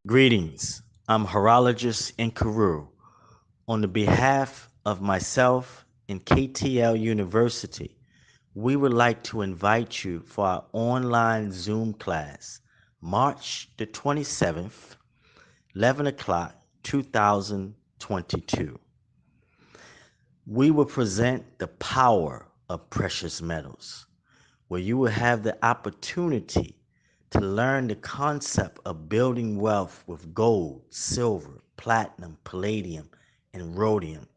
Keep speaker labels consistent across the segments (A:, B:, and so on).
A: Greetings. I'm horologist in Carew. On the behalf of myself and KTL University, we would like to invite you for our online Zoom class, March the 27th, 11 o'clock, 2022. We will present the power of precious metals, where you will have the opportunity to learn the concept of building wealth with gold, silver, platinum, palladium, and rhodium.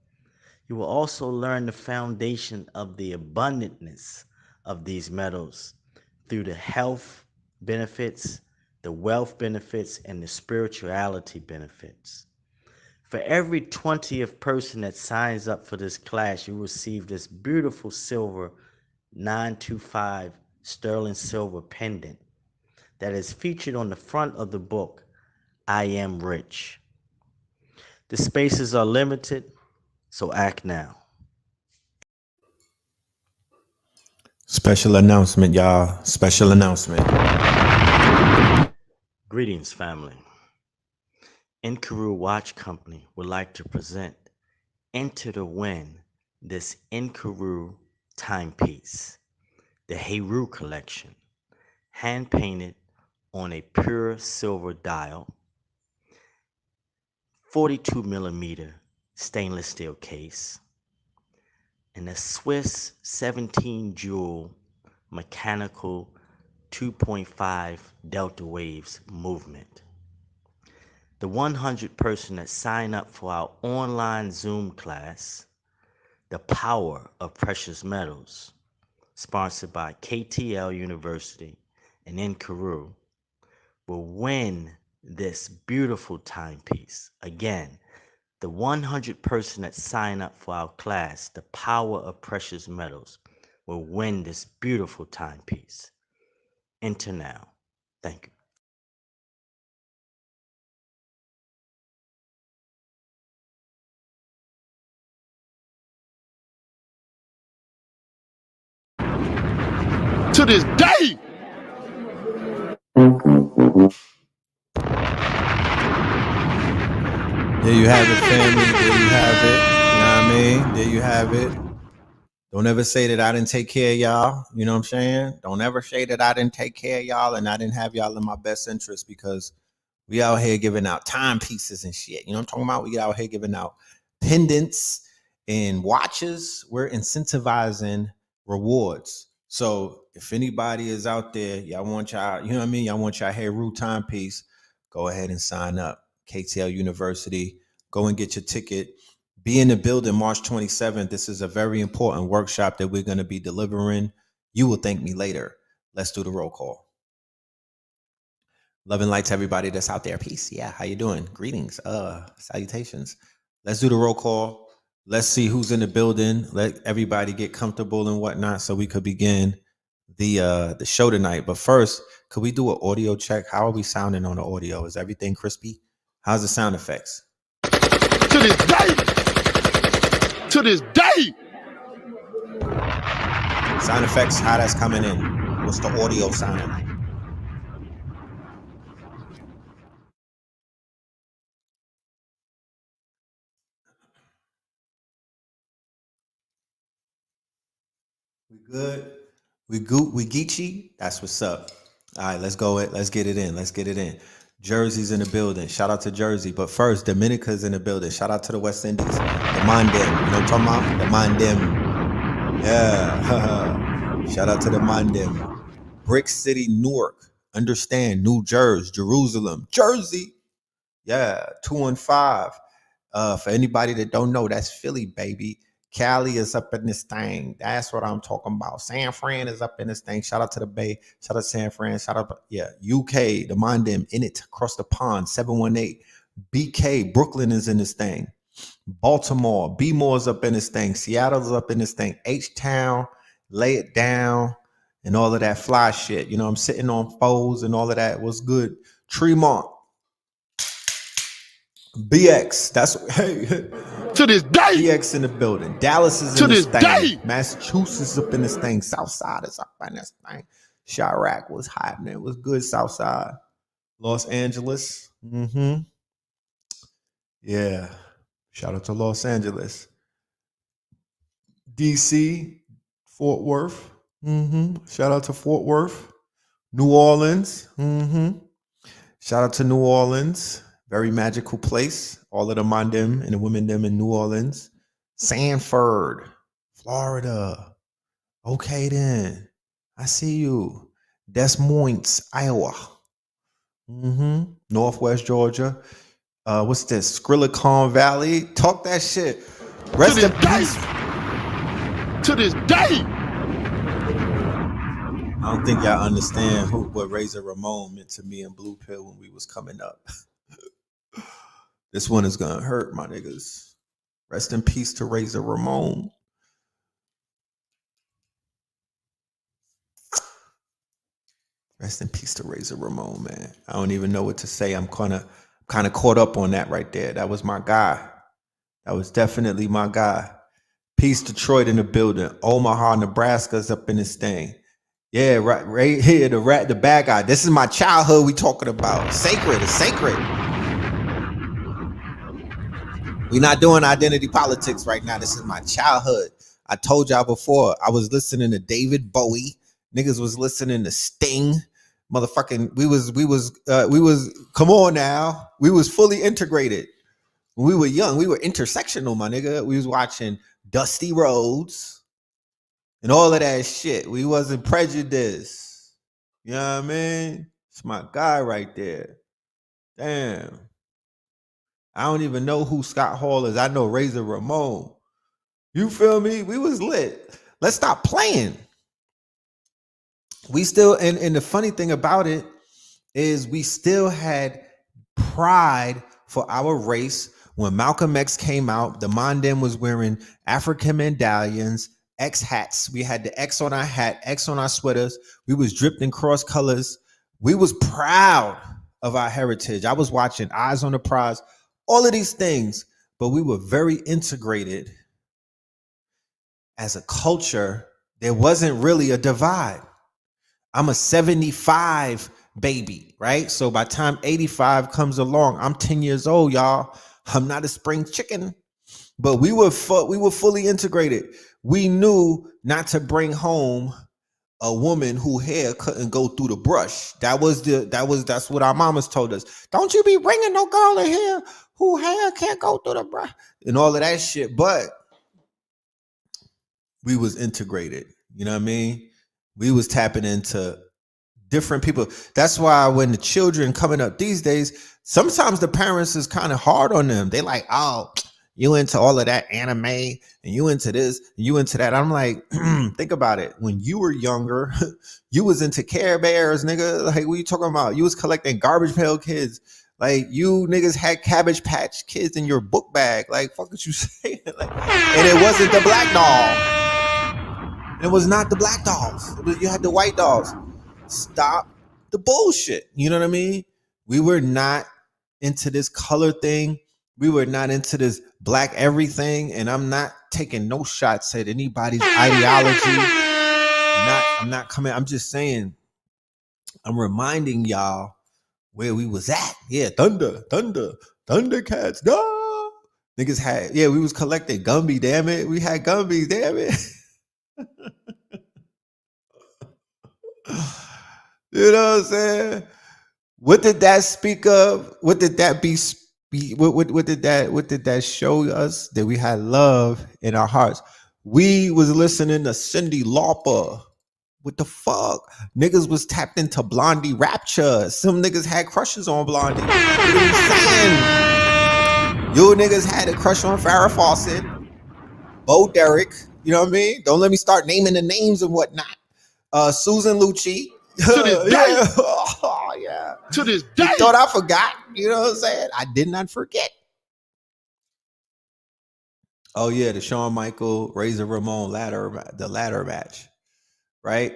A: You will also learn the foundation of the abundantness of these metals through the health benefits, the wealth benefits, and the spirituality benefits. For every 20th person that signs up for this class, you receive this beautiful silver 925 sterling silver pendant that is featured on the front of the book, I Am Rich. The spaces are limited, so act now.
B: Special announcement, y'all. Special announcement.
A: Greetings, family. Inkaru Watch Company would like to present Enter the Wind, this Inkaru timepiece, the Heru collection, hand painted on a pure silver dial, 42 millimeter stainless steel case, and a Swiss 17 jewel mechanical 2.5 delta waves movement. The 100 person that sign up for our online Zoom class, The Power of Precious Metals, sponsored by KTL University and in Carew, will win this beautiful timepiece. Again, the 100 person that sign up for our class, The Power of Precious Metals, will win this beautiful timepiece. Enter now. Thank you.
C: To this day.
B: There you have it, family. There you have it. You know what I mean? There you have it. Don't ever say that I didn't take care of y'all. You know what I'm saying? Don't ever say that I didn't take care of y'all and I didn't have y'all in my best interest, because we out here giving out timepieces and shit. You know what I'm talking about? We out here giving out pendants and watches. We're incentivizing rewards. So if anybody is out there, y'all want y'all, you know what I mean? Y'all want y'all Heru timepiece, go ahead and sign up. KTL University, go and get your ticket. Be in the building March 27th. This is a very important workshop that we're going to be delivering. You will thank me later. Let's do the roll call. Love and light to everybody that's out there. Peace. Yeah, how you doing? Greetings. Salutations. Let's do the roll call. Let's see who's in the building. Let everybody get comfortable and whatnot so we could begin the show tonight. But first, could we do an audio check? How are we sounding on the audio? Is everything crispy? How's the sound effects?
C: To this day. To this day.
B: Sound effects, how that's coming in? What's the audio sounding like? We good? We Geechee? That's what's up. All right, let's go. Let's get it in. Let's get it in. Jersey's in the building. Shout out to Jersey. But first, Dominica's in the building. Shout out to the West Indies. The Mandem. You know what I'm talking about? The Mandem. Yeah. Shout out to the Mandem. Brick City, Newark. Understand. New Jersey. Jerusalem. Jersey. Yeah. 215. For anybody that don't know, that's Philly, baby. Cali is up in this thing. That's what I'm talking about. San Fran is up in this thing. Shout out to the Bay. Shout out to San Fran. Shout out, yeah. UK, the Mondem, in it, across the pond, 718. BK, Brooklyn is in this thing. Baltimore, B-More's up in this thing. Seattle's up in this thing. H-Town, Lay It Down, and all of that fly shit. You know, I'm sitting on foes and all of that. What's good? Tremont. BX, that's hey.
C: To this day.
B: BX in the building. Dallas is
C: To
B: in this
C: this
B: thing.
C: day.
B: Massachusetts up in this thing. Southside is up in this thing. Chirac was happening. It was good Southside. Los Angeles. Yeah. Shout out to Los Angeles. DC, Fort Worth. Shout out to Fort Worth. New Orleans. Shout out to New Orleans. Very magical place. All of the man them and the women them in New Orleans. Sanford, Florida. Okay then. I see you. Des Moines, Iowa. Northwest Georgia. What's this? Skrilicon Valley. Talk that shit. Rest in peace.
C: To this day.
B: I don't think y'all understand what Razor Ramon meant to me and Blue Pill when we was coming up. This one is gonna hurt, my niggas. Rest in peace to Razor Ramon. Rest in peace to Razor Ramon, man. I don't even know what to say. I'm kind of caught up on that right there. That was my guy. That was definitely my guy. Peace Detroit in the building. Omaha, Nebraska's up in this thing. Yeah, right here, the bad guy. This is my childhood we talking about. Sacred, it's sacred. We're not doing identity politics right now. This is my childhood. I told y'all before, I was listening to David Bowie. Niggas was listening to Sting. Motherfucking, we was, come on now. We was fully integrated. When we were young, we were intersectional, my nigga. We was watching Dusty Rhodes and all of that shit. We wasn't prejudiced. You know what I mean? It's my guy right there. Damn. I don't even know who Scott Hall is. I know Razor Ramon. You feel me? We was lit. Let's stop playing. We still, and the funny thing about it is we still had pride for our race. When Malcolm X came out, the Mondem was wearing African medallions, X hats. We had the X on our hat, X on our sweaters. We was dripped in cross colors. We was proud of our heritage. I was watching Eyes on the Prize, all of these things, but we were very integrated as a culture. There wasn't really a divide. I'm a 75 baby, right? So by the time 85 comes along, I'm 10 years old, y'all. I'm not a spring chicken, but we were fully integrated. We knew not to bring home a woman who hair couldn't go through the brush. That's what our mamas told us. Don't you be bringing no girl in here who hair can't go through the brush and all of that shit. But we was integrated. You know what I mean? We was tapping into different people. That's why when the children coming up these days, sometimes the parents is kind of hard on them. They like, oh, you into all of that anime and you into this and you into that. I'm like, think about it. When you were younger, you was into Care Bears, nigga. Like, what you talking about? You was collecting Garbage Pail Kids. Like, you niggas had Cabbage Patch Kids in your book bag. Like, fuck what you saying? Like, and it wasn't the black doll. It was not the black dolls. You had the white dolls. Stop the bullshit. You know what I mean? We were not into this color thing. We were not into this black everything. And I'm not taking no shots at anybody's ideology. I'm not coming. I'm just saying, I'm reminding y'all where we was at. Yeah, Thundercats. No. Niggas had, yeah, we was collecting Gumby, damn it. We had Gumbies, damn it. You know what I'm saying? What did that speak of? What did that be? What did that show us? That we had love in our hearts. We was listening to Cyndi Lauper. What the fuck? Niggas was tapped into Blondie Rapture. Some niggas had crushes on Blondie. What are you saying? You niggas had a crush on Farrah Fawcett, Bo Derek. You know what I mean? Don't let me start naming the names and whatnot. Susan Lucci.
C: To this day.
B: Yeah. Oh, yeah.
C: To this day.
B: You thought I forgot? You know what I'm saying? I did not forget. Oh yeah, the Shawn Michael, Razor Ramon the ladder match, right?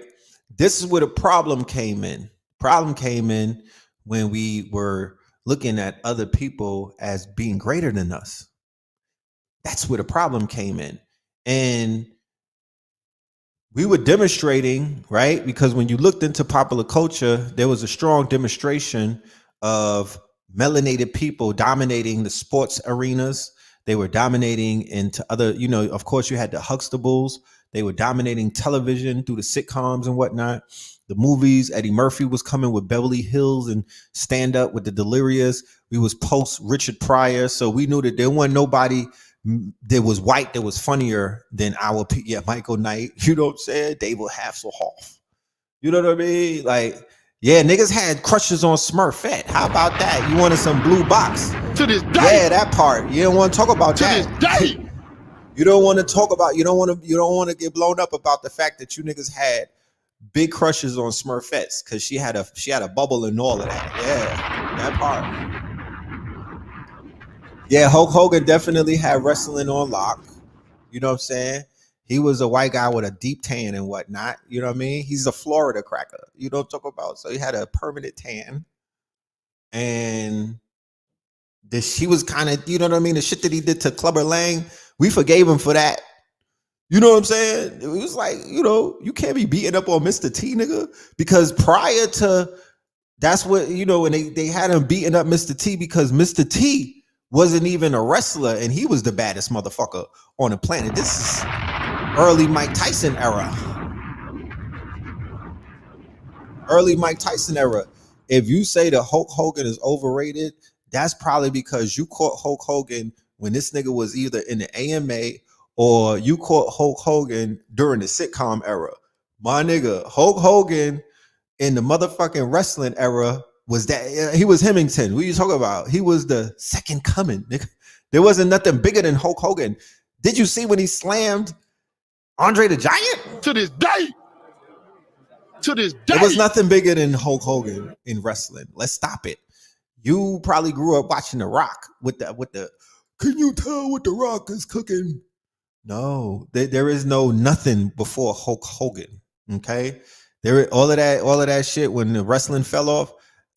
B: This is where the problem came in. Problem came in when we were looking at other people as being greater than us. That's where the problem came in. And we were demonstrating, right? Because when you looked into popular culture, there was a strong demonstration of melanated people dominating the sports arenas. They were dominating into other, of course, you had the Huxtables. They were dominating television through the sitcoms and whatnot. The movies, Eddie Murphy was coming with Beverly Hills and Stand Up with the Delirious. We was post Richard Pryor, so we knew that there wasn't nobody that was white that was funnier than our Michael Knight. You know what I'm saying? David Hasselhoff. You know what I mean? Like, yeah, niggas had crushes on Smurfette. How about that? You wanted some blue box.
C: To this day.
B: Yeah, that part. You don't want to talk about
C: To
B: that.
C: this day.
B: You don't want to talk about, you don't want to get blown up about the fact that you niggas had big crushes on Smurfettes because she had a bubble and all of that. Yeah, that part. Yeah, Hulk Hogan definitely had wrestling on lock. You know what I'm saying? He was a white guy with a deep tan and whatnot. You know what I mean? He's a Florida cracker. You know what I'm talking about? So he had a permanent tan. And he was kind of, you know what I mean? The shit that he did to Clubber Lang, we forgave him for that. You know what I'm saying? It was like, you can't be beating up on Mr. T, nigga. Because prior to, that's what, when they had him beating up Mr. T because Mr. T wasn't even a wrestler and he was the baddest motherfucker on the planet. This is early Mike Tyson era. Early Mike Tyson era. If you say that Hulk Hogan is overrated, that's probably because you caught Hulk Hogan when this nigga was either in the AMA or you caught Hulk Hogan during the sitcom era. My nigga, Hulk Hogan in the motherfucking wrestling era was that he was Hemington. What are you talking about? He was the second coming, nigga. There wasn't nothing bigger than Hulk Hogan. Did you see when he slammed Andre the Giant?
C: To this day. To this day.
B: There was nothing bigger than Hulk Hogan in wrestling. Let's stop it. You probably grew up watching The Rock with the can you tell what The Rock is cooking? No, there is nothing before Hulk Hogan. Okay. All of that shit when the wrestling fell off.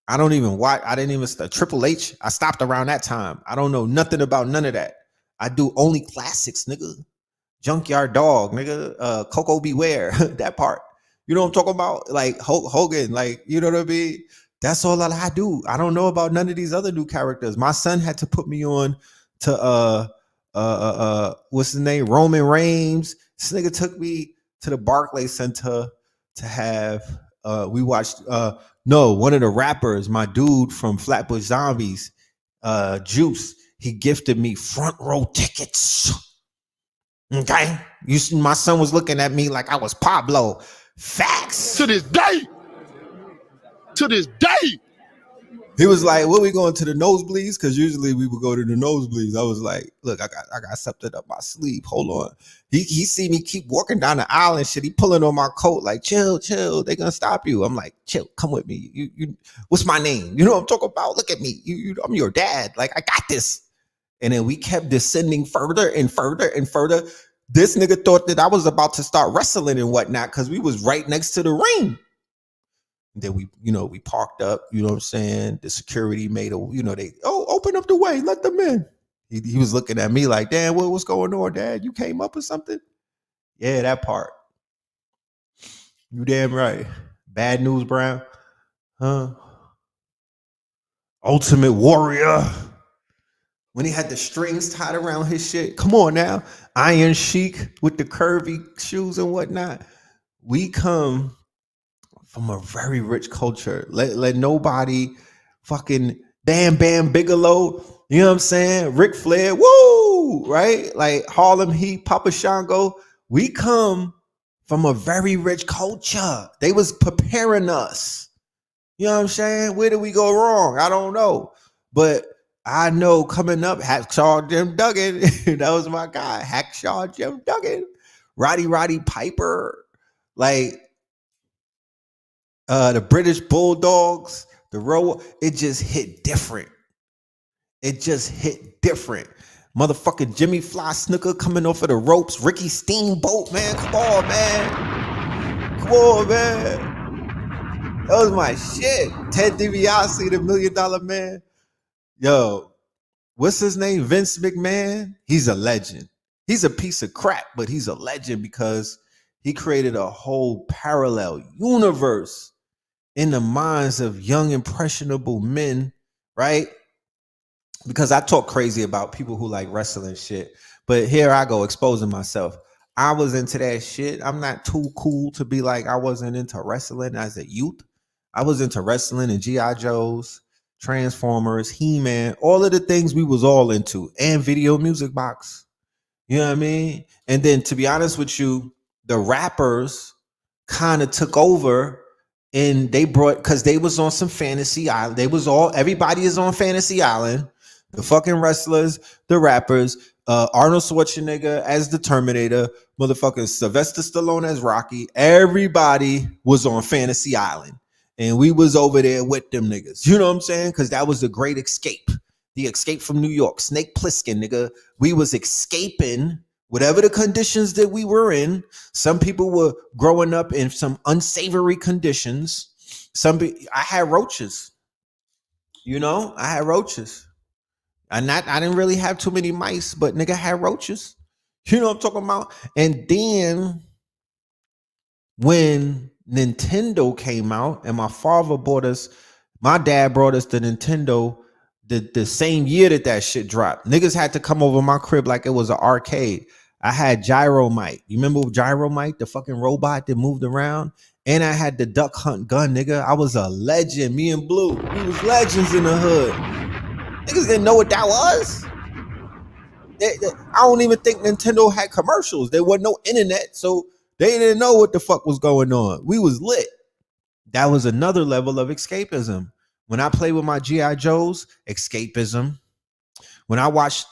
B: I don't even watch. I didn't even start Triple H. I stopped around that time. I don't know nothing about none of that. I do only classics, nigga. Junkyard Dog, nigga. Coco Beware, that part. You know what I'm talking about? Like Hulk Hogan, like, you know what I mean? That's all that I do. I don't know about none of these other new characters. My son had to put me on to what's his name? Roman Reigns. This nigga took me to the Barclays Center to have we watched one of the rappers, my dude from Flatbush Zombies, Juice, he gifted me front row tickets. Okay. My son was looking at me like I was Pablo. Facts.
C: To this day. To this day.
B: He was like, "What, we going to the nosebleeds?" Because usually we would go to the nosebleeds. I was like, "Look, I got something up my sleeve. Hold on." He see me keep walking down the aisle and shit. He pulling on my coat like, "Chill. They gonna stop you." I'm like, "Chill. Come with me. You. What's my name? You know what I'm talking about? Look at me. I'm your dad. Like, I got this." And then we kept descending further and further and further. This nigga thought that I was about to start wrestling and whatnot because we was right next to the ring. Then we parked up, you know what I'm saying? The security made open up the way, let them in. He was looking at me like, "Damn, what's going on, Dad? You came up or something?" Yeah, that part. You damn right. Bad News Brown. Huh? Ultimate Warrior. When he had the strings tied around his shit. Come on now. Iron Sheik with the curvy shoes and whatnot. We come from a very rich culture. Let nobody fucking Bam Bam Bigelow, you know what I'm saying? Ric Flair, woo, right? Like Harlem Heat, Papa Shango. We come from a very rich culture. They was preparing us. You know what I'm saying? Where did we go wrong? I don't know. But I know coming up, Hackshaw Jim Duggan, that was my guy. Hackshaw Jim Duggan, Roddy Piper, like the British Bulldogs, it just hit different. Motherfucking Jimmy Fly Snooker coming off of the ropes. Ricky Steamboat, man. Come on, man. That was my shit. Ted DiBiase, the $1 Million Man. Yo, what's his name? Vince McMahon. He's a legend. He's a piece of crap, but he's a legend because he created a whole parallel universe in the minds of young impressionable men, right? Because I talk crazy about people who like wrestling shit, but here I go exposing myself. I was into that shit. I'm not too cool to be like I wasn't into wrestling as a youth. I was into wrestling and GI Joes, Transformers, He-Man, all of the things we was all into, and Video Music Box. You know what I mean? And then to be honest with you, the rappers kind of took over, and they brought, because they was on some Fantasy Island. They was all, everybody is on Fantasy Island. The fucking wrestlers, the rappers, Arnold Schwarzenegger as the Terminator, motherfucking Sylvester Stallone as Rocky. Everybody was on Fantasy Island. And we was over there with them niggas. You know what I'm saying? Because that was the great escape. The escape from New York. Snake Plissken, nigga. We was escaping whatever the conditions that we were in. Some people were growing up in some unsavory conditions. I had roaches. You know, I had roaches. I didn't really have too many mice, but nigga had roaches. You know what I'm talking about? And then when Nintendo came out and my dad brought us the Nintendo the same year that shit dropped. Niggas had to come over my crib like it was an arcade. I had Gyromite. You remember Gyromite, the fucking robot that moved around? And I had the duck hunt gun, nigga. I was a legend. Me and Blue, we was legends in the hood. Niggas didn't know what that was. I don't even think Nintendo had commercials. There wasn't no internet, so they didn't know what the fuck was going on. We was lit. That was another level of escapism. When I played with my GI Joes, escapism. When I watched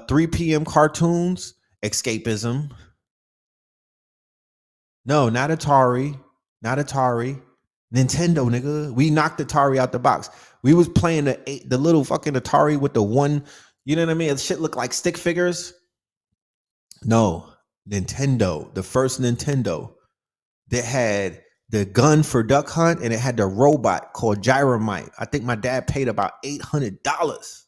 B: 3 p.m. cartoons, escapism. No, not Atari. Not Atari. Nintendo, nigga. We knocked Atari out the box. We was playing the little fucking Atari with the one, you know what I mean? Shit looked like stick figures. No, Nintendo, the first Nintendo that had the gun for duck hunt, and it had the robot called Gyromite. I think my dad paid about $800.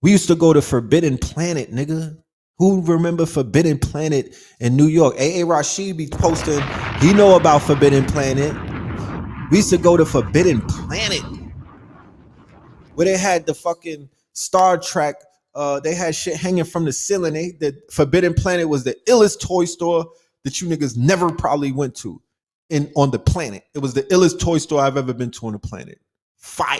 B: We used to go to Forbidden Planet, nigga. Who remember Forbidden Planet in New York? A.A. Rashid be posting, he know about Forbidden Planet. We used to go to Forbidden Planet, where they had the fucking Star Trek. They had shit hanging from the ceiling. The Forbidden Planet was the illest toy store that you niggas never probably went to on the planet. It was the illest toy store I've ever been to on the planet. Fire.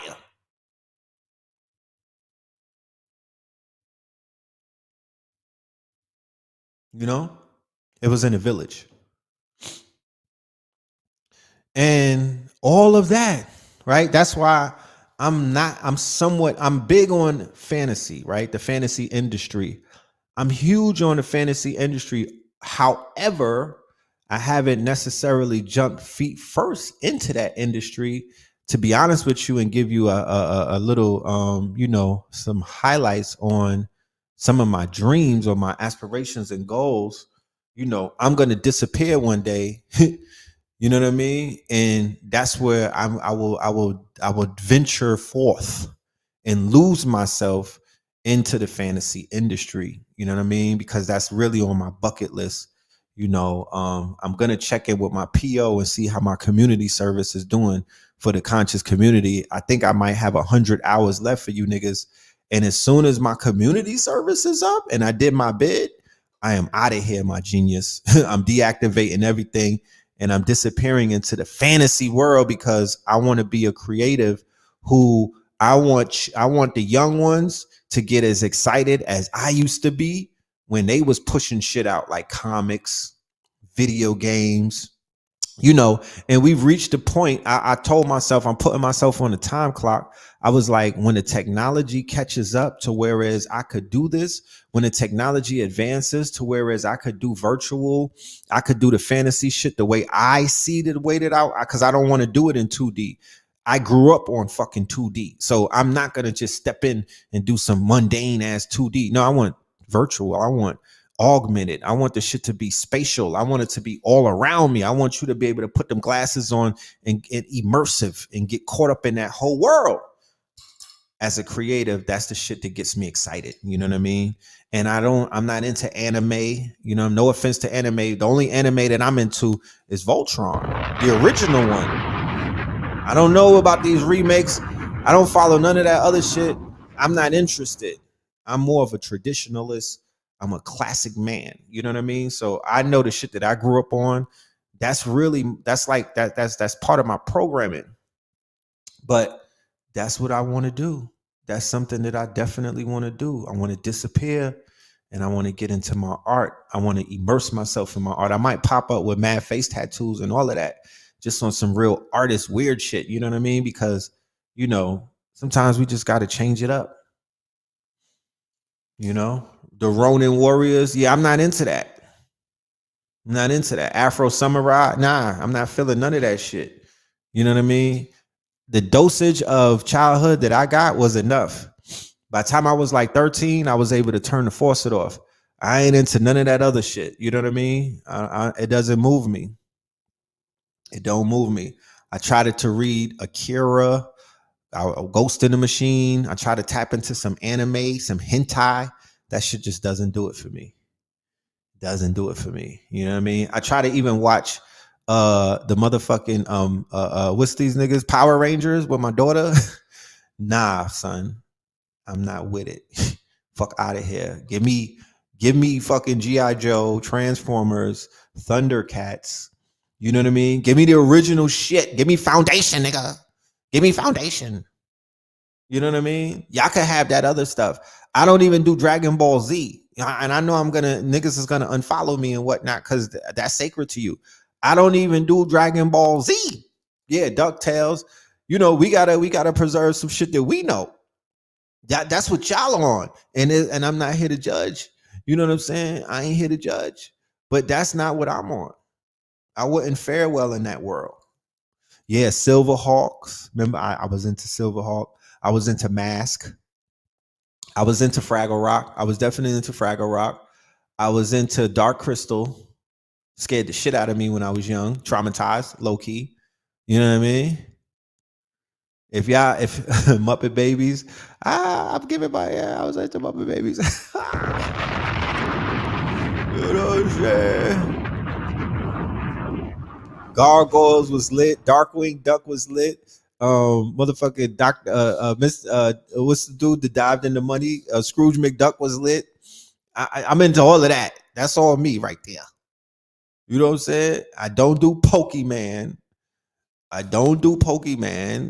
B: You know? It was in a village. And all of that, right? That's why I'm big on fantasy, right? The fantasy industry. I'm huge on the fantasy industry. However, I haven't necessarily jumped feet first into that industry, to be honest with you, and give you a little, some highlights on some of my dreams or my aspirations and goals. You know, I'm going to disappear one day. You know what I mean? And that's where I will venture forth and lose myself into the fantasy industry. You know what I mean? Because that's really on my bucket list. You know, I'm gonna check in with my PO and see how my community service is doing for the conscious community. I think I might have 100 hours left for you niggas. And as soon as my community service is up and I did my bid, I am out of here, my genius. I'm deactivating everything. And I'm disappearing into the fantasy world because I want to be a creative who I want the young ones to get as excited as I used to be when they was pushing shit out like comics, video games, you know. And we've reached a point. I told myself, I'm putting myself on a time clock. I was like, when the technology catches up to whereas I could do this, when the technology advances to whereas I could do virtual, I could do the fantasy shit the way I see the way that because I don't want to do it in 2D. I grew up on fucking 2D. So I'm not going to just step in and do some mundane ass 2D. No, I want virtual. I want augmented. I want the shit to be spatial. I want it to be all around me. I want you to be able to put them glasses on and immersive and get caught up in that whole world. As a creative, that's the shit that gets me excited. You know what I mean? And I'm not into anime. You know, no offense to anime. The only anime that I'm into is Voltron, the original one. I don't know about these remakes. I don't follow none of that other shit. I'm not interested. I'm more of a traditionalist. I'm a classic man. You know what I mean? So I know the shit that I grew up on. That's like that's part of my programming. But that's what I want to do. That's something that I definitely want to do. I want to disappear and I want to get into my art. I want to immerse myself in my art. I might pop up with mad face tattoos and all of that, just on some real artist weird shit. You know what I mean? Because, sometimes we just got to change it up. The Ronin Warriors. Yeah, I'm not into that. I'm not into that. Afro Samurai. Nah, I'm not feeling none of that shit. You know what I mean? The dosage of childhood that I got was enough. By the time I was like 13, I was able to turn the faucet off. I ain't into none of that other shit. You know what I mean? It doesn't move me. It don't move me. I tried to read Akira, Ghost in the Machine. I tried to tap into some anime, some hentai. That shit just doesn't do it for me. Doesn't do it for me. You know what I mean? I try to even watch the motherfucking what's these niggas, Power Rangers with my daughter. Nah, son. I'm not with it. Fuck out of here. Give me fucking G.I. Joe, Transformers, Thundercats. You know what I mean? Give me the original shit. Give me Foundation, nigga. Give me Foundation. You know what I mean? Y'all can have that other stuff. I don't even do Dragon Ball Z. And I know niggas is gonna unfollow me and whatnot because that's sacred to you. I don't even do Dragon Ball Z. Yeah, DuckTales. We gotta preserve some shit that we know. That's what y'all on. And I'm not here to judge. You know what I'm saying? I ain't here to judge. But that's not what I'm on. I wouldn't fare well in that world. Yeah, Silverhawks. Remember, I was into Silverhawk. I was into Mask. I was into Fraggle Rock. I was definitely into Fraggle Rock. I was into Dark Crystal. Scared the shit out of me when I was young. Traumatized, low key. You know what I mean? If Muppet Babies, I'm giving I was into Muppet Babies. You know what I'm saying? Gargoyles was lit. Darkwing Duck was lit. Motherfucking Doctor Miss what's the dude that dived in the money? Scrooge McDuck was lit. I'm into all of that. That's all me right there. You know what I'm saying? I don't do Pokemon.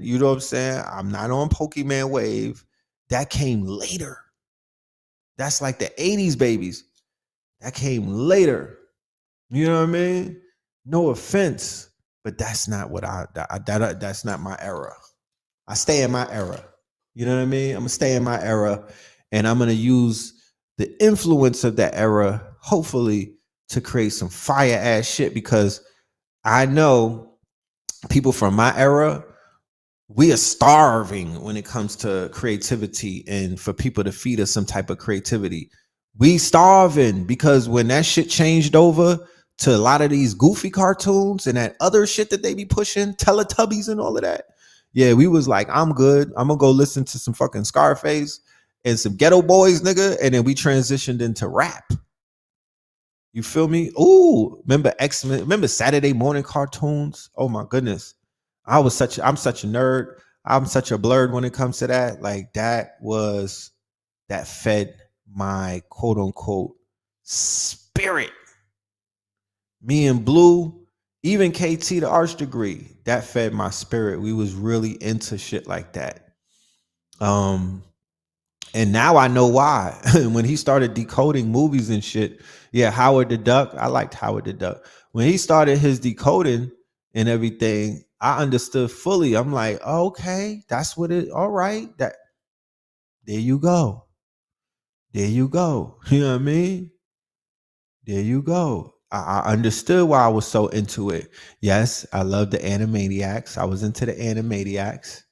B: You know what I'm saying? I'm not on Pokemon wave. That came later. That's like the 80s babies. That came later. You know what I mean? No offense, but that's not what that's not my era. I stay in my era. You know what I mean? I'm gonna stay in my era and I'm gonna use the influence of that era, hopefully, to create some fire ass shit because I know people from my era, we are starving when it comes to creativity and for people to feed us some type of creativity. We starving because when that shit changed over to a lot of these goofy cartoons and that other shit that they be pushing, Teletubbies and all of that. Yeah, we was like, I'm good. I'm gonna go listen to some fucking Scarface and some Ghetto Boys, nigga. And then we transitioned into rap. You feel me? Ooh, remember X-Men? Remember Saturday morning cartoons? Oh my goodness. I'm such a nerd. I'm such a blurred when it comes to that. Like that fed my quote unquote spirit. Me and Blue, even KT the Arch Degree, that fed my spirit. We was really into shit like that. And now I know why. When he started decoding movies and shit, yeah, Howard the Duck. I liked Howard the Duck. When he started his decoding and everything, I understood fully. I'm like, okay, that's what it. All right, there you go. There you go. You know what I mean? There you go. I understood why I was so into it. Yes, I love the Animaniacs. I was into the Animaniacs.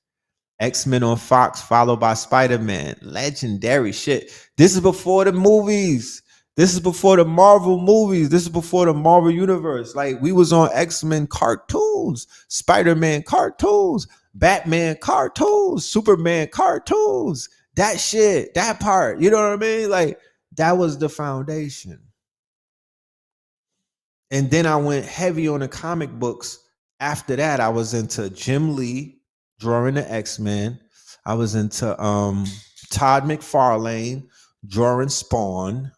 B: X-Men on Fox, followed by Spider-Man. Legendary shit. This is before the movies. This is before the Marvel movies. This is before the Marvel universe. Like we was on X-Men cartoons, Spider-Man cartoons, Batman cartoons, Superman cartoons. That shit, that part. You know what I mean? Like that was the foundation. And then I went heavy on the comic books. After that, I was into Jim Lee. drawing the X-Men. I was into Todd McFarlane, drawing Spawn.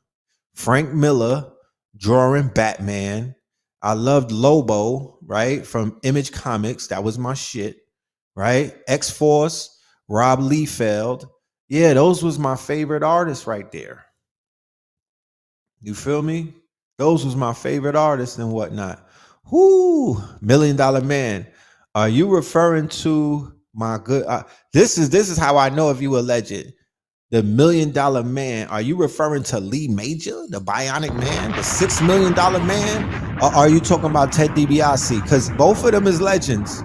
B: Frank Miller, drawing Batman. I loved Lobo, right? From Image Comics. That was my shit, right? X-Force, Rob Liefeld. Yeah, those was my favorite artists right there. You feel me? Those was my favorite artists and whatnot. Whoo, $1 Million Man. Are you referring to my good? This is how I know if you a legend. The $1 Million Man. Are you referring to Lee Major, the Bionic Man, the $6 million man, or are you talking about Ted DiBiase? Because both of them is legends.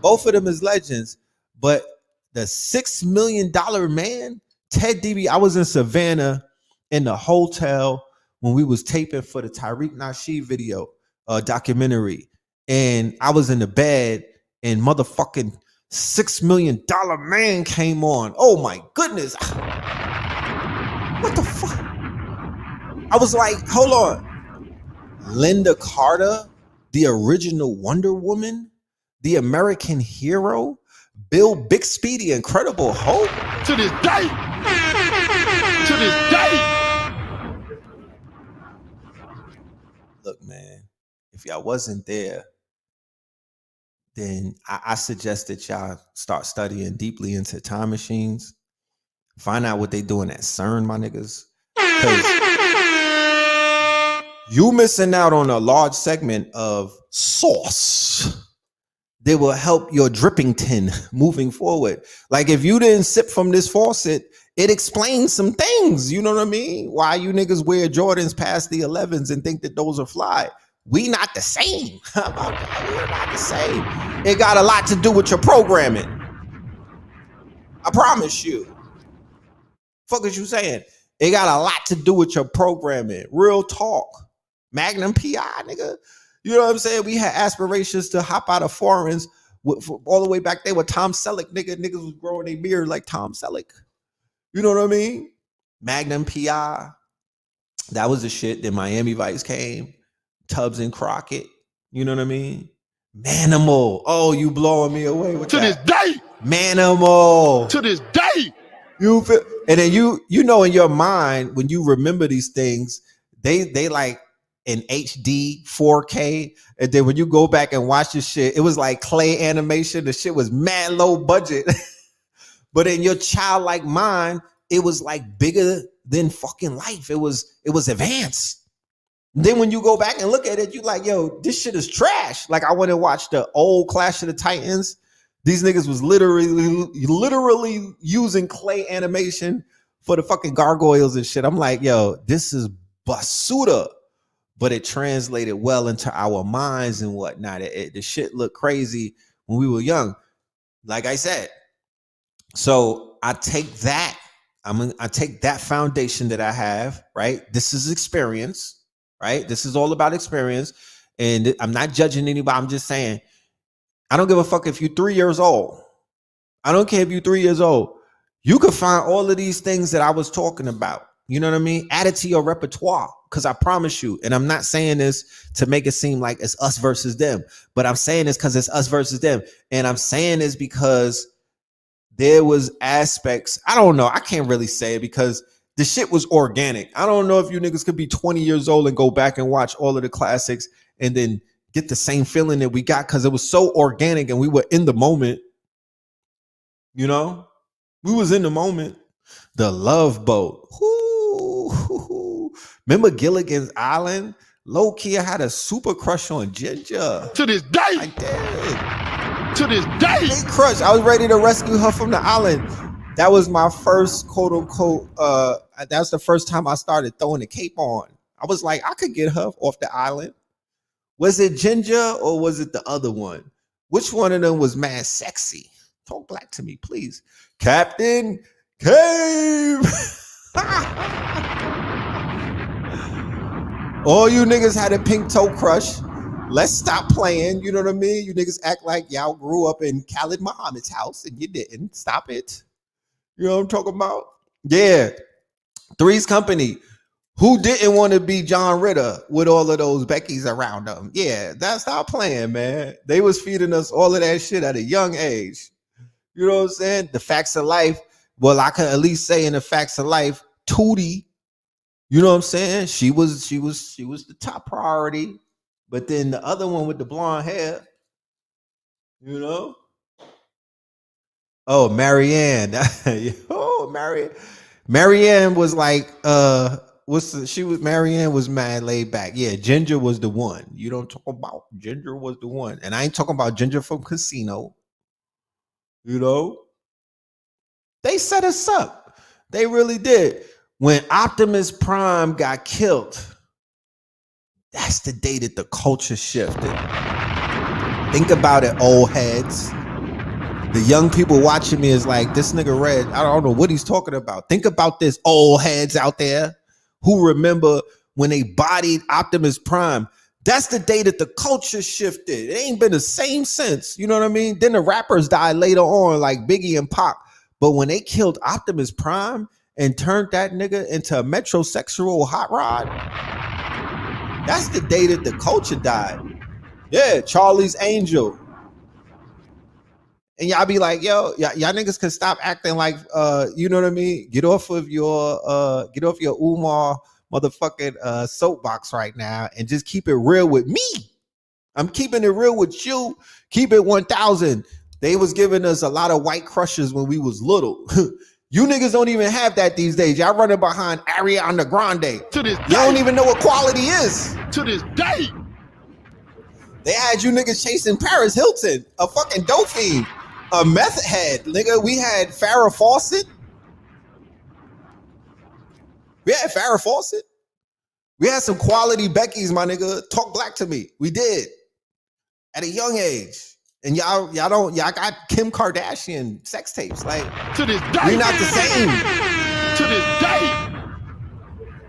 B: Both of them is legends. But the $6 million man, Ted DiBiase. I was in Savannah in the hotel when we was taping for the Tariq Nasheed video documentary, and I was in the bed, and motherfucking $6 million man came on. Oh my goodness. What the fuck? I was like, hold on. Linda Carter, the original Wonder Woman, the American hero, Bill Bixby, the Incredible Hulk.
C: To this day. To this day.
B: Look, man, if y'all wasn't there, then I suggest that y'all start studying deeply into time machines. Find out what they doing at CERN, my niggas. Because you missing out on a large segment of sauce that will help your drippington moving forward. Like if you didn't sip from this faucet, it explains some things. You know what I mean? Why you niggas wear Jordans past the 11s and think that those are fly. We not the same. How about that? We're not the same. It got a lot to do with your programming. I promise you. Fuck is you saying? It got a lot to do with your programming. Real talk. Magnum PI, nigga. You know what I'm saying? We had aspirations to hop out of foreigns all the way back there with Tom Selleck, nigga. Niggas was growing their beard like Tom Selleck. You know what I mean? Magnum PI. That was the shit. Then Miami Vice came. Tubbs and Crockett. You know what I mean? Manimal. Oh, you blowing me away with that.
C: To this day.
B: Manimal.
C: To this day.
B: You feel, and then you know in your mind when you remember these things, they like in HD 4K, and then when you go back and watch this shit, it was like clay animation. The shit was mad low budget, but in your childlike mind, it was like bigger than fucking life. It was advanced. Then when you go back and look at it, you like, yo, this shit is trash. Like I went and watched the old Clash of the Titans. These niggas was literally using clay animation for the fucking gargoyles and shit. I'm like, yo, this is basura. But it translated well into our minds and whatnot. The shit looked crazy when we were young. Like I said. So I take that. I take that foundation that I have, right? This is experience. Right? This is all about experience. And I'm not judging anybody. I'm just saying, I don't give a fuck if you're 3 years old. I don't care if you're 3 years old. You could find all of these things that I was talking about. You know what I mean? Add it to your repertoire. Because I promise you, and I'm not saying this to make it seem like it's us versus them, but I'm saying this because it's us versus them. And I'm saying this because there was aspects, I don't know, I can't really say it because the shit was organic. I don't know if you niggas could be 20 years old and go back and watch all of the classics and then get the same feeling that we got because it was so organic and we were in the moment. You know? We was in the moment. The Love Boat. Ooh. Remember Gilligan's Island? Low key, I had a super crush on Ginger.
C: To this day.
B: I did.
C: To this day.
B: Big crush. I was ready to rescue her from the island. That was my first quote unquote. That's the first time I started throwing the cape on. I was like, I could get her off the island. Was it Ginger or was it the other one? Which one of them was mad sexy? Talk black to me, please. Captain Cave. All you niggas had a pink toe crush. Let's stop playing. You know what I mean? You niggas act like y'all grew up in Khalid Muhammad's house and you didn't. Stop it. You know what I'm talking about? Yeah. Three's Company. Who didn't want to be John Ritter with all of those Beckys around them? Yeah, that's stop playing, man. They was feeding us all of that shit at a young age. You know what I'm saying? The Facts of Life. Well, I can at least say in the Facts of Life, Tootie. You know what I'm saying? She was the top priority. But then the other one with the blonde hair, you know. Oh, Marianne. Oh, Marianne was like, Marianne was mad laid back. Yeah, Ginger was the one. You don't talk about Ginger was the one. And I ain't talking about Ginger from Casino. You know, they set us up. They really did. When Optimus Prime got killed, that's the day that the culture shifted. Think about it, old heads. The young people watching me is like, this nigga Red, I don't know what he's talking about. Think about this, old heads out there who remember when they bodied Optimus Prime. That's the day that the culture shifted. It ain't been the same since. You know what I mean? Then the rappers died later on, like Biggie and Pac. But when they killed Optimus Prime and turned that nigga into a metrosexual hot rod, that's the day that the culture died. Yeah, Charlie's Angel. And y'all be like, yo, y'all niggas can stop acting like, you know what I mean? Get off your Umar motherfucking soapbox right now and just keep it real with me. I'm keeping it real with you. Keep it 1,000. They was giving us a lot of white crushes when we was little. You niggas don't even have that these days. Y'all running behind Ariana Grande.
C: To this day.
B: You don't even know what quality is.
C: To this day.
B: They had you niggas chasing Paris Hilton, a fucking dope fiend, a meth head, nigga. We had Farrah Fawcett. We had some quality Beckys, my nigga. Talk black to me. We did at a young age. And y'all got Kim Kardashian sex tapes. Like,
C: to this day.
B: We're not the same.
C: To this day.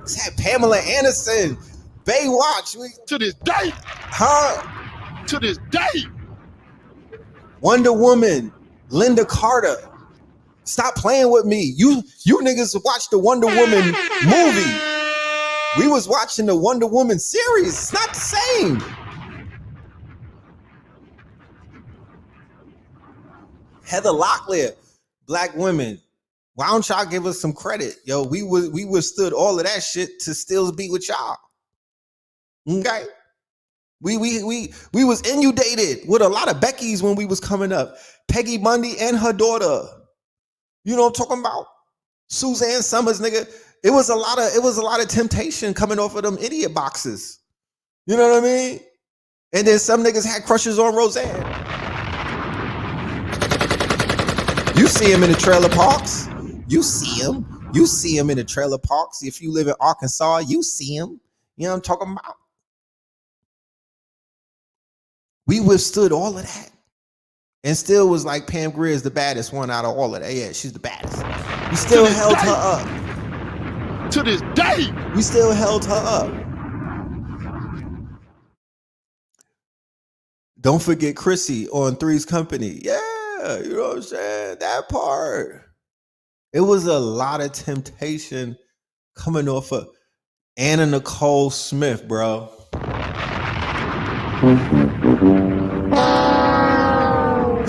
B: We had Pamela Anderson, Baywatch.
C: To this day.
B: Huh?
C: To this day.
B: Wonder Woman, Linda Carter. Stop playing with me. You niggas watched the Wonder Woman movie. We was watching the Wonder Woman series. It's not the same. Heather Locklear, black women. Why don't y'all give us some credit? Yo, we withstood all of that shit to still be with y'all. Okay? We was inundated with a lot of Beckys when we was coming up. Peggy Bundy and her daughter. You know what I'm talking about? Suzanne Summers, nigga. It was a lot of temptation coming off of them idiot boxes. You know what I mean? And then some niggas had crushes on Roseanne. You see him in the trailer parks. You see him in the trailer parks. If you live in Arkansas, you see him. You know what I'm talking about? We withstood all of that. And still was like Pam Grier is the baddest one out of all of that. Yeah, she's the baddest. We still held her up.
C: To this day.
B: We still held her up. Don't forget Chrissy on Three's Company. Yeah, you know what I'm saying? That part. It was a lot of temptation coming off of Anna Nicole Smith, bro.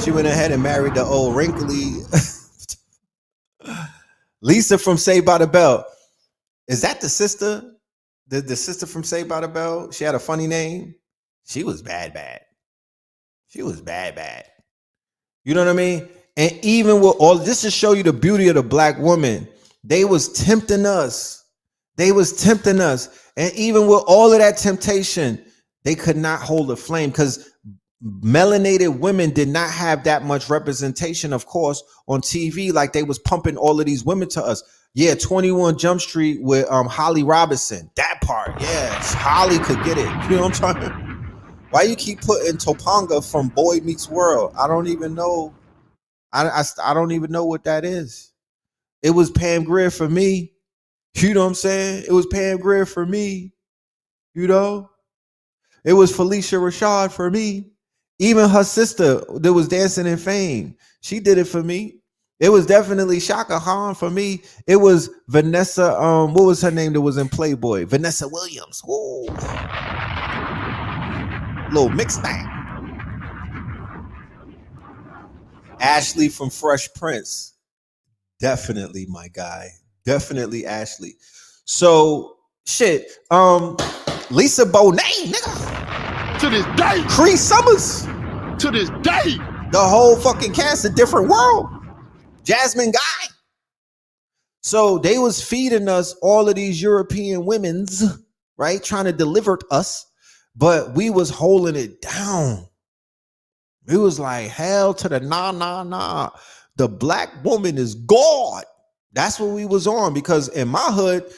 B: She went ahead and married the old wrinkly Lisa from Saved by the Bell. Is that the sister? The sister from Saved by the Bell? She had a funny name. She was bad. She was bad. You know what I mean? And even with all this to show you the beauty of the black woman, they was tempting us. And even with all of that temptation, they could not hold a flame because melanated women did not have that much representation, of course, on TV. Like they was pumping all of these women to us. Yeah, 21 Jump Street with Holly Robinson. That part, yeah, Holly could get it. You know what I'm trying? Why you keep putting Topanga from Boy Meets World? I don't even know. I don't even know what that is. It was Pam Grier for me. You know what I'm saying? It was Pam Grier for me. You know? It was Felicia Rashad for me. Even her sister that was dancing in Fame, she did it for me. It was definitely Shaka Khan for me. It was Vanessa, what was her name that was in Playboy? Vanessa Williams. Ooh. Little mixed bag. Ashley from Fresh Prince. Definitely, my guy. Definitely Ashley. So shit. Lisa Bonet, nigga.
C: To this day.
B: Cree Summers.
C: To this day.
B: The whole fucking cast, A Different World. Jasmine Guy. So they was feeding us all of these European women's, right? Trying to deliver us, but we was holding it down. It was like hell to the nah. The black woman is God. That's what we was on, because in my hood,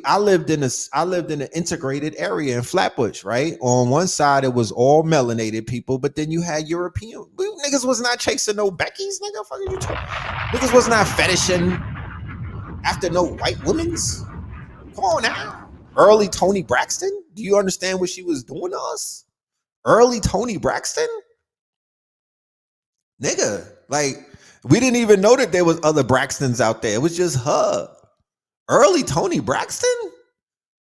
B: I lived in an integrated area in Flatbush, right? On one side, it was all melanated people, but then you had European. Niggas was not chasing no Becky's, nigga. Fucking you talking? Niggas was not fetishing after no white women's. Come on now. Early Tony Braxton. Do you understand what she was doing to us? Early Tony Braxton? Nigga, like, we didn't even know that there was other Braxtons out there. It was just her. Early Tony Braxton?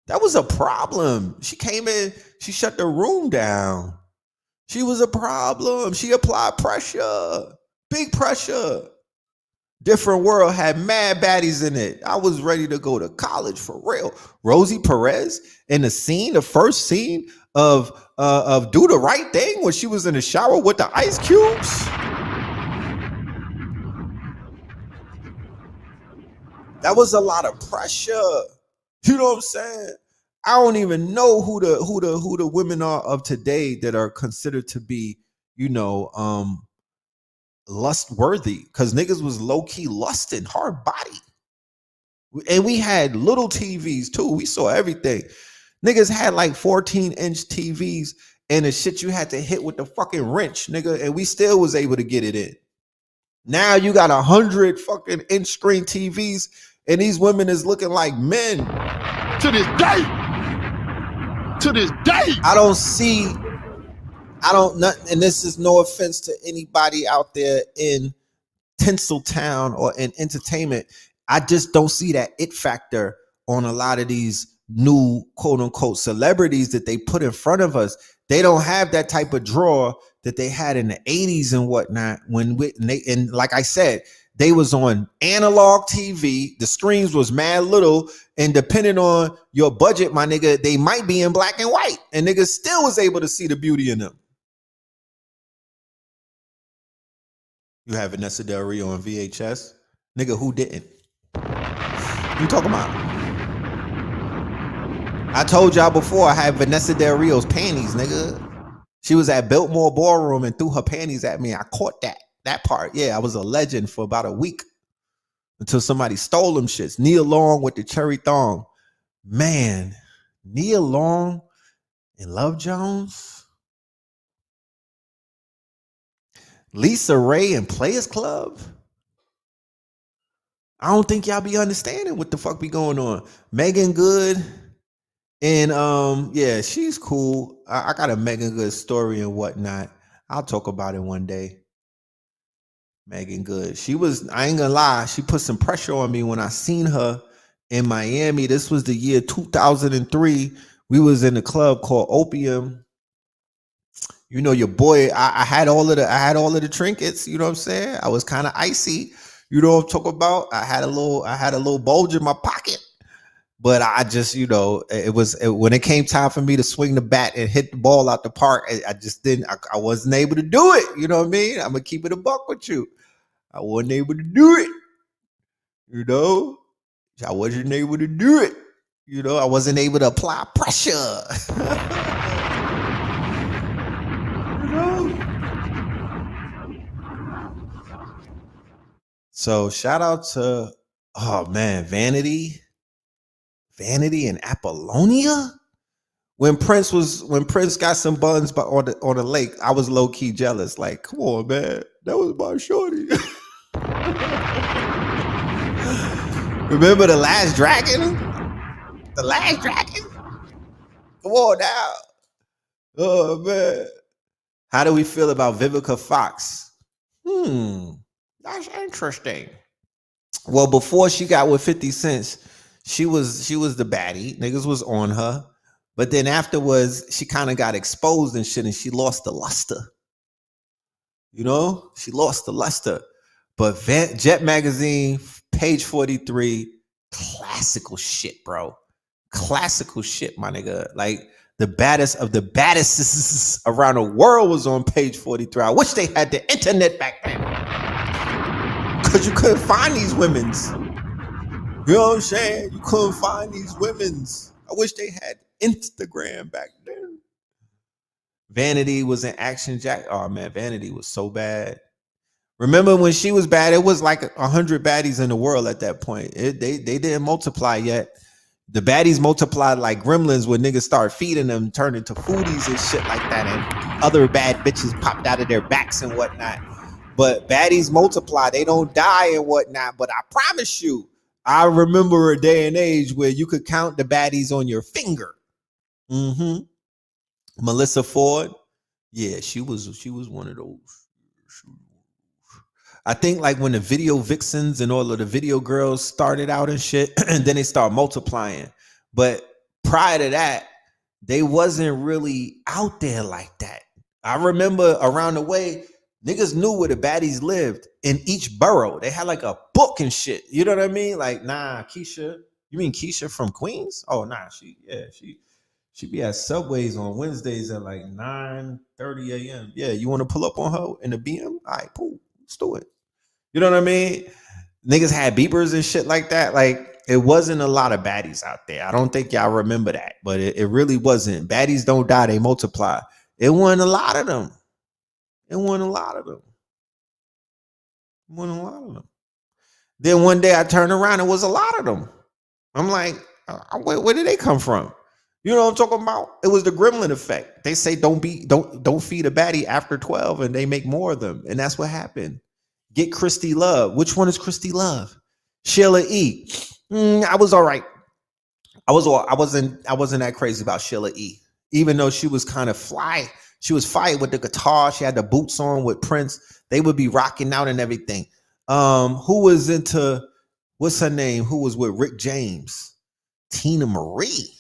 B: That was a problem. She came in, she shut the room down. She was a problem. She applied pressure. Big pressure. Different World had mad baddies in it. I was ready to go to college for real. Rosie Perez in the first scene of Do the Right Thing, when she was in the shower with the ice cubes. That was a lot of pressure. You know what I'm saying? I don't even know who the women are of today that are considered to be, lust worthy, because niggas was low-key lusting, hard body. And we had little TVs too. We saw everything. Niggas had like 14-inch TVs and the shit you had to hit with the fucking wrench, nigga, and we still was able to get it in. Now you got 100 fucking inch screen TVs and these women is looking like men.
C: To this day. To this day.
B: And this is no offense to anybody out there in Tinseltown or in entertainment. I just don't see that it factor on a lot of these new quote unquote celebrities that they put in front of us. They don't have that type of draw that they had in the 80s and whatnot. And like I said, they was on analog TV. The screens was mad little, and depending on your budget, my nigga, they might be in black and white, and niggas still was able to see the beauty in them. You have Vanessa Del Rio on VHS, nigga. Who didn't? You talking about? I told y'all before I had Vanessa Del Rio's panties, nigga. She was at Biltmore Ballroom and threw her panties at me. I caught that part. Yeah, I was a legend for about a week until somebody stole them shits. Nia Long with the cherry thong. Man, Nia Long and Love Jones. Lisa Ray and Players Club. I don't think y'all be understanding what the fuck be going on. Megan Good. And yeah, she's cool. I got a Megan Good story and whatnot. I'll talk about it one day. Megan Good. I ain't gonna lie, she put some pressure on me when I seen her in Miami. This was the year 2003. We was in a club called Opium. You know, your boy, I had all of the trinkets, you know what I'm saying? I was kind of icy. You know what I'm talking about? I had a little bulge in my pocket. But I just, when it came time for me to swing the bat and hit the ball out the park, I wasn't able to do it. You know what I mean? I'm going to keep it a buck with you. I wasn't able to do it. I wasn't able to do it. I wasn't able to apply pressure. So shout out to, Vanity and Apollonia. When Prince got some buns on the lake, I was low key jealous. Like, come on, man, that was my shorty. Remember The Last Dragon? The Last Dragon? Come on now. Oh man, how do we feel about Vivica Fox? That's interesting. Well, before she got with 50 Cent, she was the baddie. Niggas was on her. But then afterwards, she kind of got exposed and shit, and she lost the luster. You know, she lost to Lester. But Jet Magazine, page 43, classical shit, bro. Classical shit, my nigga. Like the baddest of the baddest around the world was on page 43. I wish they had the internet back then. Because you couldn't find these women's. You know what I'm saying? You couldn't find these women's. I wish they had Instagram back then. Vanity was in Action Jack. Oh man, Vanity was so bad. Remember when she was bad? It was like 100 baddies in the world at that point. They didn't multiply yet. The baddies multiplied like gremlins when niggas start feeding them, turn into foodies and shit like that, and other bad bitches popped out of their backs and whatnot. But baddies multiply; they don't die and whatnot. But I promise you, I remember a day and age where you could count the baddies on your finger. Mm-hmm. Melissa Ford, yeah, she was one of those. I think like when the video vixens and all of the video girls started out and shit, and then they start multiplying. But prior to that, they wasn't really out there like that. I remember around the way, niggas knew where the baddies lived in each borough. They had like a book and shit. You know what I mean? Like, nah, Keisha. You mean Keisha from Queens? Oh, nah, she be at Subways on Wednesdays at like 9:30 a.m. Yeah, you want to pull up on her in the BM? All right, cool. Let's do it. You know what I mean? Niggas had beepers and shit like that. Like, it wasn't a lot of baddies out there. I don't think y'all remember that, but it really wasn't. Baddies don't die, they multiply. It wasn't a lot of them. It wasn't a lot of them. It wasn't a lot of them. Then one day I turned around, it was a lot of them. I'm like, where did they come from? You know what I'm talking about? It was the gremlin effect. They say don't feed a baddie after 12 and they make more of them. And that's what happened. Get Christy Love. Which one is Christy Love? Sheila E. I was all right. I wasn't that crazy about Sheila E. Even though she was kind of fly. She was fire with the guitar. She had the boots on with Prince. They would be rocking out and everything. Who was into, what's her name? Who was with Rick James? Tina Marie.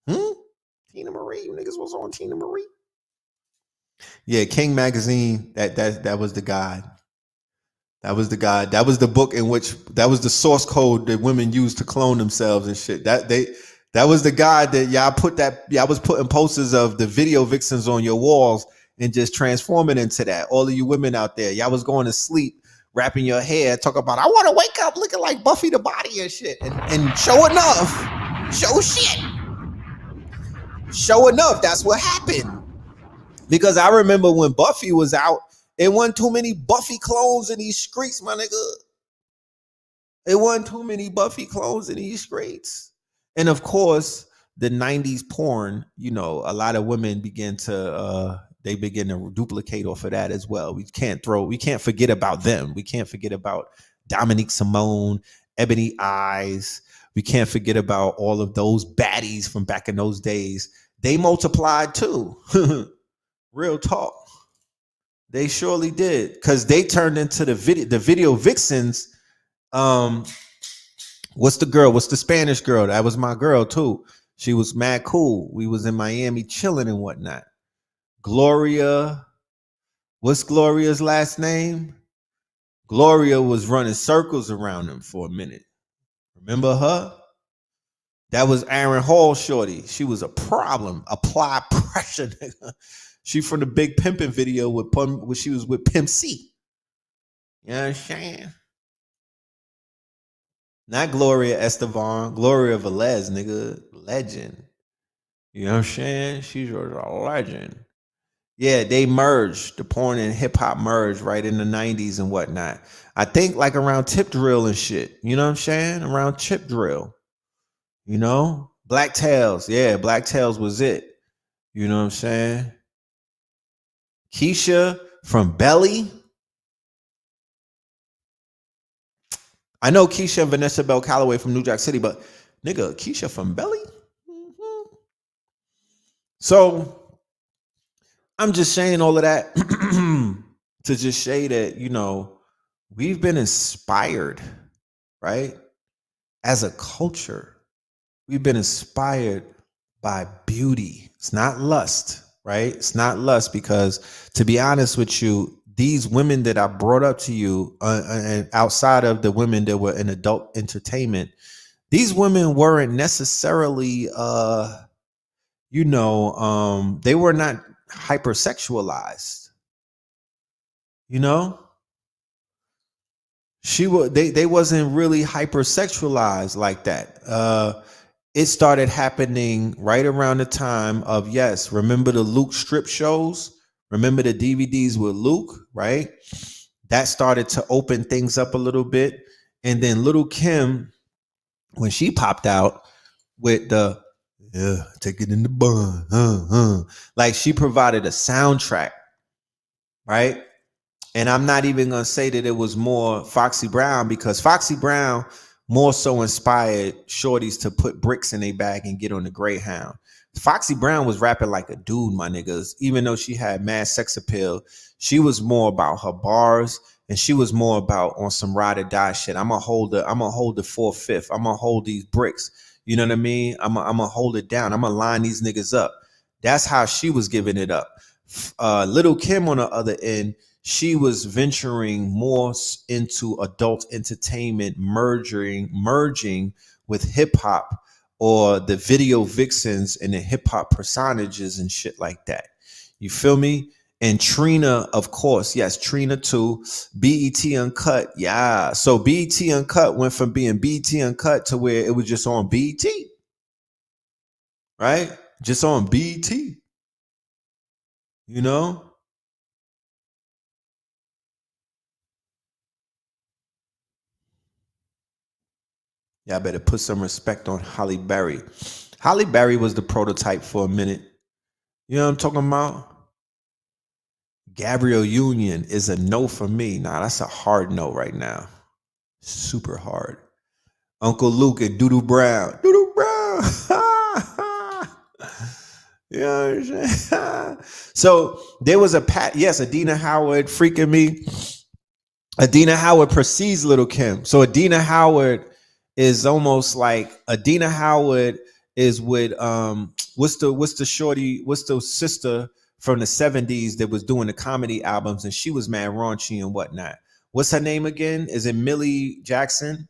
B: Tina Marie. You niggas was on Tina Marie. Yeah, King Magazine. That was the guy. That was the guy. That was the book in which that was the source code that women used to clone themselves and shit. That was the guy that y'all was putting posters of the video vixens on your walls and just transforming into that. All of you women out there, y'all was going to sleep, wrapping your hair, talk about I want to wake up looking like Buffy the Body and shit. And show enough, show enough. That's what happened. Because I remember when Buffy was out, it wasn't too many Buffy clones in these streets, my nigga. It wasn't too many Buffy clones in these streets. And of course, the 90s porn, you know, a lot of women begin to duplicate off of that as well. We can't forget about them. We can't forget about Dominique Simone, Ebony Eyes. We can't forget about all of those baddies from back in those days. They multiplied too. Real talk. They surely did, because they turned into the video vixens. What's the Spanish girl? That was my girl too. She was mad cool. We was in Miami chilling and whatnot. Gloria, what's Gloria's last name? Gloria was running circles around them for a minute. Remember her? That was Aaron Hall shorty. She was a problem. Apply pressure, nigga. She from the Big Pimpin' video when she was with Pimp C. You know what I'm saying? Not Gloria Estefan, Gloria Velez, nigga. Legend. You know what I'm saying? She's a legend. Yeah, they merged. The porn and hip hop merged right in the 90s and whatnot. I think like around Tip Drill and shit. You know what I'm saying? Around Chip Drill. You know? Black Tails. Yeah, Black Tails was it. You know what I'm saying? Keisha from Belly. I know Keisha and Vanessa Bell Calloway from New Jack City, but nigga, Keisha from Belly? Mm-hmm. So I'm just saying all of that to just say that, you know, we've been inspired, right? As a culture, we've been inspired by beauty. It's not lust, right? It's not lust because, to be honest with you, these women that I brought up to you, and outside of the women that were in adult entertainment, these women weren't necessarily, they were not hypersexualized. You know, they wasn't really hypersexualized like that. It started happening right around the time of, yes, remember the Luke strip shows? Remember the DVDs with Luke, right? That started to open things up a little bit. And then Little Kim, when she popped out with the, yeah, take it in the bun, like she provided a soundtrack, right? And I'm not even going to say that it was more Foxy Brown, because Foxy Brown more so inspired shorties to put bricks in their bag and get on the Greyhound. Foxy Brown was rapping like a dude, my niggas. Even though she had mad sex appeal, she was more about her bars, and she was more about on some ride or die shit. I'm gonna hold the 4/5. I'm gonna hold these bricks. You know what I mean? I'm gonna hold it down. I'm gonna line these niggas up. That's how she was giving it up. Little Kim on the other end, she was venturing more into adult entertainment, merging with hip hop, or the video vixens and the hip hop personages and shit like that. You feel me? And Trina, of course, yes, Trina too. BET Uncut, yeah. So BET Uncut went from being BET Uncut to where it was just on BET, right? Just on BET, you know? Yeah, I better put some respect on Holly Berry. Holly Berry was the prototype for a minute. You know what I'm talking about? Gabrielle Union is a no for me. Nah, that's a hard no right now. Super hard. Uncle Luke and Doodoo Brown. Doodoo Brown. You know what I'm saying? So there was yes, Adina Howard freaking me. Adina Howard precedes Little Kim. So Adina Howard is almost like, Adina Howard is with what's the shorty, what's the sister from the 70s that was doing the comedy albums, and she was mad raunchy and whatnot. What's her name again? Is it Millie Jackson?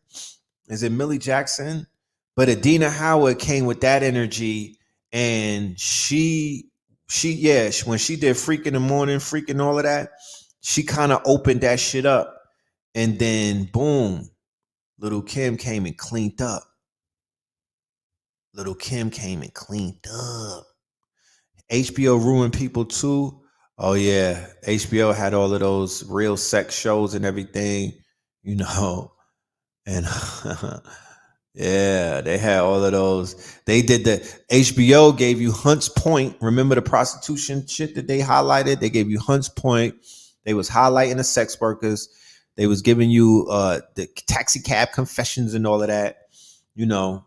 B: Is it Millie Jackson? But Adina Howard came with that energy, and when she did Freak in the Morning, Freak and all of that, she kind of opened that shit up. And then boom, Little Kim came and cleaned up. Little Kim came and cleaned up. HBO ruined people too. Oh yeah, HBO had all of those real sex shows and everything, you know. And yeah, they had all of those. They did the HBO gave you Hunts Point. Remember the prostitution shit that they highlighted? They gave you Hunts Point. They was highlighting the sex workers. They was giving you the taxi cab confessions and all of that. You know.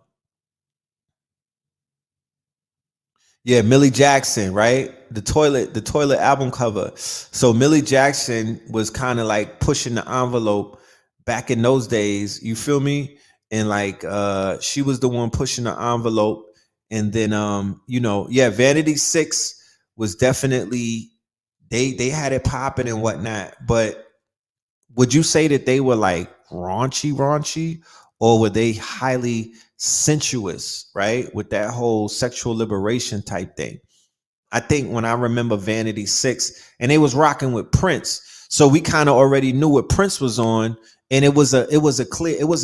B: Yeah, Millie Jackson, right? The toilet album cover. So Millie Jackson was kind of like pushing the envelope back in those days. You feel me? And like she was the one pushing the envelope. And then yeah, Vanity Six was definitely, they had it popping and whatnot. But would you say that they were like raunchy, or were they highly sensuous, right? With that whole sexual liberation type thing. I think when I remember Vanity Six, and they was rocking with Prince, so we kind of already knew what Prince was on, and it was a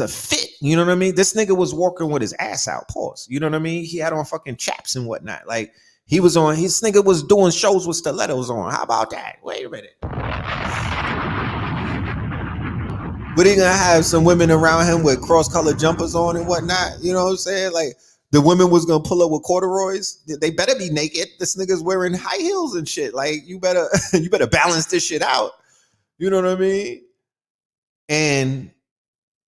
B: fit. You know what I mean? This nigga was walking with his ass out. Pause. You know what I mean? He had on fucking chaps and whatnot. Like his nigga was doing shows with stilettos on. How about that? Wait a minute. But he gonna have some women around him with cross-colored jumpers on and whatnot. You know what I'm saying? Like the women was gonna pull up with corduroys. They better be naked. This nigga's wearing high heels and shit. Like you better balance this shit out. You know what I mean? And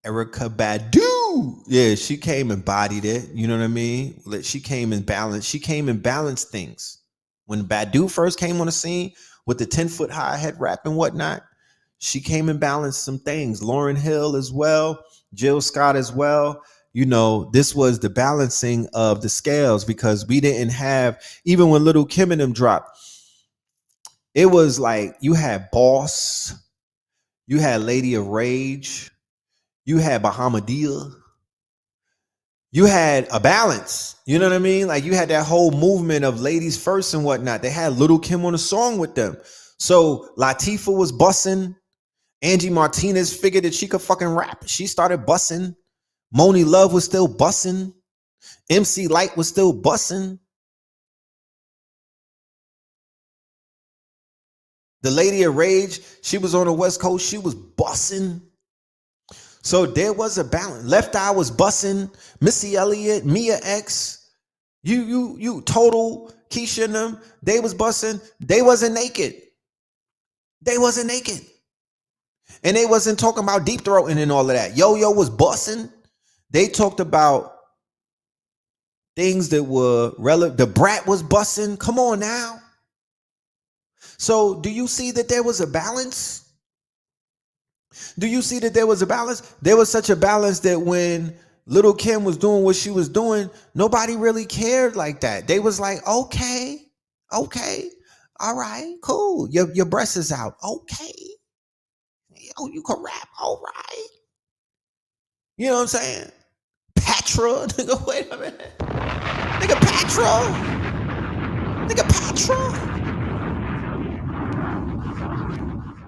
B: Erica Badu, yeah, she came and bodied it. You know what I mean? She came and balanced. She came and balanced things. When Badu first came on the scene with the 10-foot high head wrap and whatnot, she came and balanced some things. Lauryn Hill as well, Jill Scott as well. You know, this was the balancing of the scales, because we didn't have, even when Little Kim and them dropped, It was like you had Boss, you had Lady of Rage, you had Bahamadia, you had a balance. You know what I mean? Like you had that whole movement of ladies first and whatnot. They had Little Kim on a song with them. So Latifah was bussing. Angie Martinez figured that she could fucking rap. She started bussing. Moni Love was still bussing. MC Light was still bussing. The Lady of Rage, she was on the West Coast. She was bussing. So there was a balance. Left Eye was bussing. Missy Elliott, Mia X, you, Total, Keisha and them, they was bussing. They wasn't naked. They wasn't naked. And they wasn't talking about deep throating and all of that. Yo-Yo was bussing. They talked about things that were relevant. The Brat was bussing. Come on now. So do you see that there was a balance? Do you see that there was a balance? There was such a balance that when Little Kim was doing what she was doing, nobody really cared like that. They was like, okay, all right, cool. Your breast is out. Okay. Oh, you can rap. All right. You know what I'm saying? Patra. Nigga, wait a minute. Nigga, Patra. Nigga, Patra.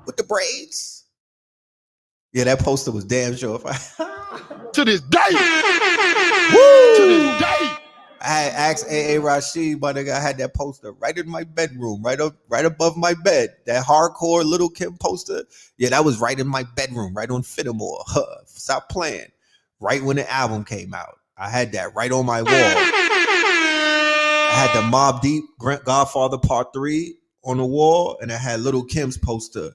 B: With the braids. Yeah, that poster was damn sure.
C: To this day.
B: Woo!
C: To this day.
B: I had asked A.A. Rashid, my nigga, I had that poster right in my bedroom, right above my bed. That hardcore Little Kim poster. Yeah, that was right in my bedroom, right on Fittermore. Stop playing. Right when the album came out. I had that right on my wall. I had the Mobb Deep Godfather Part 3 on the wall, and I had Little Kim's poster.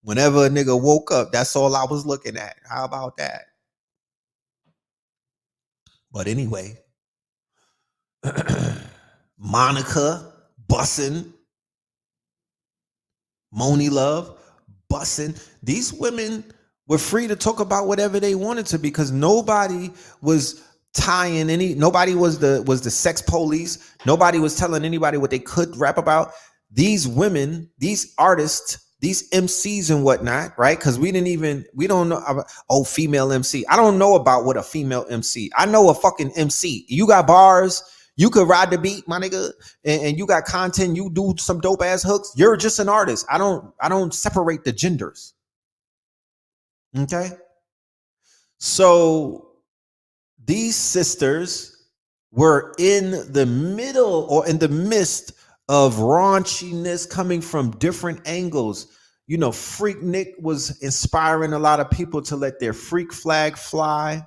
B: Whenever a nigga woke up, that's all I was looking at. How about that? But anyway, Monica bussing, Moni Love bussing. These women were free to talk about whatever they wanted to because nobody was tying any. Nobody was the sex police. Nobody was telling anybody what they could rap about. These women, these artists, these MCs and whatnot, right? Because we don't know about, female MC. I don't know about what a female MC. I know a fucking MC. You got bars, you could ride the beat, my nigga, and you got content, you do some dope ass hooks. You're just an artist. I don't separate the genders. Okay. So these sisters were in the middle or in the midst of raunchiness coming from different angles. You know, Freak Nick was inspiring a lot of people to let their freak flag fly.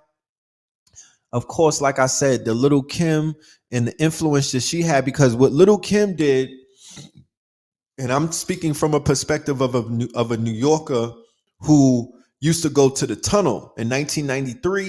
B: Of course, like I said, the Little Kim and the influence that she had, because what Little Kim did, and I'm speaking from a perspective of a New Yorker who used to go to the tunnel in 1993,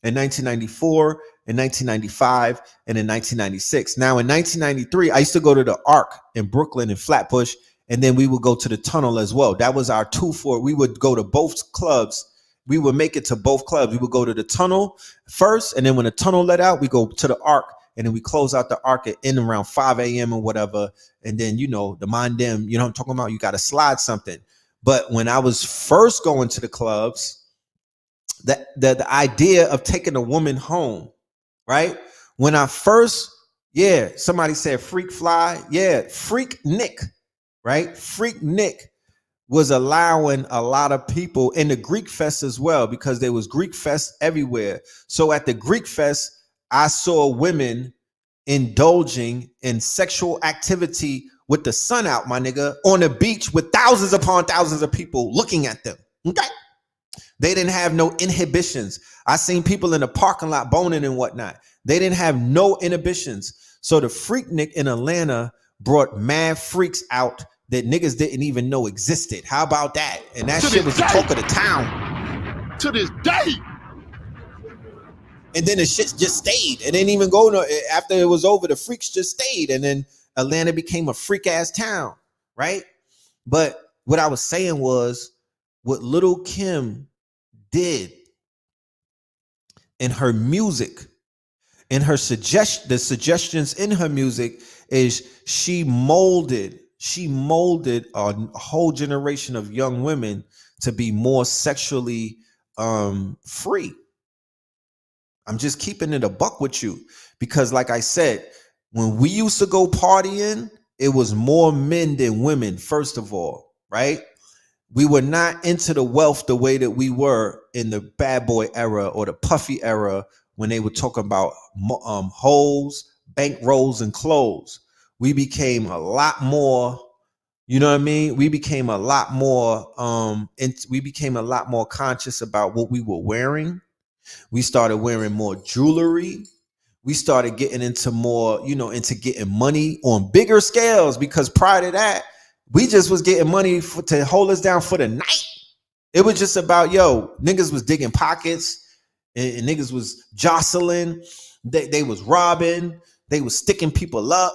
B: in 1994, in 1995, and in 1996. Now, in 1993, I used to go to the Arc in Brooklyn and Flatbush, and then we would go to the tunnel as well. That was our 2-4. We would go to both clubs. We would make it to both clubs. We would go to the tunnel first, and then when the tunnel let out, we go to the Arc, and then we close out the Arc in around 5 a.m. or whatever. And then, you know, the Mondem, you know what I'm talking about? You got to slide something. But when I was first going to the clubs, the idea of taking a woman home, right? When I first, somebody said Freak Fly. Yeah, Freak Nick, right? Freak Nick was allowing a lot of people in the Greek Fest as well, because there was Greek Fest everywhere. So at the Greek Fest, I saw women indulging in sexual activity with the sun out, my nigga, on the beach with thousands upon thousands of people looking at them. Okay? They didn't have no inhibitions. I seen people in the parking lot boning and whatnot. They didn't have no inhibitions. So the Freaknik in Atlanta brought mad freaks out that niggas didn't even know existed. How about that? And that shit was the talk of the town.
C: To this day.
B: And then the shit just stayed. It didn't even go no, after it was over, the freaks just stayed. And then Atlanta became a freak ass town, right? But what I was saying was what Little Kim did in her music, in her the suggestions in her music, is she molded she molded a whole generation of young women to be more sexually free. I'm just keeping it a buck with you because, like I said, when we used to go partying, it was more men than women, first of all, right? We were not into the wealth the way that we were in the bad boy era or the puffy era when they were talking about hoes, bankrolls, and clothes. We became a lot more, you know what I mean? We became a lot more, we became a lot more conscious about what we were wearing. We started wearing more jewelry. We started getting into more, into getting money on bigger scales because prior to that, we just was getting money to hold us down for the night. It was just about, niggas was digging pockets and niggas was jostling. They was robbing. They was sticking people up.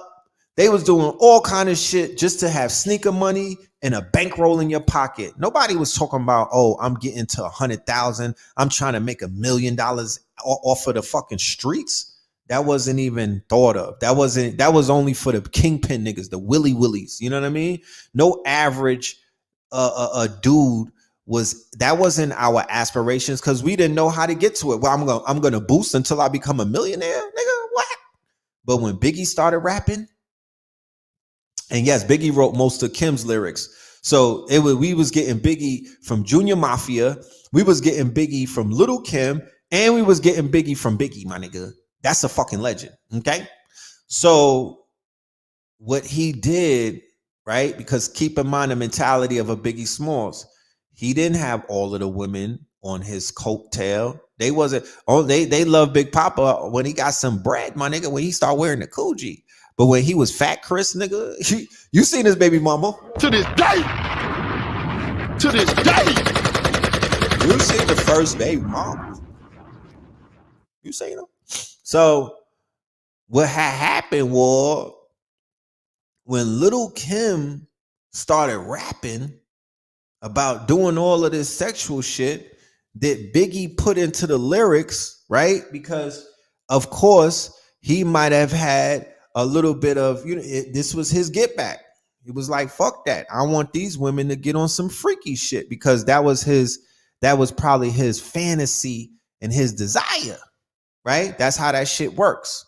B: They was doing all kind of shit just to have sneaker money and a bankroll in your pocket. Nobody was talking about, oh, I'm getting to 100,000. I'm trying to make $1 million off of the fucking streets. That wasn't even thought of. That was only for the kingpin niggas, the willy willies. You know what I mean? No average dude that wasn't our aspirations because we didn't know how to get to it. Well, I'm gonna boost until I become a millionaire, nigga. What? But when Biggie started rapping, and yes, Biggie wrote most of Kim's lyrics. So we was getting Biggie from Junior Mafia, we was getting Biggie from Little Kim, and we was getting Biggie from Biggie, my nigga. That's a fucking legend. Okay. So what he did, right? Because keep in mind the mentality of a Biggie Smalls. He didn't have all of the women on his coattail. They wasn't. Oh, they love Big Papa when he got some bread, my nigga. When he started wearing the Coogee, but when he was Fat Chris, nigga, you seen his baby mama
C: to this day. To this day,
B: you seen the first baby mama. You seen him. So what had happened was when Little Kim started rapping about doing all of this sexual shit that Biggie put into the lyrics, right? Because of course he might have had a little bit of, this was his get back. He was like, fuck that. I want these women to get on some freaky shit because that was probably his fantasy and his desire, right? That's how that shit works.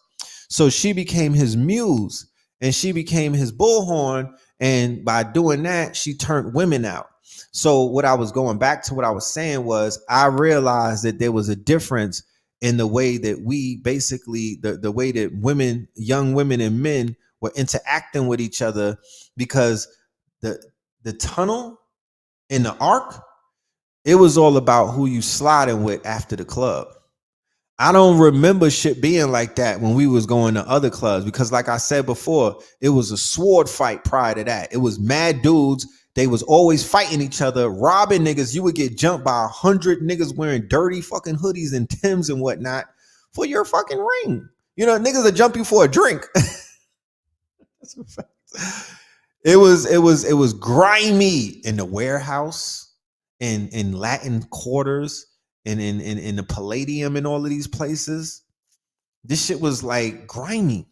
B: So she became his muse and she became his bullhorn. And by doing that, she turned women out. So what I was going back to what I was saying was I realized that there was a difference in the way that we basically, the way that women, young women and men were interacting with each other because the tunnel in the arc, it was all about who you sliding with after the club. I don't remember shit being like that when we was going to other clubs because like I said before, it was a sword fight prior to that. It was mad dudes. They was always fighting each other, robbing niggas. You would get jumped by 100 niggas wearing dirty fucking hoodies and Timbs and whatnot for your fucking ring. Niggas will jump you for a drink. That's a fact. It was grimy in the warehouse, in Latin quarters, and in the Palladium and all of these places. This shit was like grimy,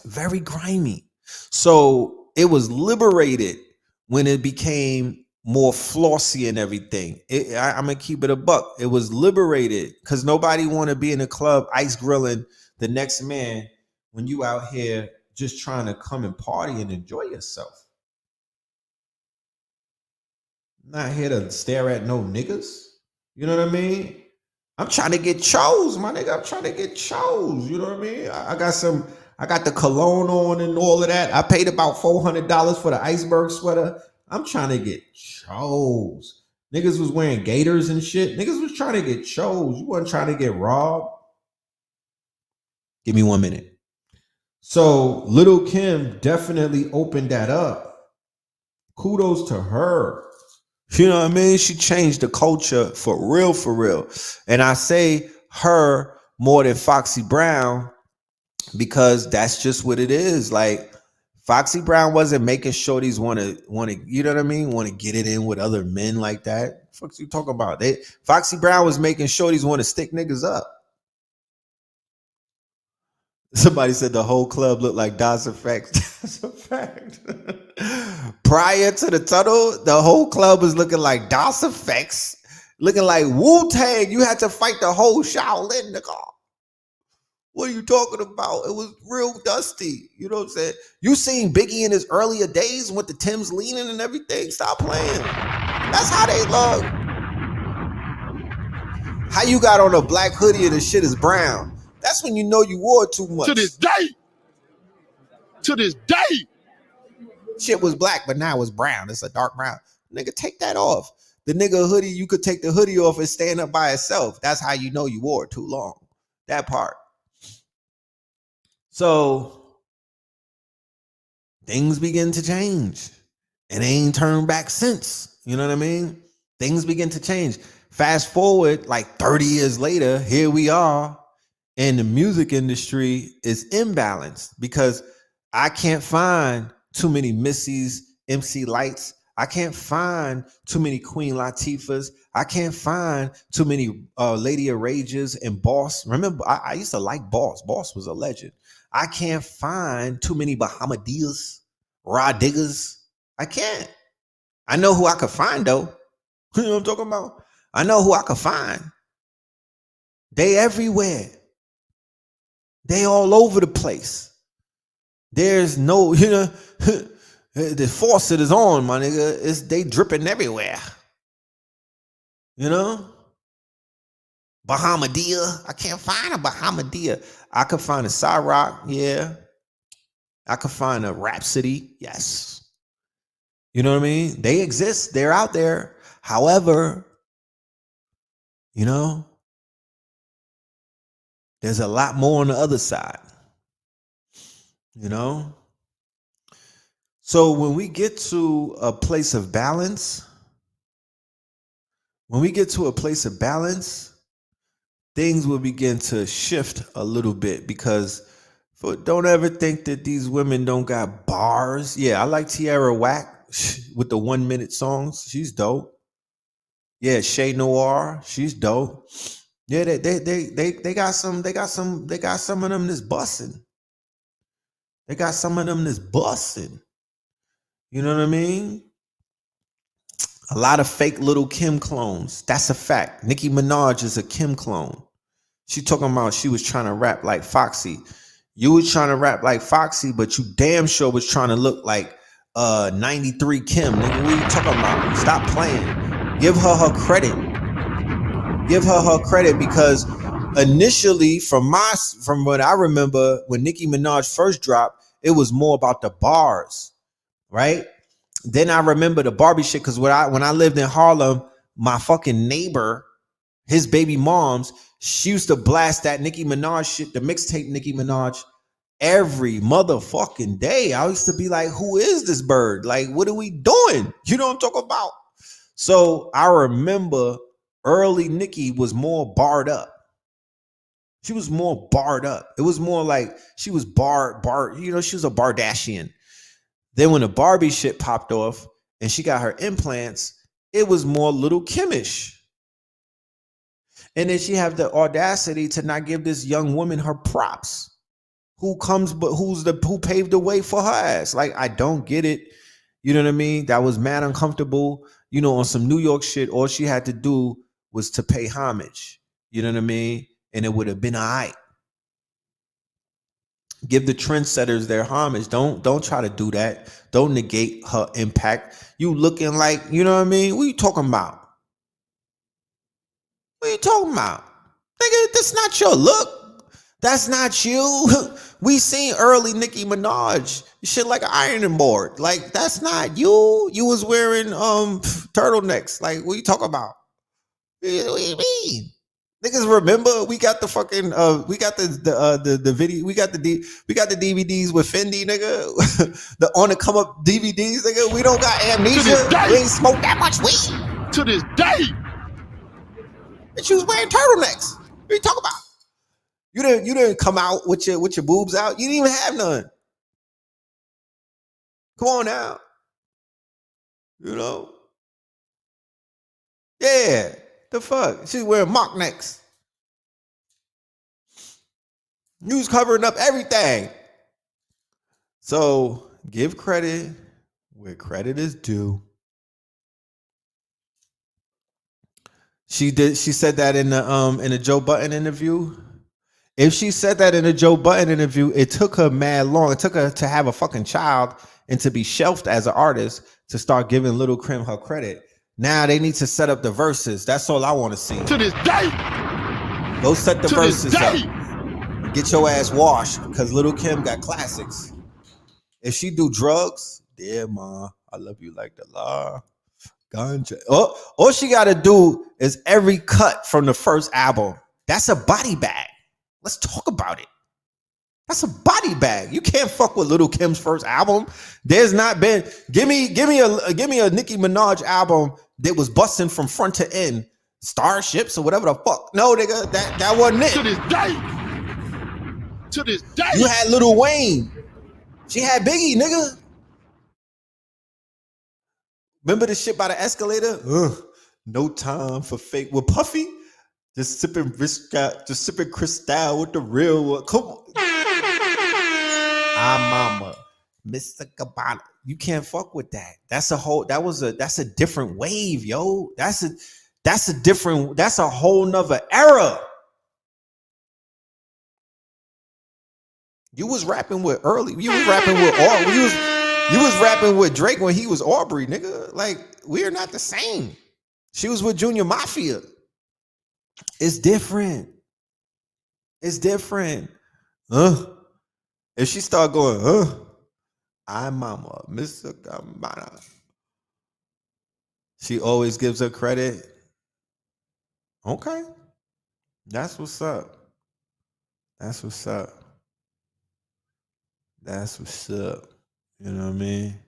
B: very grimy. So it was liberated when it became more flossy and everything. I'm gonna keep it a buck. It was liberated because nobody want to be in a club ice grilling the next man when you out here just trying to come and party and enjoy yourself. I'm not here to stare at no niggas. You know what I mean? I'm trying to get chose, my nigga. I'm trying to get chose. You know what I mean? I got the cologne on and all of that. I paid about $400 for the iceberg sweater. I'm trying to get chose. Niggas was wearing gators and shit. Niggas was trying to get chose. You wasn't trying to get robbed. Give me 1 minute. So Little Kim definitely opened that up. Kudos to her. You know what I mean? She changed the culture for real, for real. And I say her more than Foxy Brown because that's just what it is. Like Foxy Brown wasn't making shorties want to, you know what I mean? Want to get it in with other men like that. What the fuck you talking about? Foxy Brown was making shorties want to stick niggas up. Somebody said the whole club looked like Das Effects. That's a fact. Prior to the tunnel, the whole club was looking like DOS effects, looking like Wu-Tang. You had to fight the whole Shaolin, nigga. What are you talking about? It was real dusty. You know what I'm saying? You seen Biggie in his earlier days with the Timbs leaning and everything. Stop playing. That's how they look. How you got on a black hoodie and the shit is brown? That's when you know you wore too much.
C: To this day.
B: Shit was black, but now it's brown. It's a dark brown. Nigga, take that off. The nigga hoodie, you could take the hoodie off and stand up by itself. That's how you know you wore it too long. That part. So things begin to change. And they ain't turned back since. You know what I mean? Things begin to change. Fast forward like 30 years later, here we are. And the music industry is imbalanced because I can't find too many Missies, MC Lights. I can't find too many Queen Latifahs. I can't find too many Lady of Rages and Boss. Remember, I used to like Boss. Boss was a legend. I can't find too many Bahamadia, Raw Diggers. I can't. I know who I could find though. You know what I'm talking about? I know who I could find. They everywhere. They all over the place. There's no, the faucet is on, my nigga. They dripping everywhere. You know? Bahamadia. I can't find a Bahamadia. I could find a Cyrock, yeah. I could find a Rhapsody, yes. You know what I mean? They exist. They're out there. However, there's a lot more on the other side. So when we get to a place of balance, things will begin to shift a little bit because don't ever think that these women don't got bars. Yeah, I like Tierra Whack with the 1 minute songs. She's dope. Yeah, Shay Noir, she's dope. Yeah, they got some of them that's busting. They got some of them that's busting. You know what I mean? A lot of fake little Kim clones. That's a fact. Nicki Minaj is a Kim clone. She talking about she was trying to rap like Foxy. You was trying to rap like Foxy, but you damn sure was trying to look like 93 Kim. Nigga, what are you talking about? Stop playing. Give her her credit. Give her her credit because initially, from what I remember, when Nicki Minaj first dropped, it was more about the bars, right? Then I remember the Barbie shit because when I lived in Harlem, my fucking neighbor, his baby moms, she used to blast that Nicki Minaj shit, the mixtape Nicki Minaj, every motherfucking day. I used to be like, who is this bird? Like, what are we doing? You know what I'm talking about? So I remember early Nicki was more barred up. She was more barred up. It was more like she was barred, she was a Bardashian. Then when the Barbie shit popped off and she got her implants, it was more Little Kimish. And then she have the audacity to not give this young woman her props. Who paved the way for her ass? Like, I don't get it. You know what I mean? That was mad uncomfortable. On some New York shit, all she had to do was to pay homage. You know what I mean? And it would have been all right. Give the trendsetters their homage. Don't try to do that. Don't negate her impact. You looking like, you know what I mean? What are you talking about? What are you talking about? Nigga, that's not your look. That's not you. We seen early Nicki Minaj shit like an ironing board. Like, that's not you. You was wearing turtlenecks. Like, what are you talking about? What do you mean? Niggas, remember we got the fucking we got the video, we got the DVDs with Fendi, nigga. The on the come up DVDs, nigga. We don't got amnesia. We ain't smoked that much weed.
C: To this day.
B: And she was wearing turtlenecks. What are you talking about? You didn't come out with your boobs out. You didn't even have none. Come on now. Yeah. The fuck? She's wearing mock necks. You was covering up everything. So give credit Where credit is due. She said that in the Joe Budden interview. If she said that in a Joe Budden interview, it took her mad long. It took her to have a fucking child and to be shelved as an artist to start giving Little Kim her credit. Now they need to set up the verses. That's all I want to see.
C: To this day.
B: Go set the
C: To this
B: verses
C: day.
B: up. Get your ass washed because Little Kim got classics. If she do drugs, dear ma, I love you like the law. Ganja. Oh, all she got to do is every cut from the first album. That's a body bag. Let's talk about it. That's a body bag. You can't fuck with Little Kim's first album. There's not been give me a Nicki Minaj album that was busting from front to end, Starships or whatever the fuck. No, nigga, that wasn't it.
C: To this day. To this day.
B: You had Lil Wayne. She had Biggie, nigga. Remember the shit by the escalator? No time for fake. With Puffy, just sipping Cristal with the real one. Come on. Mama, Mr. Cabana. You can't fuck with that. That's a different wave, yo. That's a whole nother era. You was rapping with early. You was rapping with you was rapping with Drake when he was Aubrey, nigga. Like, we're not the same. She was with Junior Mafia. It's different. It's different. If she start going, I'm mama, Mr. Gambana. She always gives her credit. Okay. That's what's up. That's what's up. That's what's up. You know what I mean?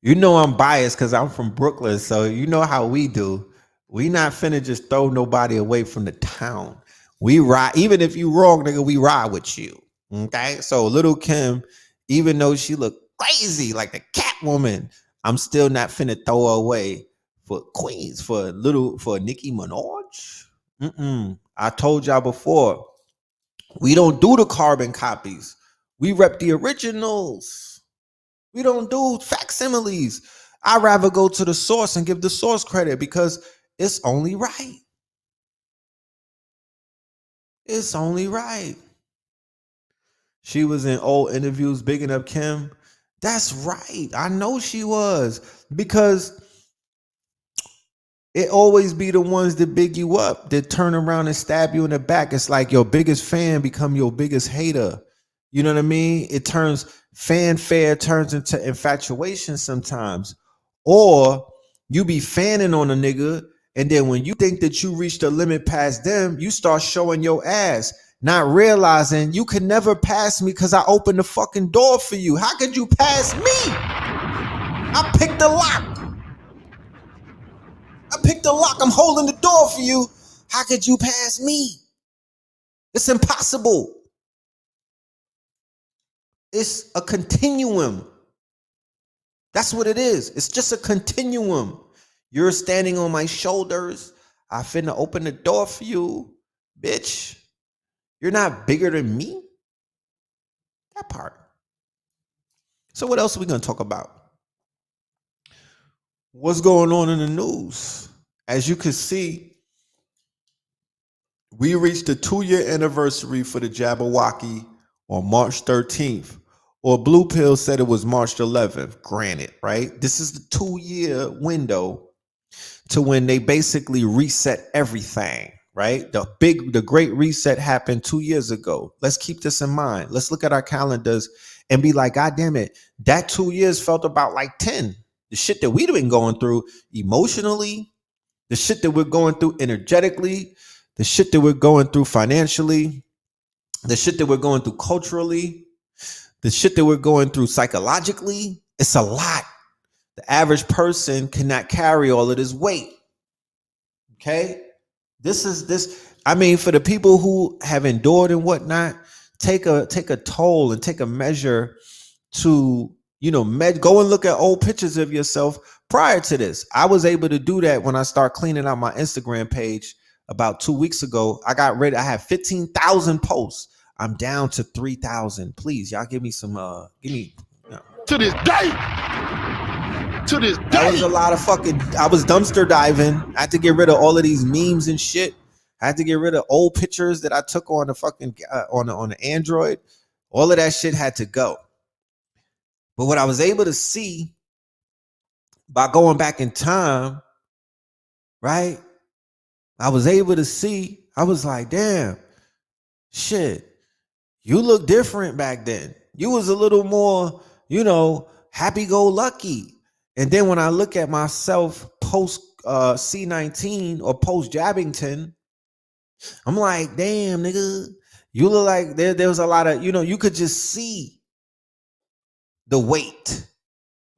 B: You know I'm biased because I'm from Brooklyn, so you know how we do. We not finna just throw nobody away from the town. We ride, even if you wrong, nigga, we ride with you. Okay? So Little Kim, even though she look crazy like the Catwoman, I'm still not finna throw her away for Queens, for Nicki Minaj. I told y'all before, we don't do the carbon copies. We rep the originals. We don't do facsimiles. I'd rather go to the source and give the source credit because it's only right. It's only right. She was in old interviews bigging up Kim. That's right. I know she was, because it always be the ones that big you up, that turn around and stab you in the back. It's like your biggest fan become your biggest hater. You know what I mean? It turns fanfare turns into infatuation sometimes. Or you be fanning on a nigga, and then when you think that you reached the limit past them, you start showing your ass, not realizing you could never pass me because I opened the fucking door for you. How could you pass me? I picked the lock. I'm holding the door for you. How could you pass me? It's impossible. It's a continuum. That's what it is. It's just a continuum. You're standing on my shoulders. I finna open the door for you, bitch. You're not bigger than me. That part. So what else are we gonna talk about? What's going on in the news? As you can see, we reached the 2-year anniversary for the Jabberwocky on March 13th. Or Blue Pill said it was March 11th. Granted, right? This is the 2-year window to when they basically reset everything, right? The great reset happened 2 years ago. Let's keep this in mind. Let's look at our calendars and be like, God damn it, that 2 years felt about like 10. The shit that we've been going through emotionally, the shit that we're going through energetically, the shit that we're going through financially, the shit that we're going through culturally, the shit that we're going through psychologically. It's a lot. The average person cannot carry all of this weight. Okay? This. I mean, for the people who have endured and whatnot, take a toll and take a measure to, go and look at old pictures of yourself prior to this. I was able to do that when I started cleaning out my Instagram page about 2 weeks ago. I had 15,000 posts. I'm down to 3,000. Please, y'all give me some,
C: To this day. To this
B: That was
C: day.
B: a lot of fucking. I was dumpster diving. I had to get rid of all of these memes and shit. I had to get rid of old pictures that I took on the fucking on the Android. All of that shit had to go. But what I was able to see by going back in time, right? I was able to see. I was like, damn, shit. You look different back then. You was a little more, happy go lucky. And then when I look at myself post C19 or post Jabbington, I'm like, damn, nigga, you look like there was a lot of, you could just see the weight,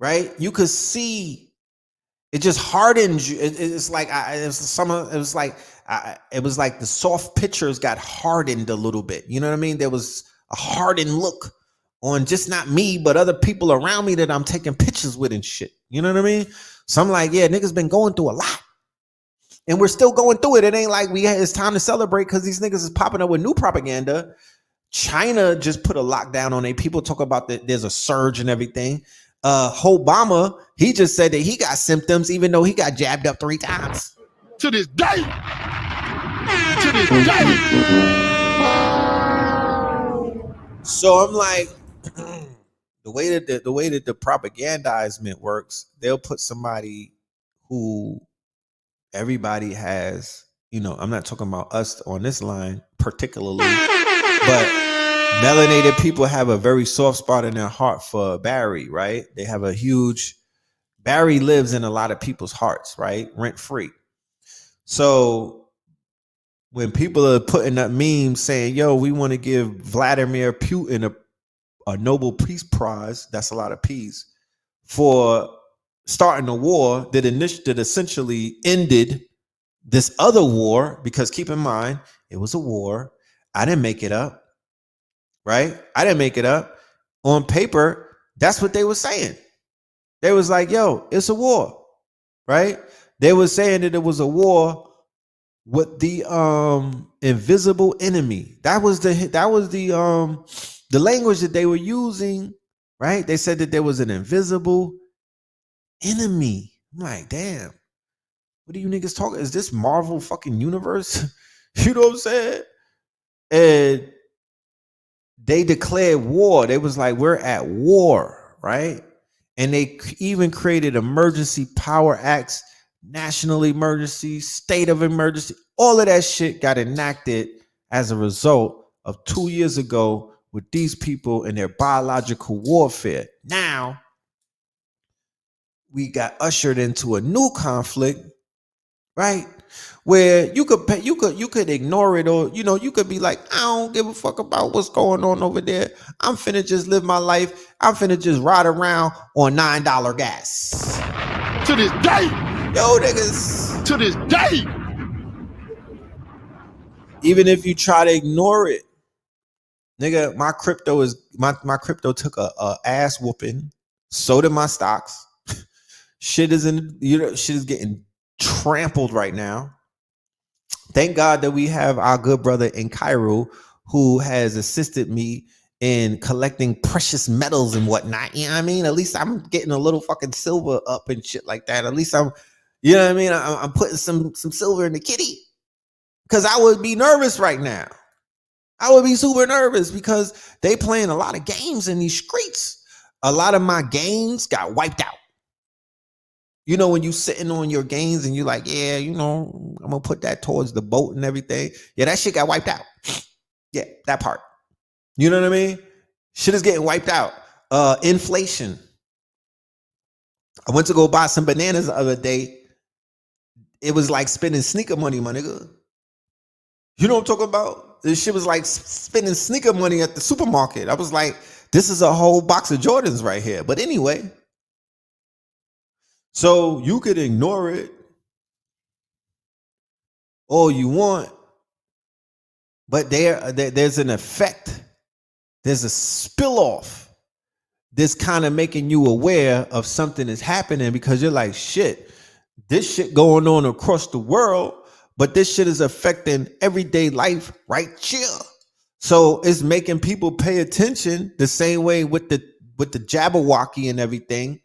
B: right? You could see it just hardens you. It's like it was like the soft pictures got hardened a little bit. You know what I mean? There was a hardened look on just not me, but other people around me that I'm taking pictures with and shit. You know what I mean? So I'm like, yeah, niggas been going through a lot. And we're still going through it. It ain't like it's time to celebrate because these niggas is popping up with new propaganda. China just put a lockdown on it. People talk about that there's a surge and everything. Obama, he just said that he got symptoms even though he got jabbed up 3 times.
C: To this day. To this day.
B: So I'm like, the way that the propagandizement works, they'll put somebody who everybody has, I'm not talking about us on this line particularly, but melanated people have a very soft spot in their heart for Barry, right? They have a huge Barry lives in a lot of people's hearts, right? Rent free. So when people are putting up memes saying, yo, we want to give Vladimir Putin a Nobel Peace Prize, that's a lot of peace, for starting a war that essentially ended this other war, because keep in mind, it was a war. I didn't make it up, right? I didn't make it up. On paper, that's what they were saying. They was like, yo, it's a war, right? They were saying that it was a war with the invisible enemy. That was the language that they were using, right? They said that there was an invisible enemy. I'm like, damn, what are you niggas talking? Is this Marvel fucking universe? You know what I'm saying? And they declared war. They was like, we're at war, right? And they even created emergency power acts, national emergency, state of emergency. All of that shit got enacted as a result of 2 years ago with these people and their biological warfare. Now we got ushered into a new conflict, right? Where you could ignore it, or you could be like, I don't give a fuck about what's going on over there. I'm finna just live my life. I'm finna just ride around on $9 gas.
C: To this day.
B: Yo, niggas.
C: To this day.
B: Even if you try to ignore it, nigga, my crypto took a ass whooping. So did my stocks. Shit is getting trampled right now. Thank God that we have our good brother in Cairo who has assisted me in collecting precious metals and whatnot. You know what I mean? At least I'm getting a little fucking silver up and shit like that. At least I'm putting some silver in the kitty. Because I would be nervous right now. I would be super nervous because they playing a lot of games in these streets. A lot of my gains got wiped out. You know, when you sitting on your gains and you like, yeah, I'm gonna put that towards the boat and everything. Yeah, that shit got wiped out. Yeah, that part. You know what I mean? Shit is getting wiped out. Inflation. I went to go buy some bananas the other day. It was like spending sneaker money, my nigga. You know what I'm talking about? This shit was like spending sneaker money at the supermarket. I was like, this is a whole box of Jordans right here. But anyway, so you could ignore it all you want, but there's an effect. There's a spill off. This kind of making you aware of something is happening because you're like, shit, this shit going on across the world, but this shit is affecting everyday life right here. So it's making people pay attention the same way with the Jabberwocky and everything.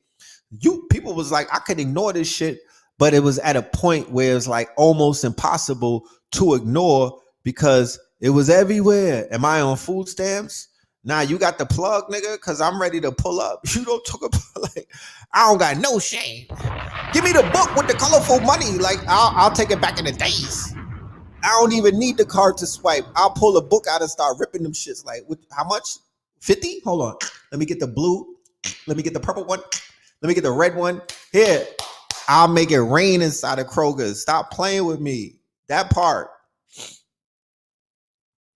B: People was like, I could ignore this shit, but it was at a point where it's like almost impossible to ignore because it was everywhere. Am I on food stamps? Nah, you got the plug, nigga, because I'm ready to pull up. You don't talk about like, I don't got no shame. Give me the book with the colorful money. Like, I'll take it back in the days. I don't even need the card to swipe. I'll pull a book out and start ripping them shits. Like, how much? 50? Hold on. Let me get the blue. Let me get the purple one. Let me get the red one. Here, I'll make it rain inside of Kroger's. Stop playing with me. That part.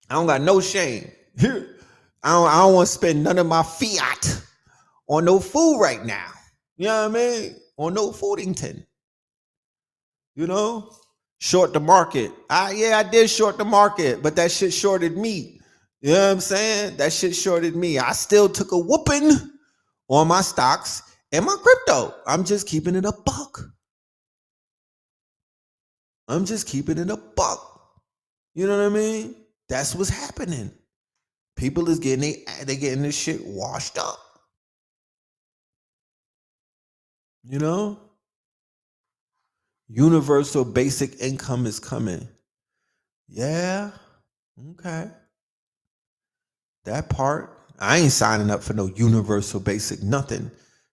B: I don't got no shame. Here, I don't want to spend none of my fiat on no food right now. You know what I mean? On no Foodington. You know? Short the market. I did short the market, but that shit shorted me. You know what I'm saying? That shit shorted me. I still took a whooping on my stocks and my crypto. I'm just keeping it a buck. I'm just keeping it a buck. You know what I mean? That's what's happening. People is getting they getting this shit washed up. You know? Universal basic income is coming. Yeah. Okay. That part. I ain't signing up for no universal basic nothing.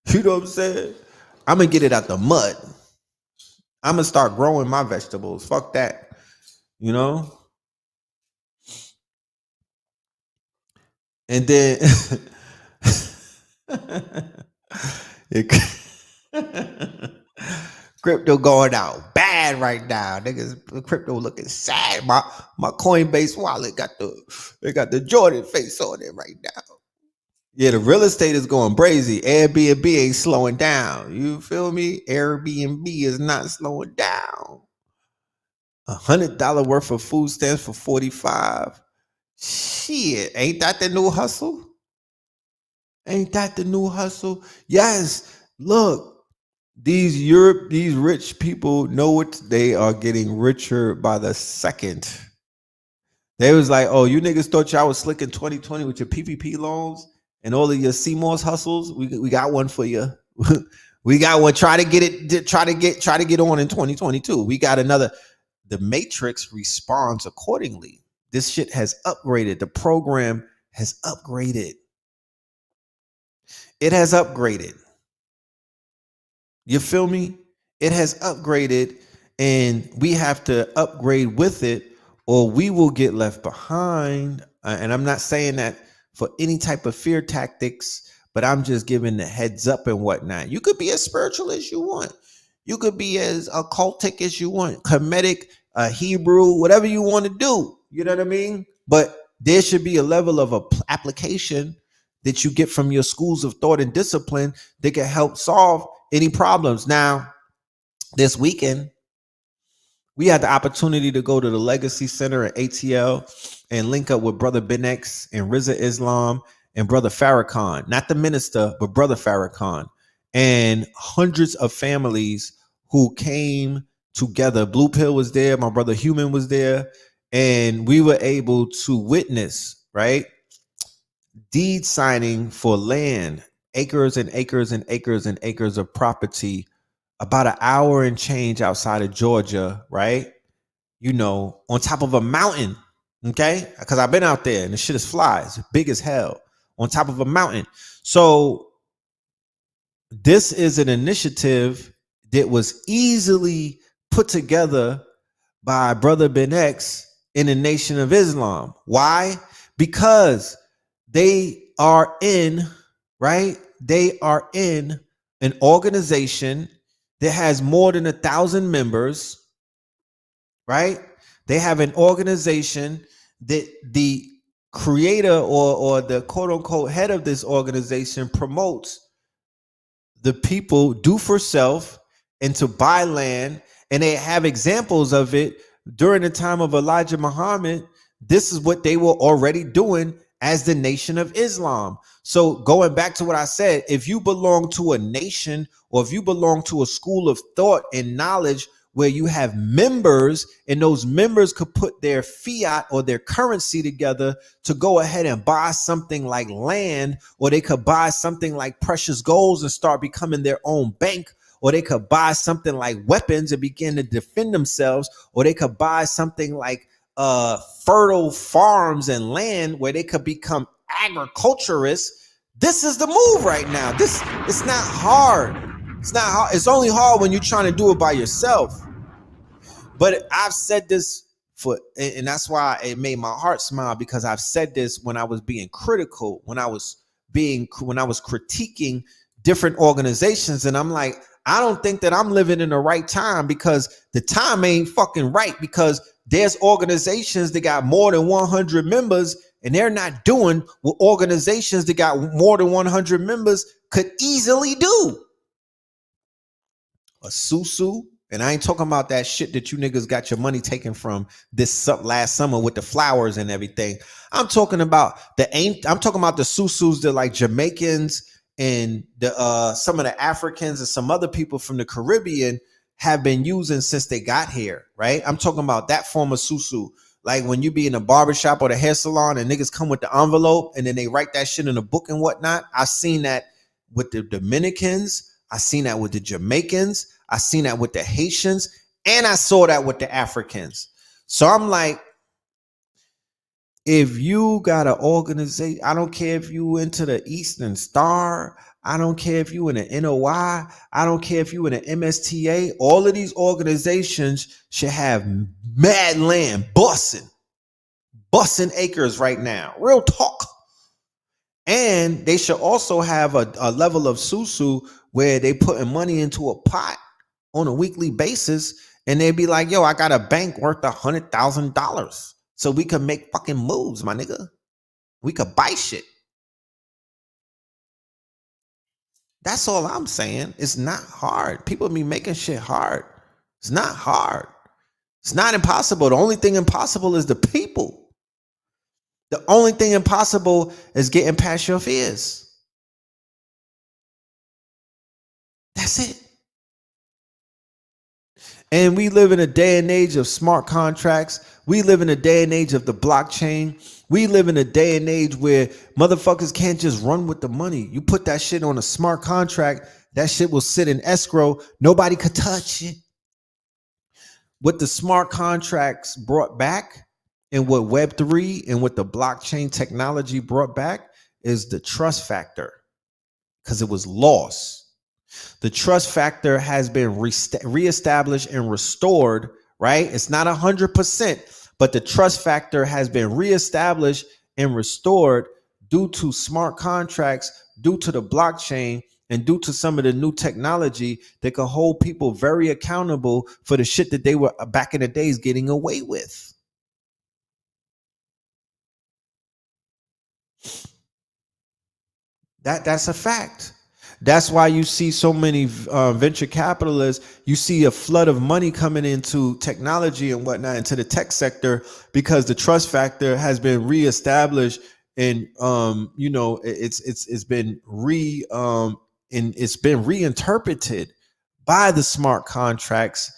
B: You know what I'm saying? I'm gonna get it out the mud. I'm gonna start growing my vegetables. Fuck that. You know? And then crypto going out bad right now. Niggas crypto looking sad. My Coinbase wallet got the Jordan face on it right now. Yeah, the real estate is going crazy. Airbnb ain't slowing down. You feel me? Airbnb is not slowing down. $100 worth of food stamps for 45. Shit, ain't that the new hustle? Ain't that the new hustle? Yes. Look, these rich people know what they are getting richer by the second. They was like, oh, you niggas thought y'all was slick in 2020 with your PPP loans and all of your CMOS hustles. We got one for you. We got one. Try to get on in 2022. We got another. The Matrix responds accordingly. This shit has upgraded. The program has upgraded. It has upgraded. You feel me? It has upgraded, and we have to upgrade with it, or we will get left behind. And I'm not saying that for any type of fear tactics, but I'm just giving the heads up and whatnot. You could be as spiritual as you want. You could be as occultic as you want, Kemetic, Hebrew, whatever you want to do. You know what I mean? But there should be a level of application that you get from your schools of thought and discipline that can help solve any problems. Now, this weekend, we had the opportunity to go to the Legacy Center at ATL and link up with Brother Ben X and Rizza Islam and Brother Farrakhan, not the minister, but Brother Farrakhan, and hundreds of families who came together. Blue Pill was there, my brother Human was there, and we were able to witness, right? Deed signing for land, acres and acres and acres and acres of property, about an hour and change outside of Georgia, right? You know, on top of a mountain, okay? Because I've been out there and the shit is flies, big as hell, on top of a mountain. So this is an initiative that was easily put together by Brother Ben X in the Nation of Islam. Why? Because they are in, right? They are in an organization that has more than 1,000 members, right? They have an organization that the creator or the quote unquote head of this organization promotes the people do for self and to buy land. And they have examples of it during the time of Elijah Muhammad. This is what they were already doing as the Nation of Islam. So going back to what I said, if you belong to a nation or if you belong to a school of thought and knowledge where you have members, and those members could put their fiat or their currency together to go ahead and buy something like land, or they could buy something like precious golds and start becoming their own bank, or they could buy something like weapons and begin to defend themselves, or they could buy something like fertile farms and land where they could become agriculturists. This is the move right now. It's not hard. It's not hard. It's only hard when you're trying to do it by yourself. But I've said this and that's why it made my heart smile, because I've said this when I was being critical, when I was critiquing different organizations, and I'm like, I don't think that I'm living in the right time, because the time ain't fucking right, because there's organizations that got more than 100 members, and they're not doing what organizations that got more than 100 members could easily do. A susu, and I ain't talking about that shit that you niggas got your money taken from this last summer with the flowers and everything. I'm talking about the susus that like Jamaicans and the some of the Africans and some other people from the Caribbean have been using since they got here, right? I'm talking about that form of susu. Like when you be in a barbershop or the hair salon and niggas come with the envelope and then they write that shit in a book and whatnot. I've seen that with the Dominicans. I seen that with the Jamaicans. I seen that with the Haitians. And I saw that with the Africans. So I'm like, if you got an organization, I don't care if you into the Eastern Star, I don't care if you in an NOI, I don't care if you in an MSTA, all of these organizations should have mad land busting acres right now. Real talk. And they should also have a level of susu where they putting money into a pot on a weekly basis, and they'd be like, yo, I got a bank worth $100,000. So we could make fucking moves, my nigga. We could buy shit. That's all I'm saying. It's not hard. People be making shit hard. It's not hard. It's not impossible. The only thing impossible is the people. The only thing impossible is getting past your fears. That's it. And we live in a day and age of smart contracts. We live in a day and age of the blockchain. We live in a day and age where motherfuckers can't just run with the money. You put that shit on a smart contract, that shit will sit in escrow. Nobody could touch it. What the smart contracts brought back and what Web3 and what the blockchain technology brought back is the trust factor, because it was lost. The trust factor has been reestablished and restored, right? It's not 100%, but the trust factor has been reestablished and restored due to smart contracts, due to the blockchain, and due to some of the new technology that can hold people very accountable for the shit that they were back in the days getting away with. That's a fact. That's why you see so many venture capitalists. You see a flood of money coming into technology and whatnot, into the tech sector, because the trust factor has been reestablished, and it's been reinterpreted by the smart contracts,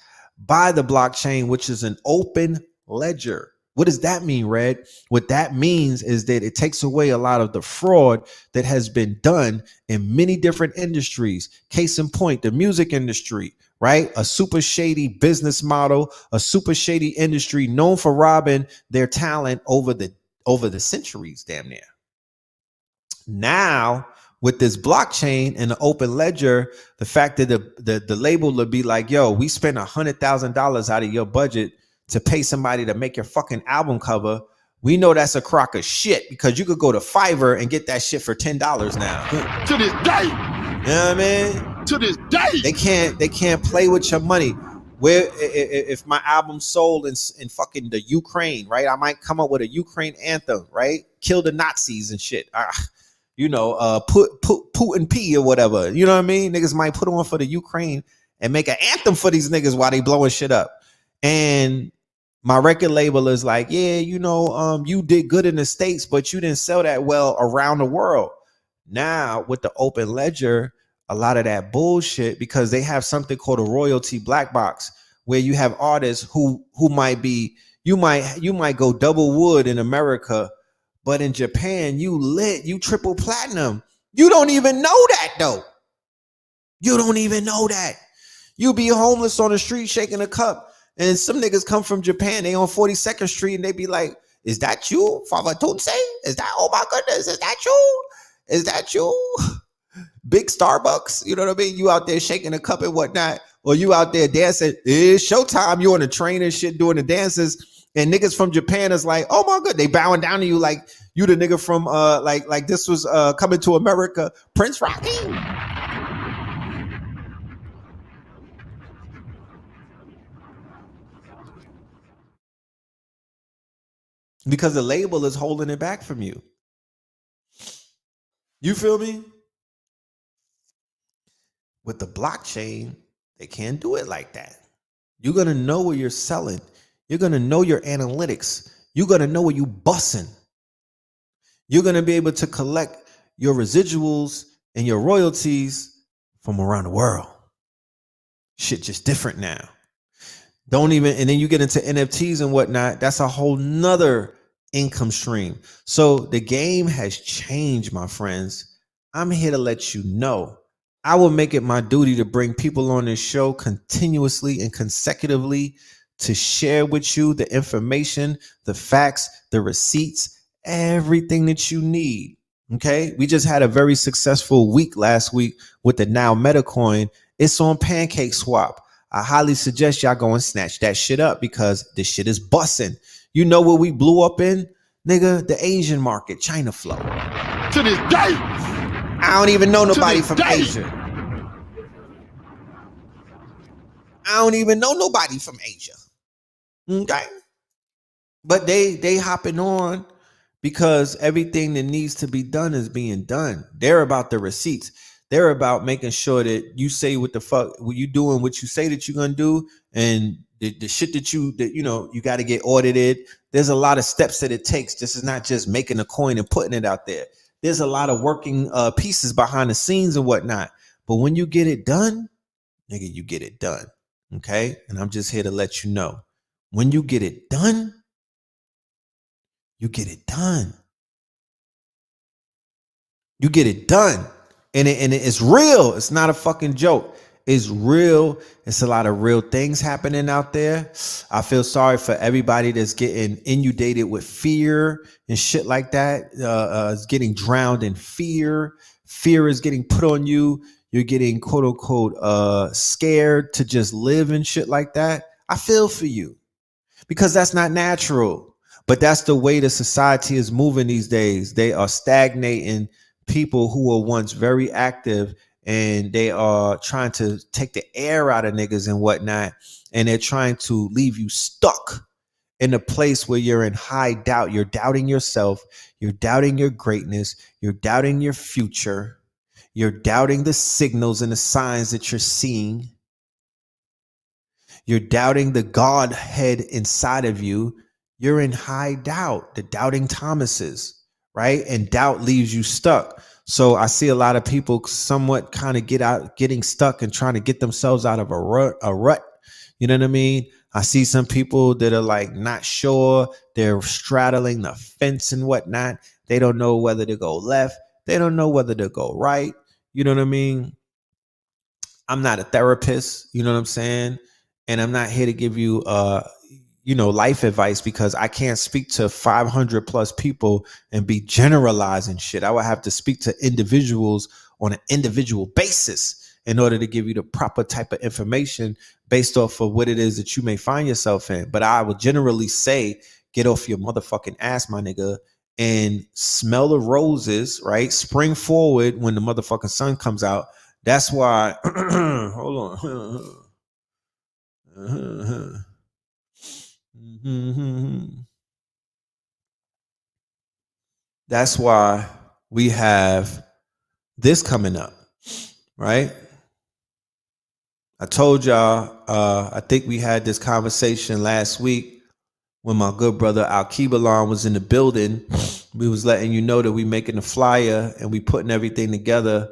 B: by the blockchain, which is an open ledger. What does that mean, Red? What that means is that it takes away a lot of the fraud that has been done in many different industries. Case in point, the music industry, right? A super shady business model, a super shady industry known for robbing their talent over the centuries, damn near. Now, with this blockchain and the open ledger, the fact that the label will be like, yo, we spent $100,000 out of your budget to pay somebody to make your fucking album cover. We know that's a crock of shit, because you could go to Fiverr and get that shit for $10 now.
C: To this day.
B: You know what I mean?
C: To this day.
B: They can't play with your money. Where if my album sold in fucking the Ukraine, right? I might come up with a Ukraine anthem, right? Kill the Nazis and shit. Put Putin P or whatever. You know what I mean? Niggas might put on for the Ukraine and make an anthem for these niggas while they blowing shit up. And my record label is like, yeah, you did good in the States, but you didn't sell that well around the world. Now with the open ledger, a lot of that bullshit, because they have something called a royalty black box, where you have artists who might be, you might go double wood in America, but in Japan you lit, you triple platinum. You don't even know that though. You don't even know that. You be homeless on the street shaking a cup, and some niggas come from Japan, they on 42nd Street, and they be like, is that you, Father Tunse? Is that, oh my goodness, is that you? Is that you? Big Starbucks, you know what I mean? You out there shaking a cup and whatnot, or you out there dancing. It's showtime. You on the train and shit doing the dances, and niggas from Japan is like, oh my god, they bowing down to you like you the nigga from like this was Coming to America, Prince Rocky. Because the label is holding it back from you. You feel me? With the blockchain, they can't do it like that. You're going to know what you're selling. You're going to know your analytics. You're going to know what you bussing. You're going to be able to collect your residuals and your royalties from around the world. Shit just different now. Don't even, and then you get into NFTs and whatnot. That's a whole nother income stream. So the game has changed, my friends. I'm here to let you know. I will make it my duty to bring people on this show continuously and consecutively to share with you the information, the facts, the receipts, everything that you need. Okay. We just had a very successful week last week with the Now Meta coin. It's on Pancake Swap. I highly suggest y'all go and snatch that shit up because this shit is busting. You know what we blew up in? Nigga, the Asian market, China flow.
C: To this day.
B: I don't even know nobody from Asia. I don't even know nobody from Asia. Okay. But they hopping on because everything that needs to be done is being done. They're about the receipts. They're about making sure that you say what the fuck, what you doing, what you say that you're gonna do, and the shit that you know you got to get audited. There's a lot of steps that it takes. This is not just making a coin and putting it out there. There's a lot of working pieces behind the scenes and whatnot. But when you get it done, nigga, you get it done. Okay, and I'm just here to let you know, when you get it done, you get it done. You get it done. And it's real. It's not a fucking joke. It's real. It's a lot of real things happening out there. I feel sorry for everybody that's getting inundated with fear and shit like that. It's getting drowned in fear. Fear is getting put on you. You're getting quote unquote scared to just live and shit like that. I feel for you because that's not natural. But that's the way the society is moving these days. They are stagnating people who were once very active, and they are trying to take the air out of niggas and whatnot. And they're trying to leave you stuck in a place where you're in high doubt. You're doubting yourself. You're doubting your greatness. You're doubting your future. You're doubting the signals and the signs that you're seeing. You're doubting the Godhead inside of you. You're in high doubt, the doubting Thomases, right? And doubt leaves you stuck. So I see a lot of people somewhat kind of getting stuck and trying to get themselves out of a rut. You know what I mean? I see some people that are like not sure. They're straddling the fence and whatnot. They don't know whether to go left. They don't know whether to go right. You know what I mean? I'm not a therapist. You know what I'm saying? And I'm not here to give you life advice, because I can't speak to 500 plus people and be generalizing shit. I would have to speak to individuals on an individual basis in order to give you the proper type of information based off of what it is that you may find yourself in. But I would generally say, get off your motherfucking ass, my nigga, and smell the roses, right? Spring forward when the motherfucking sun comes out. That's why, hold on. That's why we have this coming up, right? I told y'all, I think we had this conversation last week when my good brother Al-Kibalan was in the building. We was letting you know that we making the flyer and we putting everything together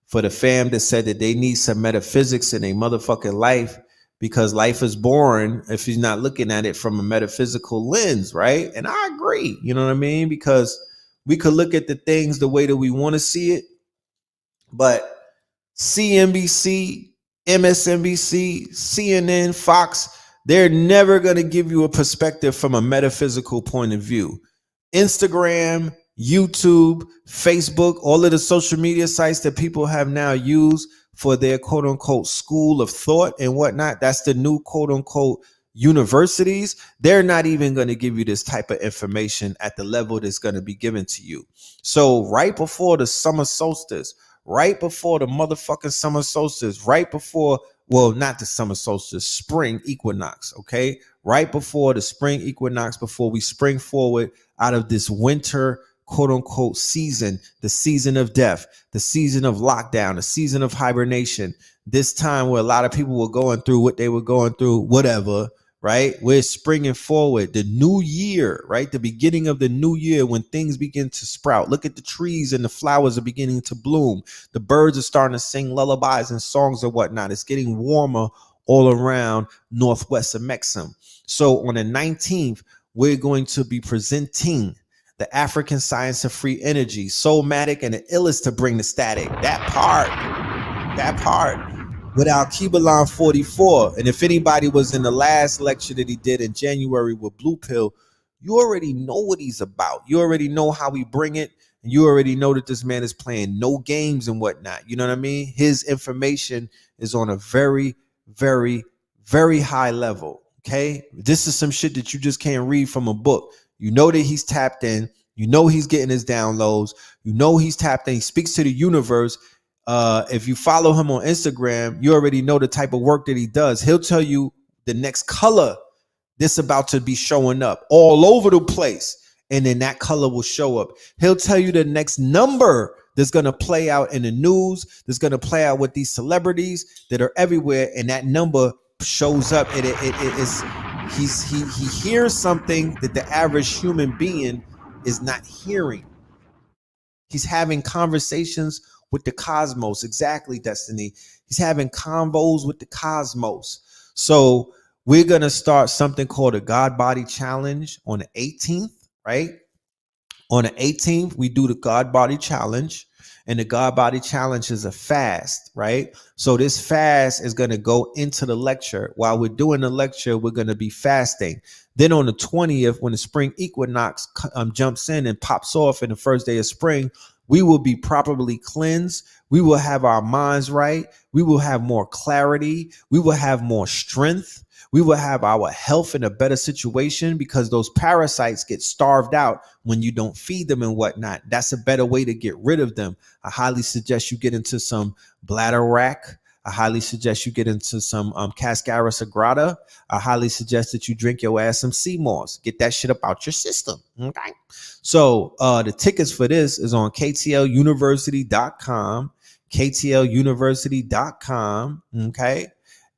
B: for the fam that said that they need some metaphysics in their motherfucking life, because life is boring if you're not looking at it from a metaphysical lens, right? And I agree, you know what I mean? Because we could look at the things the way that we want to see it, but CNBC, MSNBC, CNN, Fox, they're never going to give you a perspective from a metaphysical point of view. Instagram, YouTube, Facebook, all of the social media sites that people have now used for their quote unquote school of thought and whatnot, that's the new quote unquote universities. They're not even going to give you this type of information at the level that's going to be given to you. So, right before the summer solstice, right before the motherfucking summer solstice, right before, well, not the summer solstice, spring equinox, okay? Right before the spring equinox, before we spring forward out of this winter, quote unquote, season, the season of death, the season of lockdown, the season of hibernation, this time where a lot of people were going through what they were going through, whatever, right? We're springing forward, the new year, right? The beginning of the new year when things begin to sprout. Look at the trees and the flowers are beginning to bloom. The birds are starting to sing lullabies and songs and whatnot. It's getting warmer all around northwest of Mexico. So on the 19th, we're going to be presenting the African science of free energy, soulmatic and the illest to bring the static. That part with Al-Kibalan 44. And if anybody was in the last lecture that he did in January with Blue Pill, you already know what he's about. You already know how we bring it. And you already know that this man is playing no games and whatnot. You know what I mean? His information is on a very, very, very high level. Okay? This is some shit that you just can't read from a book. You know that he's tapped in. You know he's getting his downloads. You know he's tapped in. He speaks to the universe. If you follow him on Instagram, you already know the type of work that he does. He'll tell you the next color that's about to be showing up all over the place. And then that color will show up. He'll tell you the next number that's going to play out in the news, that's going to play out with these celebrities that are everywhere. And that number shows up. And he hears something that the average human being is not hearing. He's having conversations with the cosmos. Exactly, Destiny. He's having convos with the cosmos. So we're going to start something called a God Body Challenge on the 18th, right? On the 18th, we do the God Body Challenge. And the God Body Challenge is a fast, right? So this fast is going to go into the lecture. While we're doing the lecture, we're going to be fasting. Then on the 20th, when the spring equinox jumps in and pops off in the first day of spring, we will be properly cleansed. We will have our minds right. We will have more clarity. We will have more strength. We will have our health in a better situation because those parasites get starved out when you don't feed them and whatnot. That's a better way to get rid of them. I highly suggest you get into some bladder rack. I highly suggest you get into some Cascara Sagrada. I highly suggest that you drink your ass some sea moss. Get that shit up out your system. Okay. So the tickets for this is on KTLUniversity.com. KTLUniversity.com. Okay.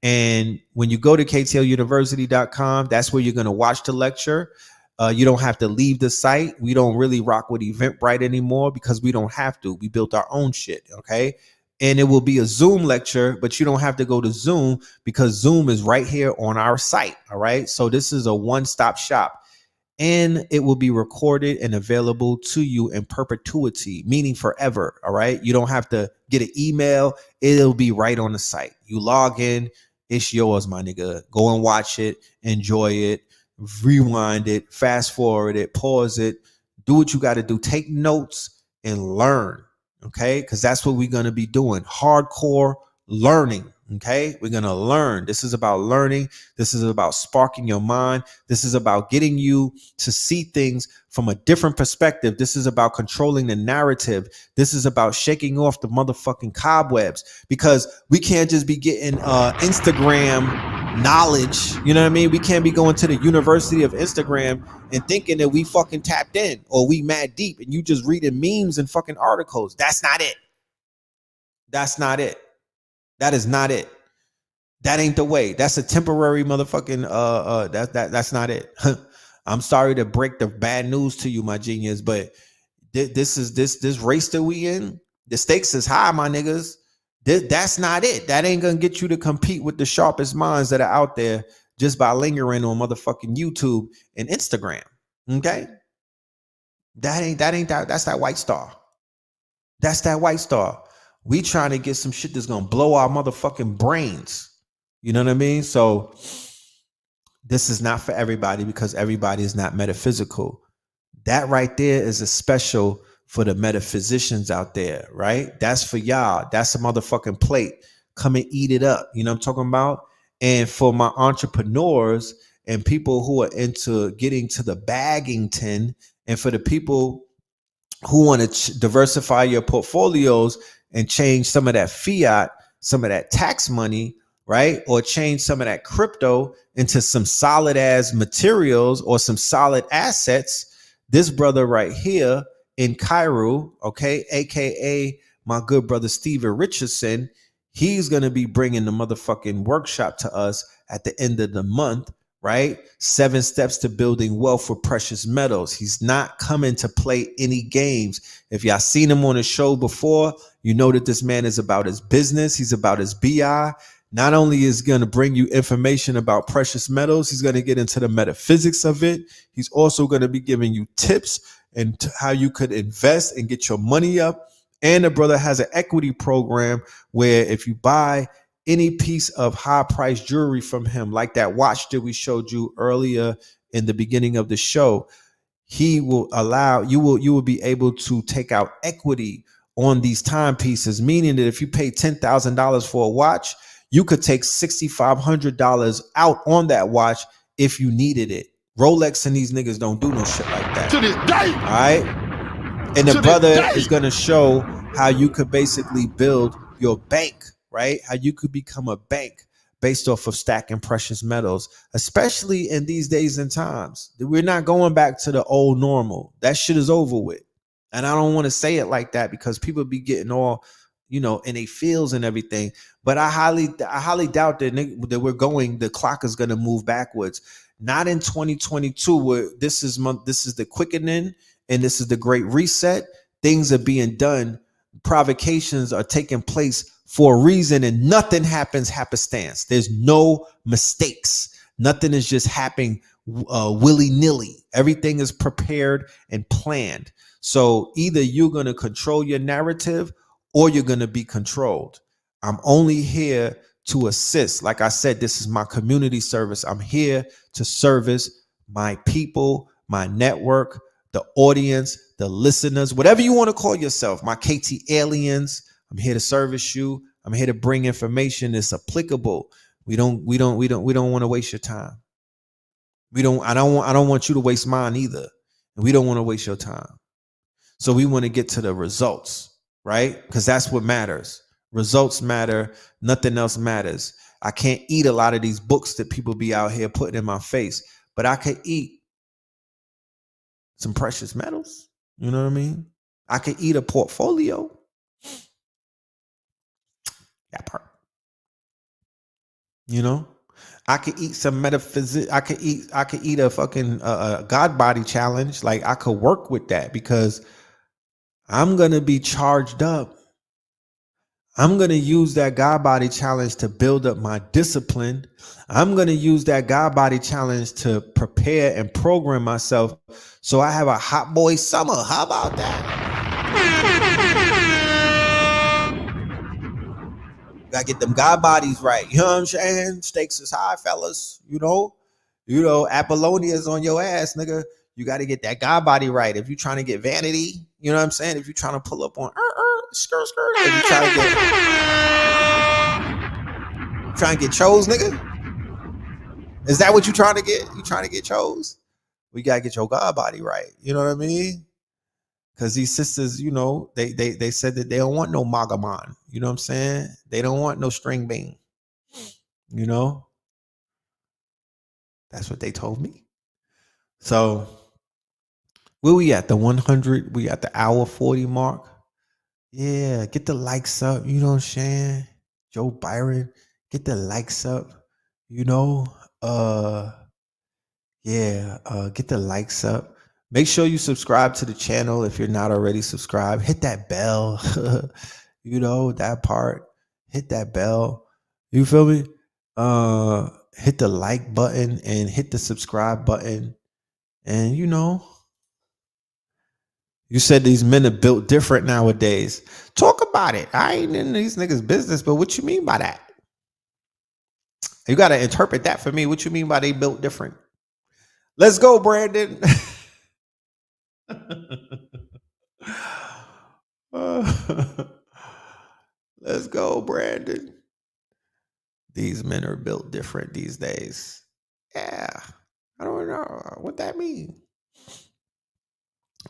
B: And when you go to KTLUniversity.com, that's where you're going to watch the lecture. You don't have to leave the site. We don't really rock with Eventbrite anymore because we don't have to. We built our own shit. Okay. And it will be a Zoom lecture, but you don't have to go to Zoom because Zoom is right here on our site. All right. So this is a one-stop shop. And it will be recorded and available to you in perpetuity, meaning forever. All right. You don't have to get an email. It'll be right on the site. You log in. It's yours, my nigga. Go and watch it. Enjoy it. Rewind it. Fast forward it. Pause it. Do what you got to do. Take notes and learn. Okay. Because that's what we're going to be doing. Hardcore learning. Okay, we're going to learn. This is about learning. This is about sparking your mind. This is about getting you to see things from a different perspective. This is about controlling the narrative. This is about shaking off the motherfucking cobwebs because we can't just be getting Instagram knowledge. You know what I mean? We can't be going to the University of Instagram and thinking that we fucking tapped in or we mad deep and you just reading memes and fucking articles. That's not it. That's not it. That is not it. That ain't the way. That's a temporary motherfucking that's not it. I'm sorry to break the bad news to you, my genius, but this race that we in, the stakes is high, my niggas. That's not it. That ain't gonna get you to compete with the sharpest minds that are out there just by lingering on motherfucking YouTube and Instagram. Okay, that's that white star. That's that white star. We trying to get some shit that's gonna blow our motherfucking brains. You know what I mean? So this is not for everybody because everybody is not metaphysical. That right there is a special for the metaphysicians out there, right? That's for y'all. That's a motherfucking plate. Come and eat it up. You know what I'm talking about? And for my entrepreneurs and people who are into getting to the baggington, and for the people who want to diversify your portfolios and change some of that fiat, some of that tax money, right? Or change some of that crypto into some solid ass materials or some solid assets. This brother right here in Cairo, okay, AKA my good brother Steven Richardson, he's going to be bringing the motherfucking workshop to us at the end of the month, right? 7 steps to building wealth with precious metals. He's not coming to play any games. If y'all seen him on a show before, you know that this man is about his business. He's about his BI. Not only is going to bring you information about precious metals, he's going to get into the metaphysics of it. He's also going to be giving you tips and how you could invest and get your money up. And the brother has an equity program where if you buy any piece of high priced jewelry from him, like that watch that we showed you earlier in the beginning of the show, he will allow you will be able to take out equity on these timepieces, meaning that if you pay $10,000 for a watch, you could take $6,500 out on that watch if you needed it. Rolex and these niggas don't do no shit like that.
C: To this day.
B: All right. And the brother is going to show how you could basically build your bank, right? How you could become a bank based off of stacking precious metals, especially in these days and times. We're not going back to the old normal. That shit is over with. And I don't want to say it like that because people be getting all, in their feels and everything. But I highly doubt that the clock is going to move backwards. Not in 2022, where this is the quickening and this is the great reset. Things are being done. Provocations are taking place for a reason, and nothing happens happenstance. There's no mistakes. Nothing is just happening willy-nilly. Everything is prepared and planned. So either you're going to control your narrative or you're going to be controlled. I'm only here to assist. Like I said, this is my community service. I'm here to service my people, my network, the audience, the listeners, whatever you want to call yourself, my KT aliens. I'm here to service you. I'm here to bring information that's applicable. We don't want to waste your time. I don't want you to waste mine either. And we don't want to waste your time. So we want to get to the results, right? Because that's what matters. Results matter. Nothing else matters. I can't eat a lot of these books that people be out here putting in my face, but I could eat some precious metals. You know what I mean? I could eat a portfolio. That part. I could eat some metaphysics. I could eat a fucking God body challenge. Like I could work with that because I'm going to be charged up. I'm going to use that God body challenge to build up my discipline. I'm going to use that God body challenge to prepare and program myself so I have a hot boy summer. How about that? Gotta get them God bodies right. You know what I'm saying? Stakes is high, fellas. Apollonia's on your ass, nigga. You got to get that God body right. If you're trying to get vanity, you know what I'm saying? If you're trying to pull up on skirt, if you're trying to get chose, nigga. Is that what you're trying to get? You trying to get chose? We got to get your God body right. You know what I mean? Because these sisters, they said that they don't want no Magaman. You know what I'm saying? They don't want no string bean. That's what they told me. So where we at? The 100? We at the hour 40 mark? Yeah, get the likes up. You know what I'm saying? Joe Byron, get the likes up. Get the likes up. Make sure you subscribe to the channel if you're not already subscribed. Hit that bell. That part. hit that bell. You feel me? Hit the like button and hit the subscribe button. And you said these men are built different nowadays. Talk about it. I ain't in these niggas' business, but what you mean by that? You got to interpret that for me. What you mean by they built different? Let's go, Brandon. Let's go, Brandon. These men are built different these days. Yeah. I don't know what that means.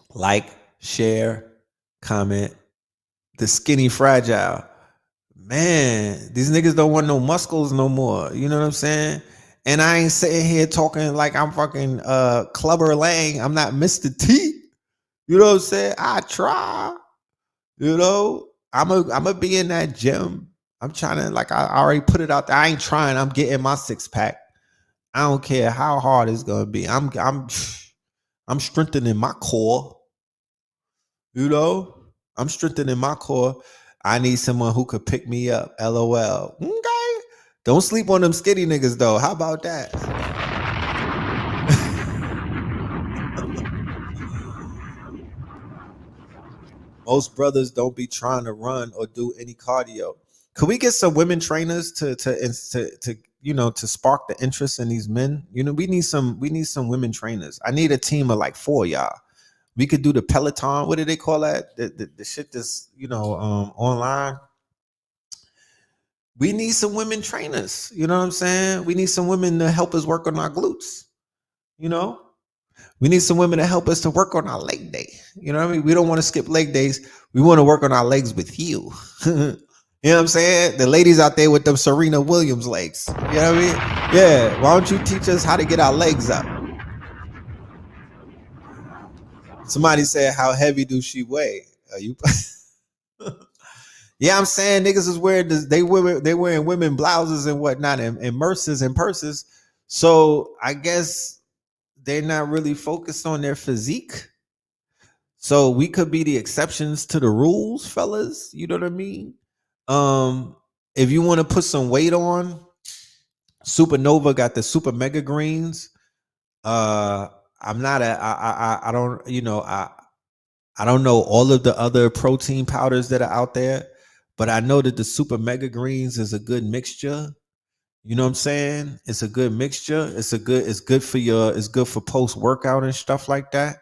B: Like, share, comment. The skinny fragile. Man, these niggas don't want no muscles no more. You know what I'm saying? And I ain't sitting here talking like I'm fucking Clubber Lang. I'm not Mr. T. You know what I'm saying? I try. You know, I'm a be in that gym. I'm trying to, like, I already put it out there. I ain't trying. I'm getting my six pack. I don't care how hard it's gonna be. I'm strengthening my core. You know, I'm strengthening my core. I need someone who could pick me up. LOL. Okay. Don't sleep on them skinny niggas though. How about that? Most brothers don't be trying to run or do any cardio. Could we get some women trainers to spark the interest in these men? We need some women trainers. I need a team of like 4 of y'all. We could do the Peloton. What do they call that? The shit that's online. We need some women trainers. You know what I'm saying? We need some women to help us work on our glutes. You know, we need some women to help us to work on our leg day. You know what I mean? We don't want to skip leg days. We want to work on our legs with you. You know what I'm saying? The ladies out there with them Serena Williams legs. You know what I mean? Yeah. Why don't you teach us how to get our legs up? Somebody said, how heavy do she weigh? Are you? Yeah, I'm saying niggas is wearing this, they wearing women blouses and whatnot and purses and purses. So I guess they're not really focused on their physique. So we could be the exceptions to the rules, fellas. You know what I mean? If you want to put some weight on, Supernova got the super mega greens. Uh, I'm not a I don't I don't know all of the other protein powders that are out there, but I know that the super mega greens is a good mixture. You know what I'm saying? It's a good mixture. It's good for post workout and stuff like that.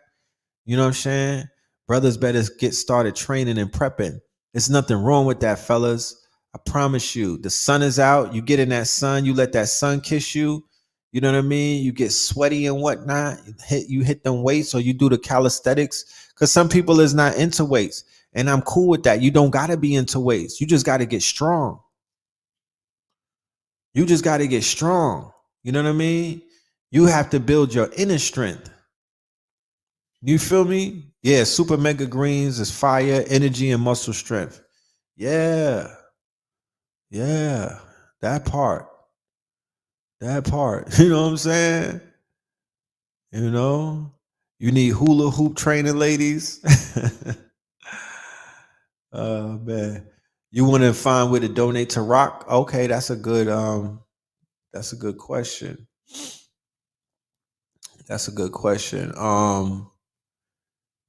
B: You know what I'm saying? Brothers better get started training and prepping. There's nothing wrong with that, fellas. I promise you. The sun is out. You get in that sun. You let that sun kiss you. You know what I mean? You get sweaty and whatnot. You hit them weights or you do the calisthenics. Because some people is not into weights. And I'm cool with that. You don't got to be into weights. You just got to get strong. You just got to get strong. You know what I mean? You have to build your inner strength. You feel me? Yeah, super mega greens is fire, energy, and muscle strength. Yeah. Yeah. That part. That part. You know what I'm saying? You know? You need hula hoop training, ladies. Oh man. You want to find where to donate to rock? Okay, that's a good question. That's a good question.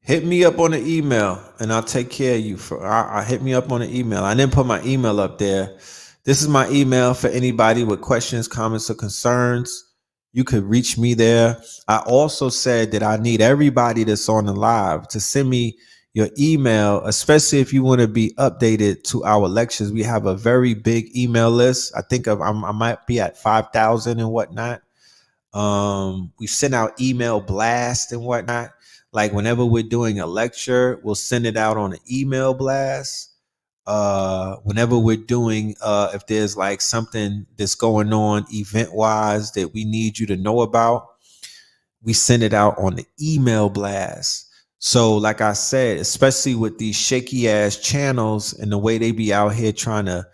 B: Hit me up on the email and I'll take care of you. I hit me up on the email. I didn't put my email up there. This is my email for anybody with questions, comments, or concerns. You could reach me there. I also said that I need everybody that's on the live to send me your email, especially if you want to be updated to our lectures. We have a very big email list. I think I might be at 5,000 and whatnot. We send out email blast and whatnot. Like whenever we're doing a lecture, we'll send it out on an email blast. Whenever we're doing if there's like something that's going on event wise that we need you to know about, we send it out on the email blast. So like I said, especially with these shaky ass channels and the way they be out here trying to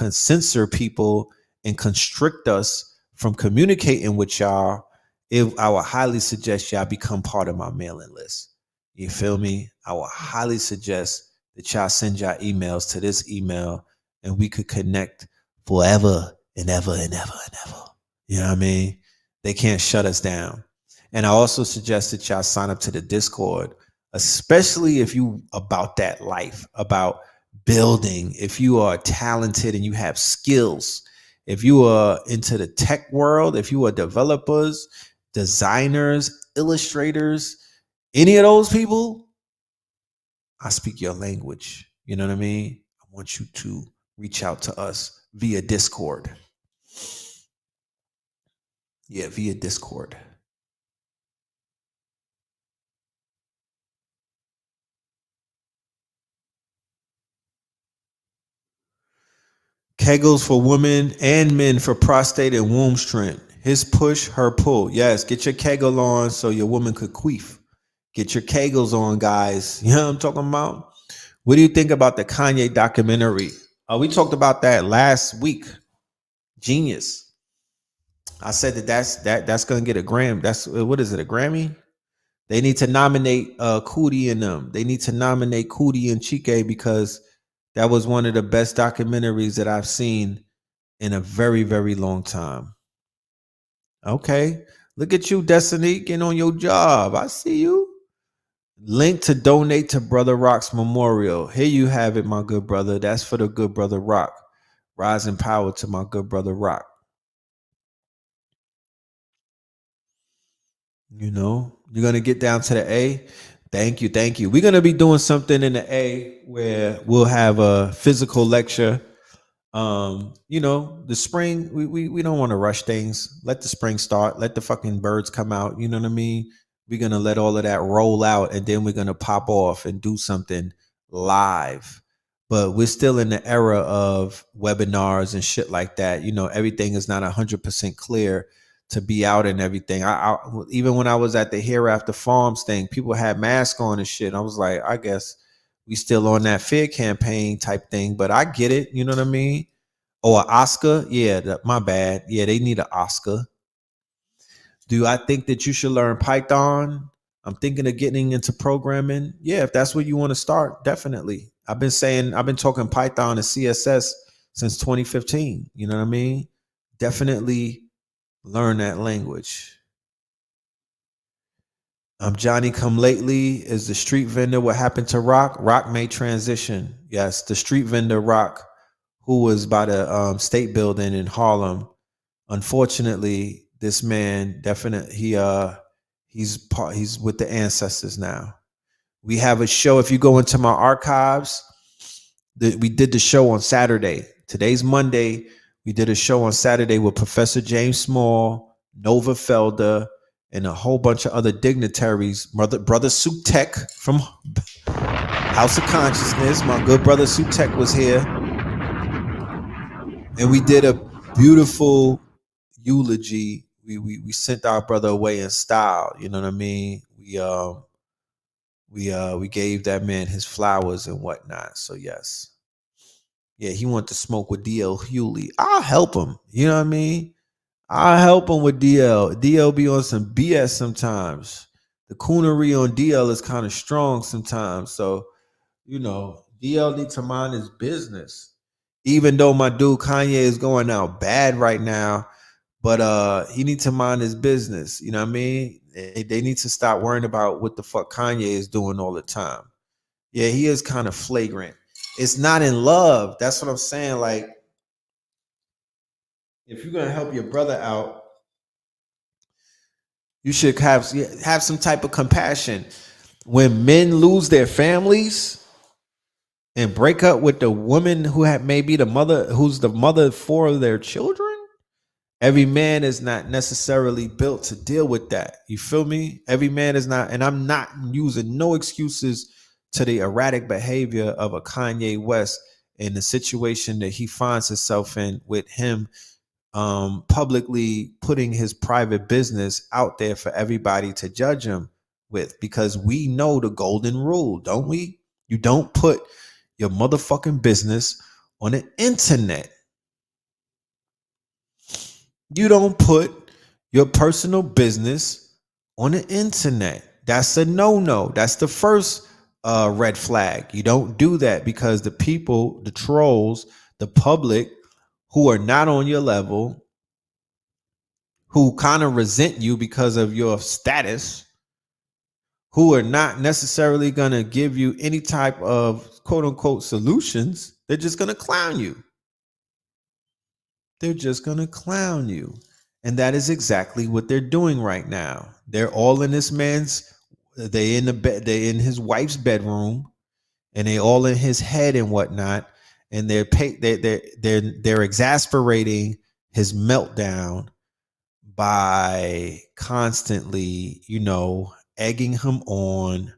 B: censor people and constrict us from communicating with y'all, I would highly suggest y'all become part of my mailing list. You feel me? I would highly suggest that y'all send y'all emails to this email and we could connect forever and ever and ever and ever. You know what I mean? They can't shut us down. And I also suggest that y'all sign up to the Discord, especially if you about that life, about building. If you are talented and you have skills, if you are into the tech world, if you are developers, designers, illustrators, any of those people, I speak your language. You know what I mean? I want you to reach out to us via Discord. Yeah, via Discord. Kegels for women and men for prostate and womb strength. His push, her pull. Yes, get your Kegel on so your woman could queef. Get your Kegels on, guys. You know what I'm talking about? What do you think about the Kanye documentary? We talked about that last week. Genius. I said that's gonna get a Grammy. That's what is it? A Grammy? They need to nominate Cootie and them. They need to nominate Cootie and Chike because that was one of the best documentaries that I've seen in a very, very long time. Okay. Look at you, Destiny, getting on your job. I see you. Link to donate to Brother Rock's memorial. Here you have it, my good brother. That's for the good brother Rock. Rise in power to my good brother Rock. You know, you're going to get down to the A. Thank you. Thank you. We're going to be doing something in the A where we'll have a physical lecture. You know, the spring, we don't want to rush things. Let the spring start. Let the fucking birds come out. You know what I mean? We're going to let all of that roll out and then we're going to pop off and do something live. But we're still in the era of webinars and shit like that. You know, everything is not 100% clear to be out and everything. I even when I was at the Hereafter Farms thing, people had masks on and shit. I was like, I guess we still on that fear campaign type thing, but I get it. You know what I mean? Or an Oscar? Yeah, my bad. Yeah, they need an Oscar. Do I think that you should learn Python? I'm thinking of getting into programming. Yeah, if that's where you want to start, definitely. I've been talking Python and CSS since 2015. You know what I mean? Definitely learn that language. Johnny Come Lately is the street vendor. What happened to Rock? Rock made transition. Yes, the street vendor Rock, who was by the state building in Harlem. Unfortunately, this man definitely he's with the ancestors now. We have a show. If you go into my archives, we did the show on Saturday. Today's Monday. We did a show on Saturday with Professor James Small, Nova Felder, and a whole bunch of other dignitaries. Brother Sutek from House of Consciousness. My good brother Sutek was here. And we did a beautiful eulogy. We sent our brother away in style. You know what I mean? We gave that man his flowers and whatnot. So yes. Yeah, he wanted to smoke with DL Hewley. I'll help him. You know what I mean? I'll help him with DL. DL be on some BS sometimes. The coonery on DL is kind of strong sometimes. So, you know, DL needs to mind his business. Even though my dude Kanye is going out bad right now, but he needs to mind his business. You know what I mean? They need to stop worrying about what the fuck Kanye is doing all the time. Yeah, he is kind of flagrant. It's not in love. That's what I'm saying. Like, if you're gonna help your brother out, you should have some type of compassion. When men lose their families and break up with the woman who may be the mother, who's the mother for their children, every man is not necessarily built to deal with that. You feel me? Every man is not, and I'm not using no excuses to the erratic behavior of a Kanye West in the situation that he finds himself in with him publicly putting his private business out there for everybody to judge him with, because we know the golden rule, don't we? You don't put your motherfucking business on the internet. You don't put your personal business on the internet. That's a no-no. That's the first red flag. You don't do that because the people, the trolls, the public who are not on your level, who kind of resent you because of your status, who are not necessarily going to give you any type of quote unquote solutions. They're just going to clown you. They're just going to clown you. And that is exactly what they're doing right now. They're all in this man's, they in the bed, they in his wife's bedroom, and they all in his head and whatnot. And they're exasperating his meltdown by constantly, egging him on,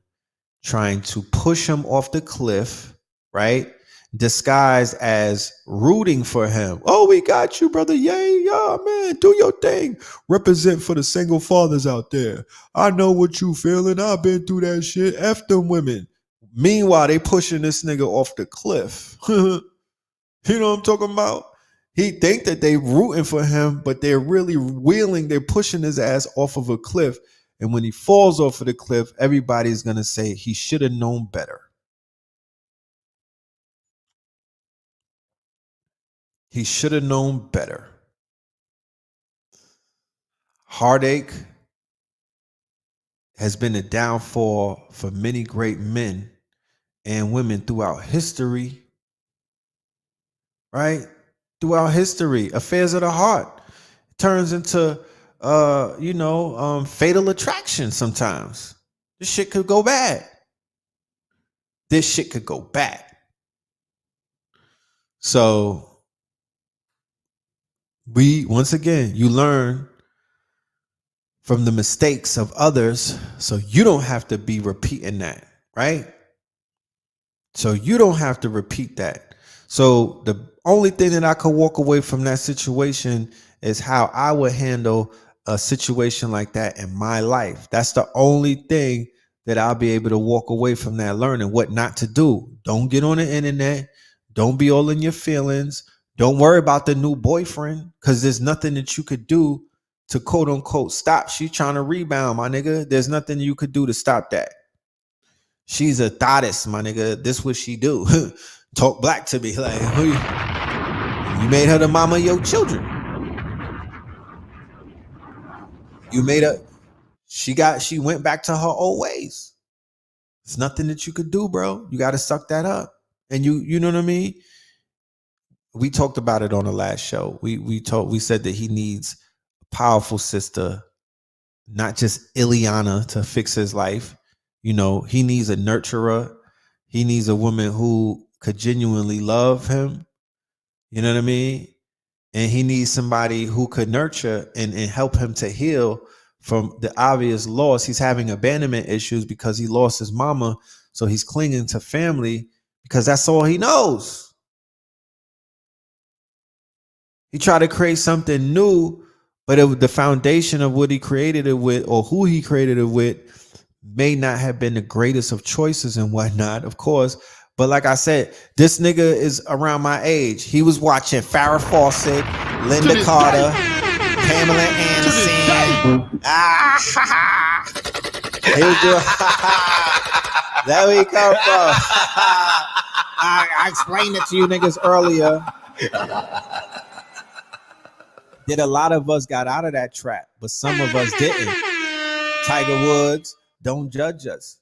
B: trying to push him off the cliff, right? Disguised as rooting for him. Oh, we got you, brother. Yay, yeah, man. Do your thing. Represent for the single fathers out there. I know what you feeling. I've been through that shit. F them women. Meanwhile, they pushing this nigga off the cliff. You know what I'm talking about? He think that they rooting for him, but they're really wheeling. They're pushing his ass off of a cliff. And when he falls off of the cliff, everybody's going to say he should have known better. He should have known better. Heartache has been a downfall for many great men and women throughout history, right? Throughout history, affairs of the heart turns into, fatal attraction sometimes. This shit could go bad. This shit could go bad. So once again, you learn from the mistakes of others so you don't have to be repeating that, right? So you don't have to repeat that. So the only thing that I could walk away from that situation is how I would handle a situation like that in my life. That's the only thing that I'll be able to walk away from that learning, what not to do. Don't get on the internet. Don't be all in your feelings. Don't worry about the new boyfriend, because there's nothing that you could do to quote unquote stop. She's trying to rebound, my nigga. There's nothing you could do to stop that. She's a thottis, my nigga. This what she do. Talk black to me. Like, you made her the mama of your children. You made her, she went back to her old ways. It's nothing that you could do, bro. You got to suck that up. And you know what I mean? We talked about it on the last show. We said that he needs a powerful sister, not just Ileana to fix his life. He needs a nurturer. He needs a woman who could genuinely love him. You know what I mean? And he needs somebody who could nurture and help him to heal from the obvious loss. He's having abandonment issues because he lost his mama. So he's clinging to family because that's all he knows. He tried to create something new, but the foundation of what he created it with, or who he created it with, may not have been the greatest of choices and whatnot, of course. But like I said, this nigga is around my age. He was watching Farrah Fawcett, Linda Carter, Pamela Anderson. He was doing, there we come from. I explained it to you niggas earlier. That a lot of us got out of that trap, but some of us didn't. Tiger Woods, don't judge us.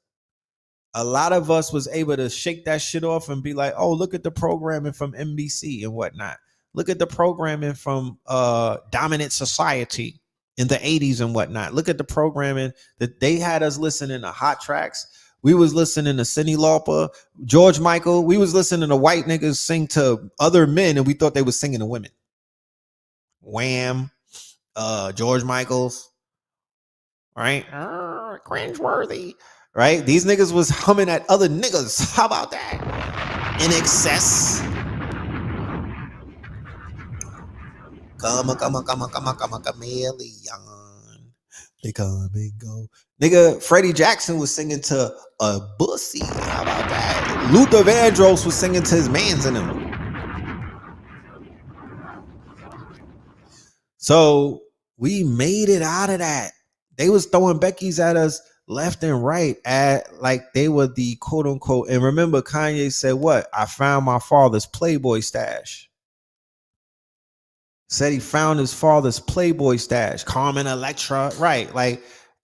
B: A lot of us was able to shake that shit off and be like, oh, look at the programming from NBC and whatnot. Look at the programming from Dominant Society in the 80s and whatnot. Look at the programming that they had us listening to Hot Tracks. We was listening to Cyndi Lauper, George Michael. We was listening to white niggas sing to other men, and we thought they was singing to women. Wham, George Michaels, right? Cringeworthy, right? These niggas was humming at other niggas. How about that? In excess. Come on, chameleon. They come and go. Nigga, Freddie Jackson was singing to a bussy. How about that? Luther Vandross was singing to his mans in him. So we made it out of that. They was throwing Becky's at us left and right, at like they were the quote unquote. And remember, Kanye said what? I found my father's Playboy stash. Said he found his father's Playboy stash. Carmen Electra. Right. Like,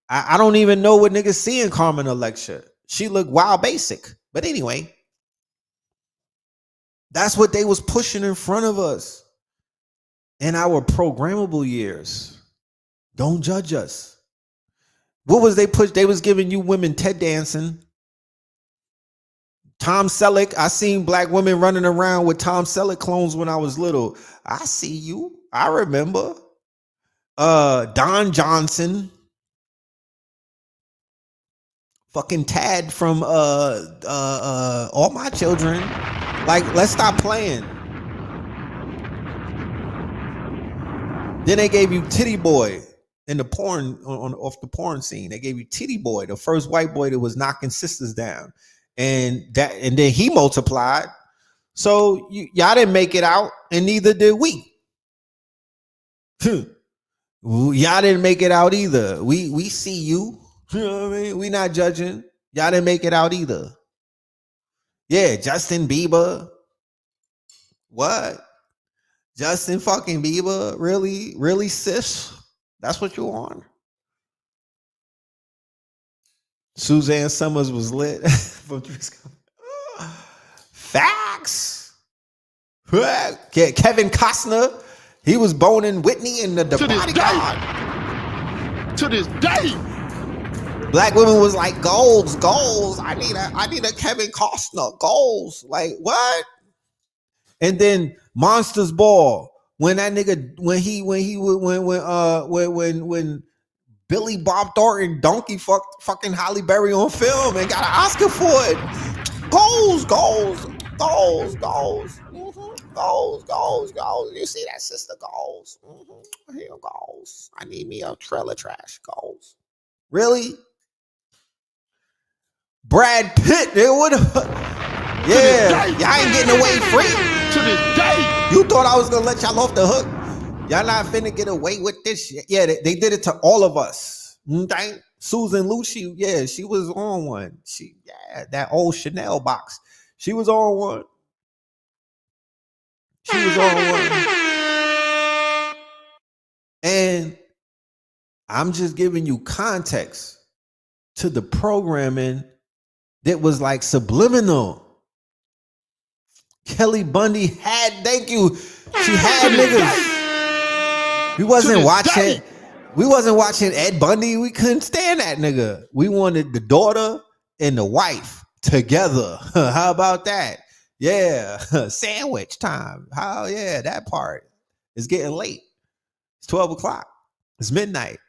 B: I don't even know what niggas see in Carmen Electra. She looked wild basic. But anyway, that's what they was pushing in front of us in our programmable years. Don't judge us. What was they push? They was giving you women Ted dancing. Tom Selleck. I seen black women running around with Tom Selleck clones when I was little. I see you. I remember. Don Johnson. Fucking Tad from All My Children. Like, let's stop playing. Then they gave you Titty Boy in the porn off the porn scene. They gave you Titty Boy, the first white boy that was knocking sisters down, and then he multiplied. So y'all didn't make it out, and neither did we. Y'all didn't make it out either. We see you. You know what I mean? We not judging. Y'all didn't make it out either. Yeah, Justin Bieber. What? Justin fucking Bieber? Really? Really, sis? That's what you want? Suzanne Summers was lit. Facts. Kevin Costner. He was boning Whitney in the Bodyguard.
C: To this day.
B: Black women was like, goals. I need a Kevin Costner. Goals. Like, what? And then Monsters Ball. When that nigga, when Billy Bob Thornton donkey fucking Halle Berry on film and got an Oscar for it. Goals. Goals. You see that, sister? Goals. Here goals. I need me a trailer trash. Goals. Really? Brad Pitt, yeah, y'all ain't getting away free.
C: To this day.
B: You thought I was gonna let y'all off the hook? Y'all not finna get away with this shit. Yeah, they did it to all of us. Susan Lucci, yeah, she was on one. That old Chanel box. She was on one. And I'm just giving you context to the programming that was like subliminal. Kelly Bundy had, thank you. She had niggas. We wasn't watching Ed Bundy. We couldn't stand that nigga. We wanted the daughter and the wife together. How about that? Yeah. Sandwich time. How, yeah, that part. It's getting late. It's 12 o'clock. It's midnight.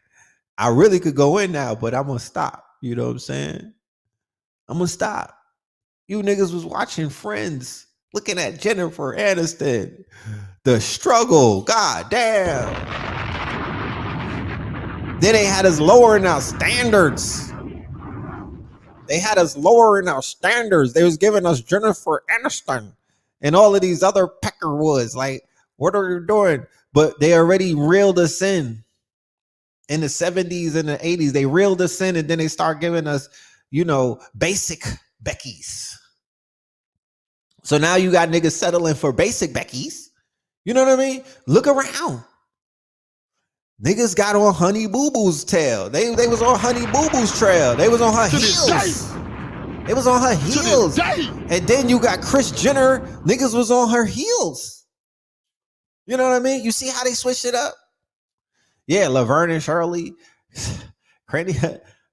B: I really could go in now, but I'm gonna stop. You know what I'm saying? I'm gonna stop. You niggas was watching Friends, looking at Jennifer Aniston. The struggle. God damn. Then they had us lowering our standards. They was giving us Jennifer Aniston and all of these other Peckerwoods. Like, what are you doing? But they already reeled us in the 70s and the 80s. They reeled us in, and then they start giving us, basic Beckys. So now you got niggas settling for basic Beckys. You know what I mean? Look around. Niggas got on Honey Boo Boo's tail. They was on Honey Boo Boo's trail. They was on her heels. It was on her heels. And then you got Kris Jenner. Niggas was on her heels. You know what I mean? You see how they switched it up? Yeah, Laverne and Shirley.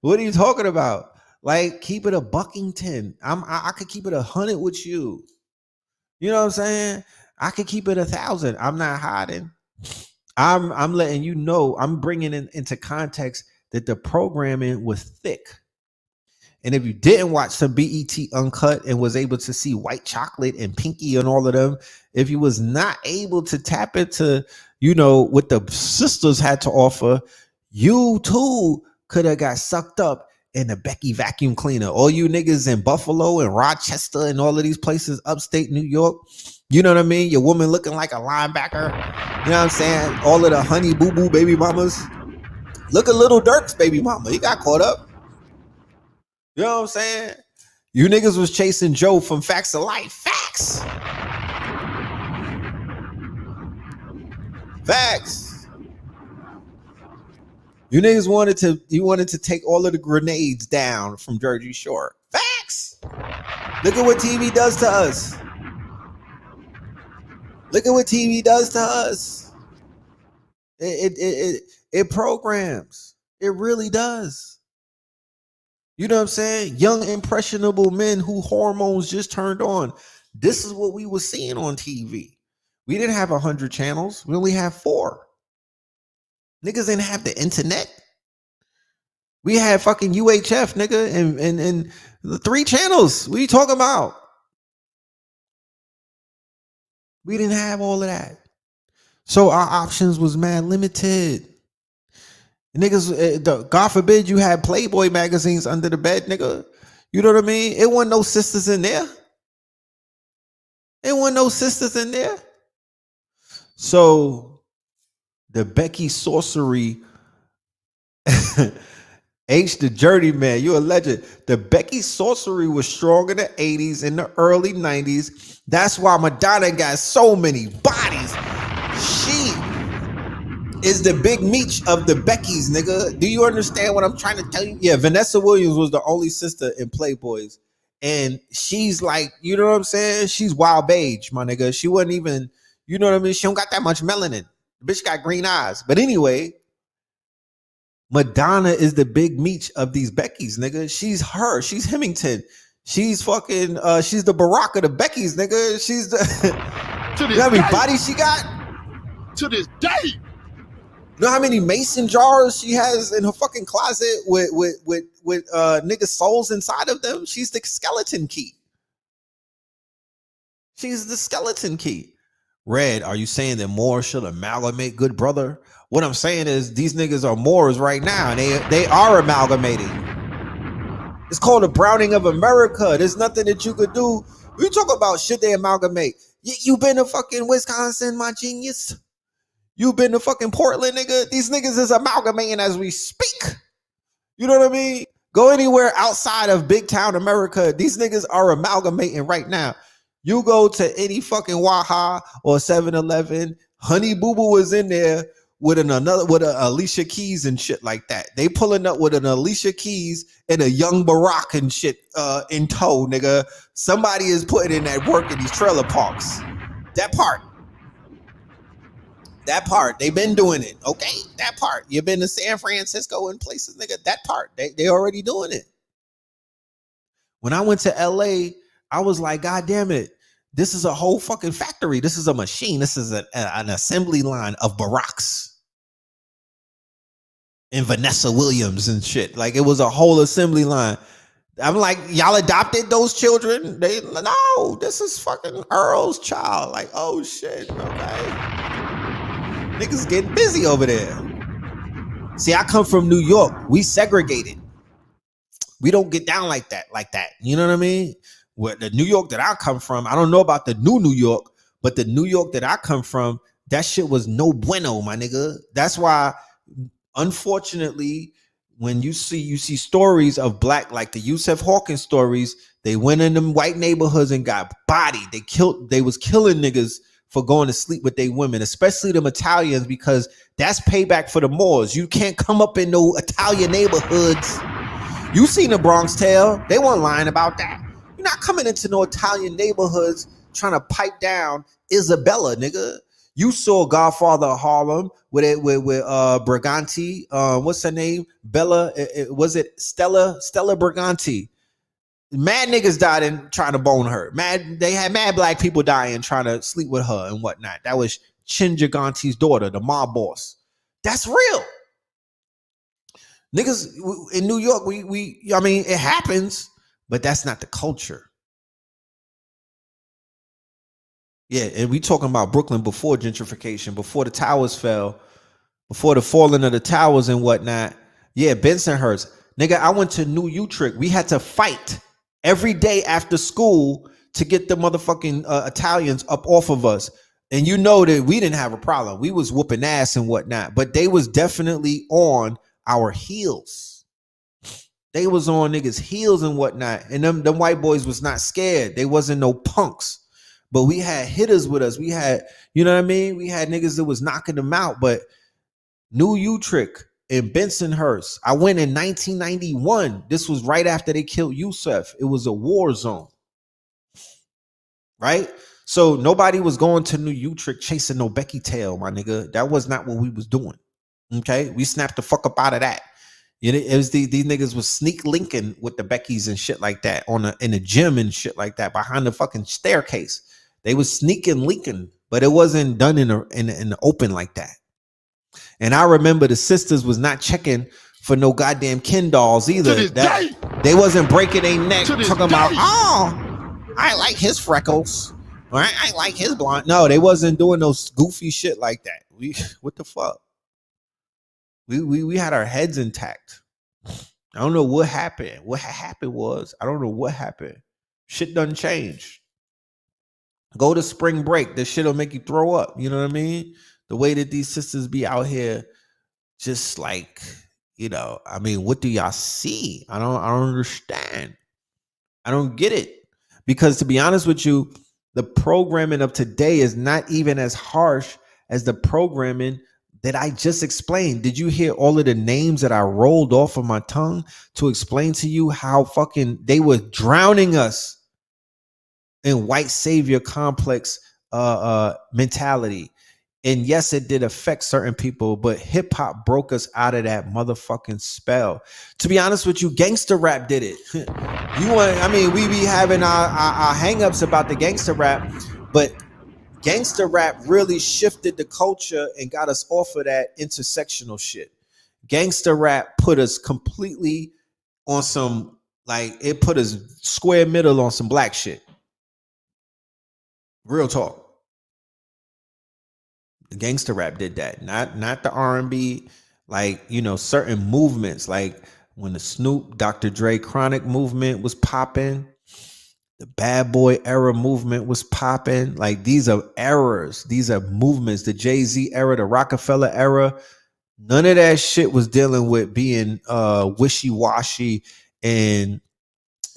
B: What are you talking about? Like, keep it a Buckington. I could keep it 100 with you. You know what I'm saying? I could keep it 1,000. I'm not hiding. I'm letting you know. I'm bringing it into context that the programming was thick. And if you didn't watch some BET Uncut and was able to see White Chocolate and Pinky and all of them, if you was not able to tap into, what the sisters had to offer, you too could have got sucked up in the Becky vacuum cleaner. All you niggas in Buffalo and Rochester and all of these places, upstate New York, you know what I mean? Your woman looking like a linebacker. You know what I'm saying? All of the Honey Boo Boo baby mamas. Look at Little Dirk's baby mama. He got caught up. You know what I'm saying? You niggas was chasing Joe from Facts of Life. Facts. Facts. You niggas wanted to take all of the grenades down from Jersey Shore. Facts. Look at what TV does to us. Look at what TV does to us. It programs. It really does. You know what I'm saying? Young impressionable men who hormones just turned on. This is what we were seeing on TV. We didn't have 100 channels. We only have 4. Niggas didn't have the internet. We had fucking UHF, nigga, and the 3 channels. What are you talking about? We didn't have all of that. So our options was mad limited. Niggas, God forbid you had Playboy magazines under the bed, nigga. You know what I mean? It wasn't no sisters in there. It wasn't no sisters in there. So the Becky sorcery, H the journeyman, you a legend. The Becky sorcery was strong in the 80s, in the early 90s. That's why Madonna got so many bodies. She is the big meat of the Beckys, nigga. Do you understand what I'm trying to tell you? Yeah, Vanessa Williams was the only sister in Playboys. And she's like, you know what I'm saying? She's wild beige, my nigga. She wasn't even, you know what I mean? She don't got that much melanin. The bitch got green eyes. But anyway, Madonna is the big meat of these Beckys, nigga. She's her. She's Hemington. She's fucking, she's the Barack of the Beckys, nigga. She's the, you know how many bodies she got?
C: To this day.
B: You know how many mason jars she has in her fucking closet with nigga souls inside of them? She's the skeleton key. She's the skeleton key. Red, are you saying that Moors should amalgamate, good brother? What I'm saying is these niggas are Moors right now, and they are amalgamating. It's called the browning of America. There's nothing that you could do. We talk about should they amalgamate. You been to fucking Wisconsin, my genius? You been to fucking Portland, nigga? These niggas is amalgamating as we speak. You know what I mean? Go anywhere outside of big town America. These niggas are amalgamating right now. You go to any fucking Waha or 7-Eleven. Honey Boo Boo was in there with an Alicia Keys and shit like that. They pulling up with an Alicia Keys and a young Barack and shit in tow, nigga. Somebody is putting in that work in these trailer parks. That part, they've been doing it, okay? That part. You've been to San Francisco and places, nigga. That part, they already doing it. When I went to LA, I was like, God damn it. This is a whole fucking factory. This is a machine. This is an assembly line of Baracks and Vanessa Williams and shit. Like, it was a whole assembly line. I'm like, y'all adopted those children? No, this is fucking Earl's child. Like, oh shit, okay. Niggas getting busy over there. See, I come from New York. We segregated. We don't get down like that. You know what I mean? Where the New York that I come from, I don't know about the new New York, but the New York that I come from, that shit was no bueno, my nigga. That's why, unfortunately, when you see stories of black, like the Yusef Hawkins stories, they went in them white neighborhoods and got bodied. They was killing niggas for going to sleep with their women, especially them Italians, because that's payback for the Moors. You can't come up in no Italian neighborhoods. You seen the Bronx Tale. They weren't lying about that. You're not coming into no Italian neighborhoods trying to pipe down Isabella, nigga. You saw Godfather of Harlem with Briganti. What's her name? Bella. Was it Stella Briganti? Mad niggas died in trying to bone her. They had mad black people dying trying to sleep with her and whatnot. That was Chin Giganti's daughter, the mob boss. That's real. Niggas in New York, I mean, it happens, but that's not the culture. Yeah, and we talking about Brooklyn before gentrification, before the towers fell, before the falling of the towers and whatnot. Yeah, Bensonhurst. Nigga, I went to New Utrecht. We had to fight every day after school to get the motherfucking Italians up off of us. And you know that we didn't have a problem. We was whooping ass and whatnot, but they was definitely on our heels. They was on niggas' heels and whatnot. And them white boys was not scared. They wasn't no punks. But we had hitters with us. We had, you know what I mean? We had niggas that was knocking them out. But New Utrecht in Bensonhurst, I went in 1991. This was right after they killed Yusuf. It was a war zone, right? So nobody was going to New Utrecht chasing no Becky tail, my nigga. That was not what we was doing. Okay, we snapped the fuck up out of that. It was these niggas was sneak linking with the Beckys and shit like that in the gym and shit like that behind the fucking staircase. They was sneaking linking, but it wasn't done in the open like that. And I remember the sisters was not checking for no goddamn Ken dolls either. They wasn't breaking their neck talking about, oh, I like his freckles. Or I like his blonde. No, they wasn't doing no goofy shit like that. What the fuck? We had our heads intact. I don't know what happened. What happened was, I don't know what happened. Shit doesn't change. Go to spring break. This shit'll make you throw up. You know what I mean? The way that these sisters be out here, just like, I mean, what do y'all see? I don't understand. I don't get it. Because to be honest with you, the programming of today is not even as harsh as the programming that I just explained. Did you hear all of the names that I rolled off of my tongue to explain to you how fucking they were drowning us in white savior complex mentality? And yes, it did affect certain people, but hip hop broke us out of that motherfucking spell. To be honest with you, gangster rap did it. We be having our hangups about the gangster rap, but gangster rap really shifted the culture and got us off of that intersectional shit. Gangster rap put us completely on some, like, it put us square middle on some black shit. Real talk. The gangster rap did that, not the R&B, like, certain movements, like when the Snoop, Dr. Dre, Chronic movement was popping, the Bad Boy era movement was popping. Like, these are eras, these are movements. The Jay-Z era, the Rockefeller era, none of that shit was dealing with being wishy-washy and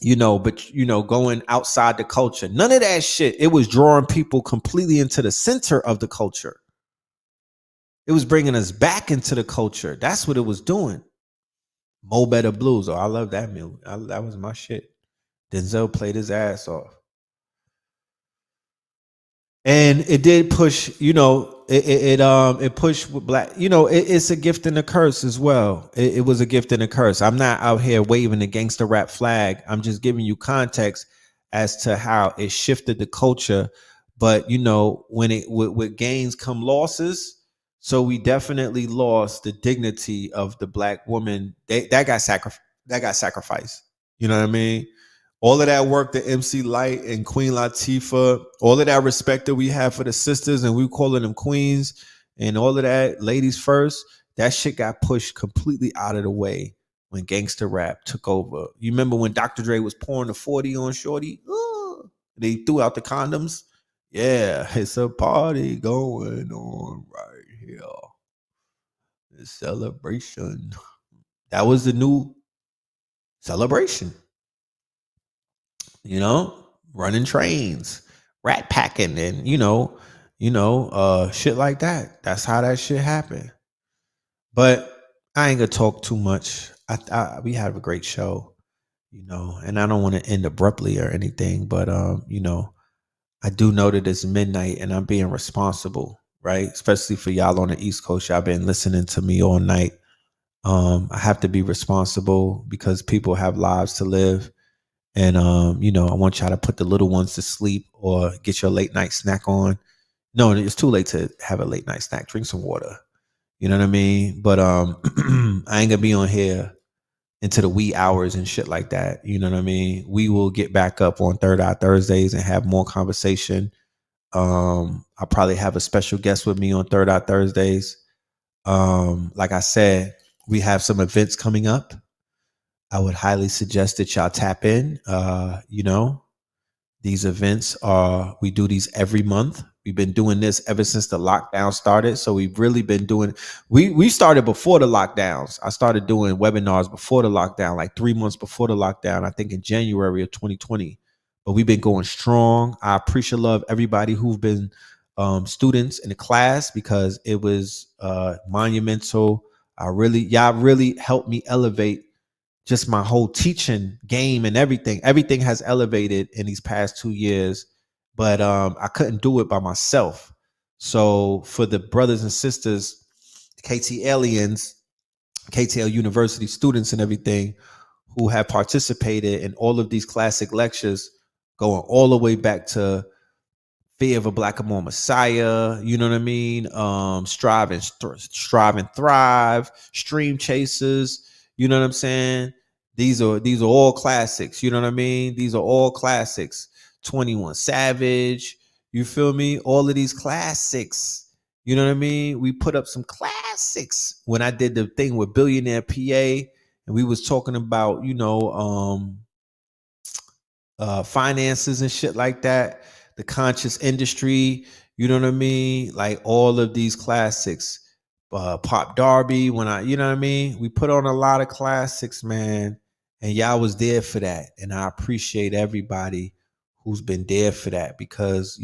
B: going outside the culture. None of that shit. It was drawing people completely into the center of the culture. It was bringing us back into the culture. That's what it was doing. Mo Better Blues. Oh, I love that movie. That was my shit. Denzel played his ass off. And it did push, it pushed with black, it's a gift and a curse as well. It was a gift and a curse. I'm not out here waving the gangster rap flag. I'm just giving you context as to how it shifted the culture. But, when with gains come losses. So we definitely lost the dignity of the black woman. That got sacrificed. You know what I mean? All of that work that MC Light and Queen Latifah, all of that respect that we have for the sisters, and we calling them queens, and all of that, ladies first, that shit got pushed completely out of the way when gangster rap took over. You remember when Dr. Dre was pouring the 40 on Shorty? Ooh, they threw out the condoms. Yeah, it's a party going on right here. The celebration. That was the new celebration. Running trains, rat packing, and shit like that. That's how that shit happened. But I ain't gonna talk too much. We have a great show, and I don't want to end abruptly or anything, but I do know that it's midnight and I'm being responsible, right? Especially for y'all on the East Coast. Y'all been listening to me all night. I have to be responsible because people have lives to live. And, I want y'all to put the little ones to sleep or get your late night snack on. No, it's too late to have a late night snack. Drink some water. You know what I mean? But I ain't gonna be on here into the wee hours and shit like that. You know what I mean? We will get back up on Third Eye Thursdays and have more conversation. I'll probably have a special guest with me on Third Eye Thursdays. Like I said, we have some events coming up. I would highly suggest that y'all tap in. These events we do these every month. We've been doing this ever since the lockdown started. So we've really been doing, we started before the lockdowns. I started doing webinars before the lockdown, like 3 months before the lockdown, I think in January of 2020. but we've been going strong. I appreciate love everybody who've been students in the class, because it was monumental. Y'all really helped me elevate just my whole teaching game and everything. Everything has elevated in these past 2 years, but I couldn't do it by myself. So for the brothers and sisters, KT aliens, KTL University students and everything who have participated in all of these classic lectures, going all the way back to Fear of a Blackamoor Messiah, you know what I mean? Strive and Thrive, Stream Chasers, you know what I'm saying? These are all classics, you know what I mean? These are all classics. 21 Savage, you feel me? All of these classics, you know what I mean? We put up some classics when I did the thing with Billionaire PA, and we was talking about, finances and shit like that, the conscious industry, you know what I mean? Like all of these classics, Pop Darby, when you know what I mean? We put on a lot of classics, man, and y'all was there for that. And I appreciate everybody who's been there for that, because,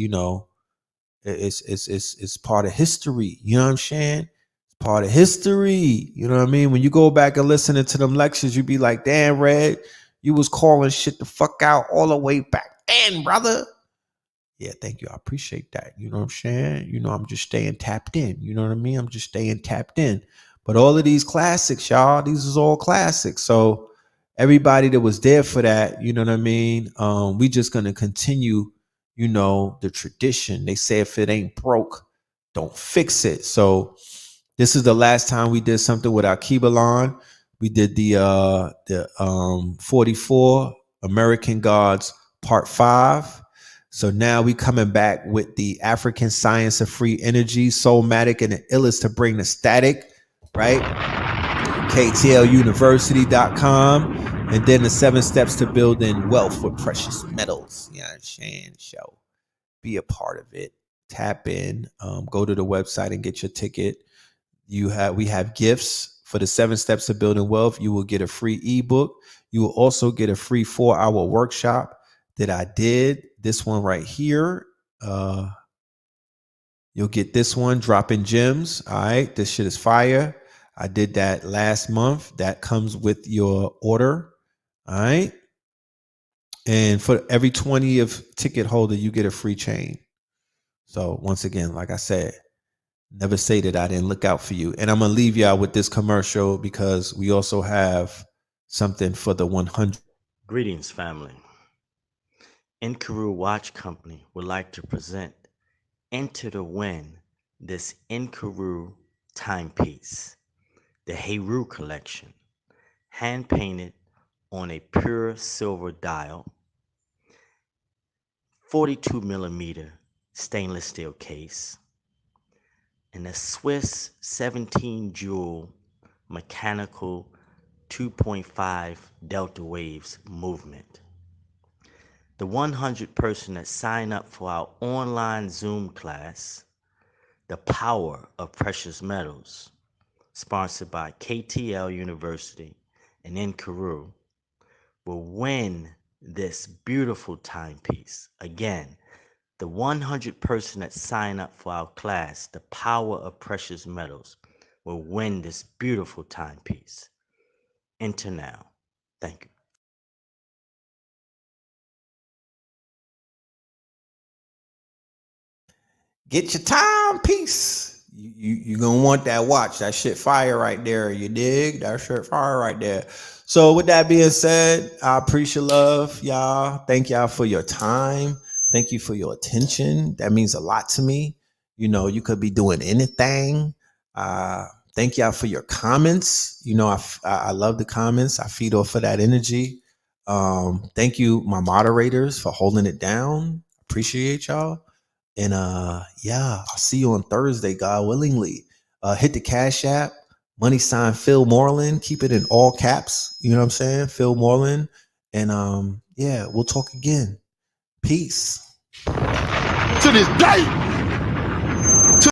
B: it's part of history. You know what I'm saying? It's part of history. You know what I mean? When you go back and listening to them lectures, you be like, damn, Red, you was calling shit the fuck out all the way back then, brother. Yeah, thank you. I appreciate that. You know what I'm saying? I'm just staying tapped in. You know what I mean? I'm just staying tapped in. But all of these classics, y'all, these is all classics. So everybody that was there for that, you know what I mean? We just gonna continue, the tradition. They say if it ain't broke, don't fix it. So this is the last time we did something with our Kibalon. We did the 44 American Gods Part 5. So now we coming back with the African Science of Free Energy, Soulmatic, and the illest to bring the static, right? KTLUniversity.com. And then the 7 steps to building wealth with precious metals. You know what I'm saying? So be a part of it. Tap in. Go to the website and get your ticket. We have gifts for the 7 steps to building wealth. You will get a free ebook. You will also get a free 4-hour workshop that I did. This one right here. You'll get this one, Dropping Gems. All right. This shit is fire. I did that last month. That comes with your order. All right. And for every 20th ticket holder, you get a free chain. So once again, like I said, never say that I didn't look out for you. And I'm going to leave y'all with this commercial, because we also have something for the 100.
A: Greetings, family. Inkaru Watch Company would like to present Enter the Wind, this Inkaru timepiece, the Heru collection, hand painted on a pure silver dial, 42 millimeter stainless steel case, and a Swiss 17 jewel mechanical 2.5 delta waves movement. The 100 person that sign up for our online Zoom class, The Power of Precious Metals, sponsored by KTL University and Inkaru, will win this beautiful timepiece. Again, the 100 person that sign up for our class, The Power of Precious Metals, will win this beautiful timepiece. Enter now. Thank you.
B: Get your timepiece. You gonna want that watch. That shit fire right there. You dig? That shit fire right there. So with that being said, I appreciate love, y'all. Thank y'all for your time. Thank you for your attention. That means a lot to me. You could be doing anything. Uh, Thank y'all for your comments. I love the comments. I feed off of that energy. Thank you, my moderators, for holding it down. Appreciate y'all. And yeah, I'll see you on Thursday, God willingly. Hit the Cash App, money sign Phil Moreland. Keep it in all caps. You know what I'm saying? Phil Moreland. And yeah, we'll talk again. Peace.
C: To this day.